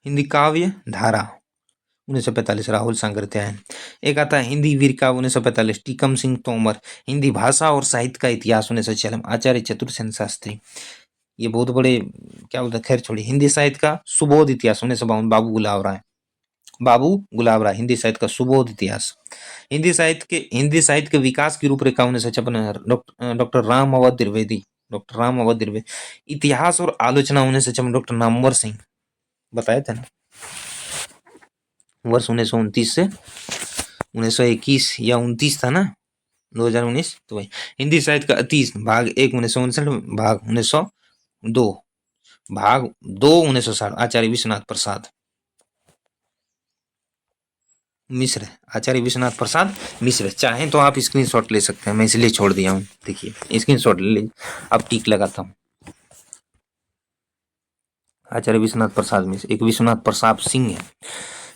हिंदी काव्य धारा 1945, राहुल संकृत्यायन। एक आता है हिंदी वीर काव्य 1945, टीकम सिंह तोमर। हिंदी भाषा और साहित्य का इतिहास 1946, आचार्य चतुरसेन शास्त्री। ये बहुत बड़े क्या बोलते हैं, खैर छोड़ी। हिंदी साहित्य का सुबोध इतिहास 1952, बाबू गुलाब राय। हिंदी साहित्य का सुबोध इतिहास। हिंदी साहित्य के विकास की रूपरेखा 1956, डॉक्टर राम अवध द्विवेदी, इतिहास और आलोचना 1956, डॉक्टर नामवर सिंह। बताए थे ना, वर्ष 1929 से 1921 या 29 था ना, 2019। तो भाई हिंदी साहित्य का अतीत, भाग 1 1959, भाग 1902, भाग 2 1960, आचार्य विश्वनाथ प्रसाद मिश्र। आचार्य विश्वनाथ प्रसाद मिश्र। चाहें तो आप स्क्रीनशॉट ले सकते हैं, मैं इसलिए छोड़ दिया हूँ। देखिए स्क्रीनशॉट ले लीजिए, अब टिक लगाता हूँ। आचार्य विश्वनाथ प्रसाद मिश्र। एक विश्वनाथ प्रसाद सिंह है।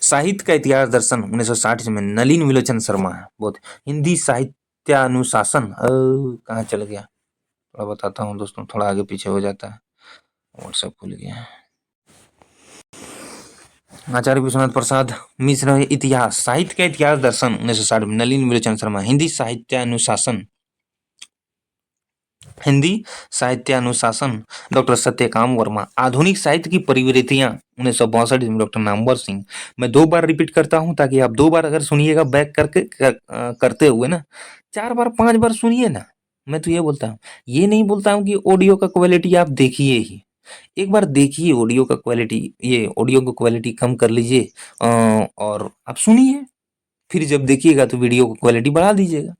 साहित्य का इतिहास दर्शन 1960 में नलिन विलोचन शर्मा है। बहुत हिंदी साहित्यानुशासन कहाँ चल गया, थोड़ा बताता हूँ दोस्तों, थोड़ा आगे पीछे हो जाता है, व्हाट्सएप खुल गया। आचार्य विश्वनाथ प्रसाद मिश्र। इतिहास, साहित्य का इतिहास दर्शन 1960 में नलिन विलोचन शर्मा। हिंदी साहित्यानुशासन डॉक्टर सत्यकाम वर्मा। आधुनिक साहित्य की परिवृत्तियां 1962 में, डॉक्टर नामवर सिंह। मैं 2 बार रिपीट करता हूं ताकि आप 2 बार अगर सुनिएगा बैक करके करते हुए ना, 4 बार 5 बार सुनिए ना। मैं तो ये बोलता हूँ, ये नहीं बोलता हूँ कि ऑडियो का क्वालिटी आप देखिए ही, एक बार देखिए ऑडियो का क्वालिटी, ये ऑडियो को क्वालिटी कम कर लीजिए और आप सुनिए, फिर जब देखिएगा तो वीडियो को क्वालिटी बढ़ा दीजिएगा।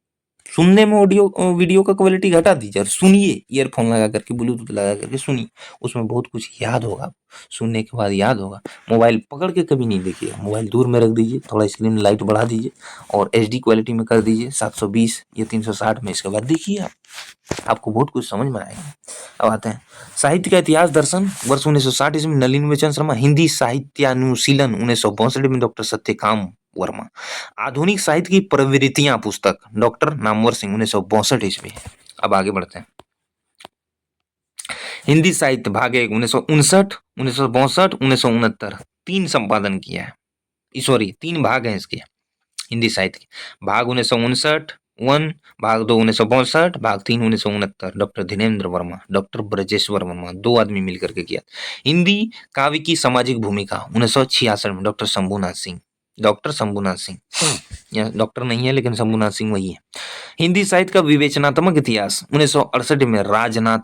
सुनने में ऑडियो वीडियो का क्वालिटी घटा दीजिए और सुनिए, ईयरफोन लगा करके, ब्लूटूथ लगा करके सुनिए, उसमें बहुत कुछ याद होगा। सुनने के बाद याद होगा। मोबाइल पकड़ के कभी नहीं देखिएगा, मोबाइल दूर में रख दीजिए, थोड़ा स्क्रीन लाइट बढ़ा दीजिए और HD क्वालिटी में कर दीजिए 720 या 360 में। इसके बाद देखिए आपको बहुत कुछ समझ में आएगा। अब आते हैं साहित्य का इतिहास दर्शन वर्ष 1960 ईस्वी में नलिन विलोचन शर्मा। हिंदी साहित्यानुशीलन 1962 में, डॉक्टर सत्यकाम वर्मा। आधुनिक साहित्य की प्रवृत्तियां पुस्तक, डॉक्टर नामवर सिंह 1962 ईस्वी। अब आगे बढ़ते हैं। हिंदी साहित्य भाग 1 1959, 1962, 1969। 3 संपादन किया है, 3 भाग हैं इसके हिंदी साहित्य के। भाग 1959 1, भाग 2 1962, भाग 3 1969। डॉक्टर धीरेन्द्र वर्मा, डॉक्टर ब्रजेश्वर वर्मा, 2 आदमी मिलकर के किया। हिंदी काव्य की सामाजिक भूमिका 1966 में, डॉक्टर शंभुनाथ सिंह, यह डॉक्टर नहीं है लेकिन शंभुनाथ सिंह वही है। हिंदी साहित्य का विवेचनात्मक इतिहास 1968 में, राजनाथ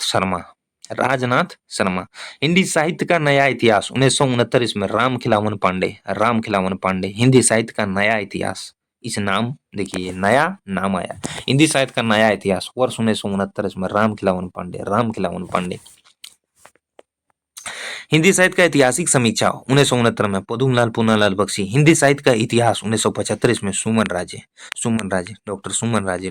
शर्मा। हिंदी साहित्य का नया इतिहास 1969 इसमें, राम खिलावन पांडे। हिंदी साहित्य का नया इतिहास, इस नाम देखिए, नया नाम आया, हिंदी साहित्य का नया इतिहास वर्ष 1969 इसमें, राम खिलावन पांडे। हिंदी साहित्य का ऐतिहासिक समीक्षा 1969 में पदुमलाल पूनालाल बख्शी। हिंदी साहित्य का इतिहास 1975 में डॉक्टर सुमन राजे।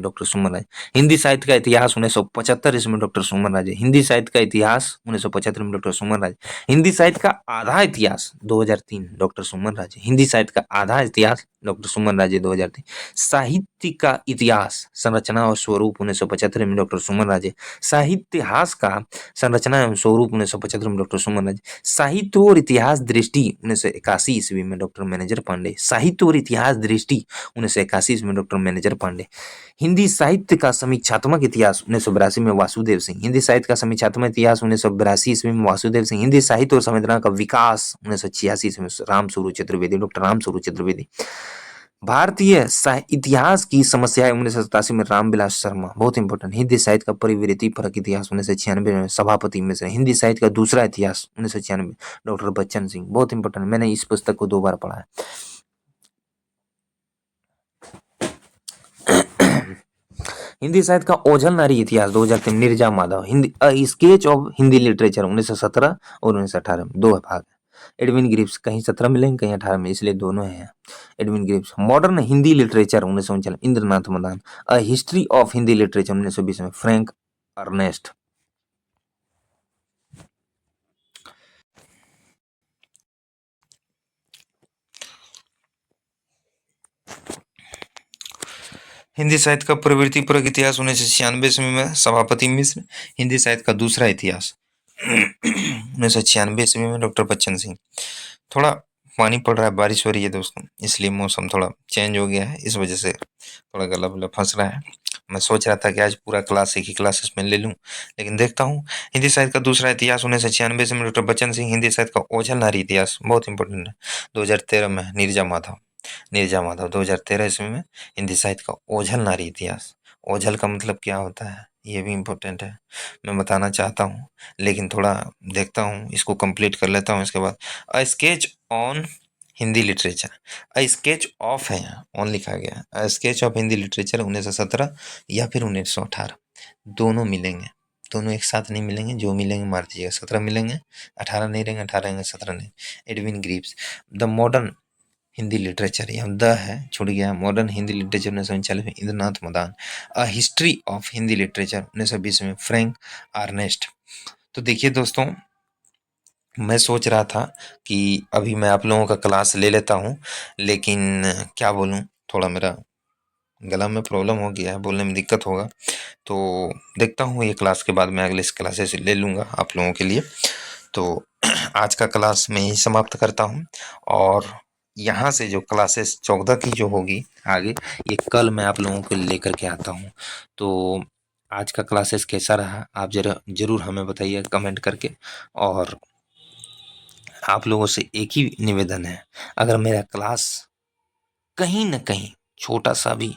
हिंदी साहित्य का इतिहास 1975 इसमें डॉक्टर सुमन राजे। हिंदी साहित्य का इतिहास 1975 में डॉक्टर सुमन राजे। हिंदी साहित्य का आधा इतिहास 2003 डॉक्टर सुमन राजे। हिंदी साहित्य का आधा इतिहास डॉक्टर सुमन राजे 2003। साहित्य का इतिहास संरचना और स्वरूप 1975 में डॉक्टर सुमन राजे। साहित्यास का संरचना एवं स्वरूप 1975 में डॉक्टर सुमन राजे। साहित्य और इतिहास दृष्टि 1981 ईस्वी में डॉक्टर मैनेजर पांडे। साहित्य और इतिहास दृष्टि 1981 ईस्वी में डॉक्टर मैनेजर पांडे। हिंदी साहित्य का समीक्षात्मक इतिहास 1982 में वासुदेव सिंह। हिंदी साहित्य का समीक्षात्मक इतिहास 1982 ईस्वी में वासुदेव सिंह। हिंदी साहित्य और संवेदना का विकास 1986 ईस्वी में राम स्वरूप चतुर्वेदी, डॉक्टर राम स्वरूप चतुर्वेदी। भारतीय इतिहास की समस्याएं 1987 में रामविलास शर्मा, बहुत इंपॉर्टेंट। हिंदी साहित्य का परिवृत्ति परक इतिहास 1996 में सभापति मिश्र। हिंदी साहित्य का दूसरा इतिहास 1996 डॉक्टर बच्चन सिंह, बहुत इंपॉर्टेंट। मैंने इस पुस्तक को 2 बार पढ़ा है। हिंदी साहित्य का ओझल नारी इतिहास 2003 Neerja Madhav. Hindi sketch of Hindi literature 1917 और 1918 में 2 भाग है। एडविन ग्रिप्स कहीं 17 मिलेंगे कहीं 18 में, इसलिए दोनों हैं। Edwin Greaves. Modern Hindi literature 1939 Indranath Madan. A history of Hindi literature 1920 में फ्रैंक अर्नेस्ट। हिंदी साहित्य का प्रवृत्ति परक इतिहास 1996 ईस्वी में सभापति मिश्र। हिंदी साहित्य का दूसरा इतिहास 1996 ईस्वी में डॉक्टर बच्चन सिंह। थोड़ा पानी पड़ रहा है, बारिश हो रही है दोस्तों, इसलिए मौसम थोड़ा चेंज हो गया है, इस वजह से थोड़ा गला वला फंस रहा है। मैं सोच रहा था कि आज पूरा क्लास एक ही क्लासेस में ले लूं, लेकिन देखता हूँ। हिंदी साहित्य का दूसरा इतिहास 1996 ईस्वी में डॉक्टर बच्चन सिंह। हिंदी साहित्य का ओझल नारी इतिहास, बहुत इंपॉर्टेंट है, 2013 में नीरजा माधव। 2013 ईस्वी में हिंदी साहित्य का ओझल नारी इतिहास। ओझल का मतलब क्या होता है ये भी इम्पोर्टेंट है, मैं बताना चाहता हूँ, लेकिन थोड़ा देखता हूँ, इसको कंप्लीट कर लेता हूँ। इसके बाद a sketch on Hindi literature. A sketch of है, यहाँ ऑन लिखा गया है। A sketch of Hindi literature 1917 या फिर 1918, दोनों मिलेंगे, दोनों एक साथ नहीं मिलेंगे, जो मिलेंगे मार दीजिएगा। 17 मिलेंगे, 18 नहीं रहेंगे, 18 रहेंगे, 17 नहीं। Edwin Greaves. The modern Hindi literature, यहाँ द है छूट गया। मॉडर्न हिंदी लिटरेचर 1939 में Indranath Madan. A history of Hindi literature 1920 में फ्रैंक आर्नेस्ट। तो देखिए दोस्तों, मैं सोच रहा था कि अभी मैं आप लोगों का क्लास ले लेता हूँ, लेकिन क्या बोलूँ, थोड़ा मेरा गला में प्रॉब्लम हो गया है, बोलने में दिक्कत होगा, तो देखता हूँ ये क्लास के बाद मैं अगले क्लासेस ले लूँगा आप लोगों के लिए। तो आज का क्लास मैं यही समाप्त करता हूँ, और यहाँ से जो क्लासेस 14 की जो होगी आगे, ये कल मैं आप लोगों को लेकर के आता हूँ। तो आज का क्लासेस कैसा रहा आप ज़रूर हमें बताइए कमेंट करके। और आप लोगों से एक ही निवेदन है, अगर मेरा क्लास कहीं न कहीं छोटा सा भी,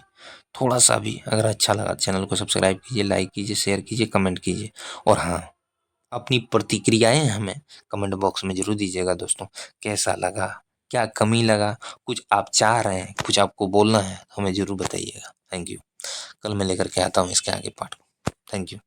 थोड़ा सा भी अगर अच्छा लगा, चैनल को सब्सक्राइब कीजिए, लाइक कीजिए, शेयर कीजिए, कमेंट कीजिए। और हाँ, अपनी प्रतिक्रियाएं हमें कमेंट बॉक्स में जरूर दीजिएगा दोस्तों। कैसा लगा, क्या कमी लगा, कुछ आप चाह रहे हैं, कुछ आपको बोलना है, हमें जरूर बताइएगा। Thank you. कल मैं लेकर के आता हूँ इसके आगे पार्ट। Thank you.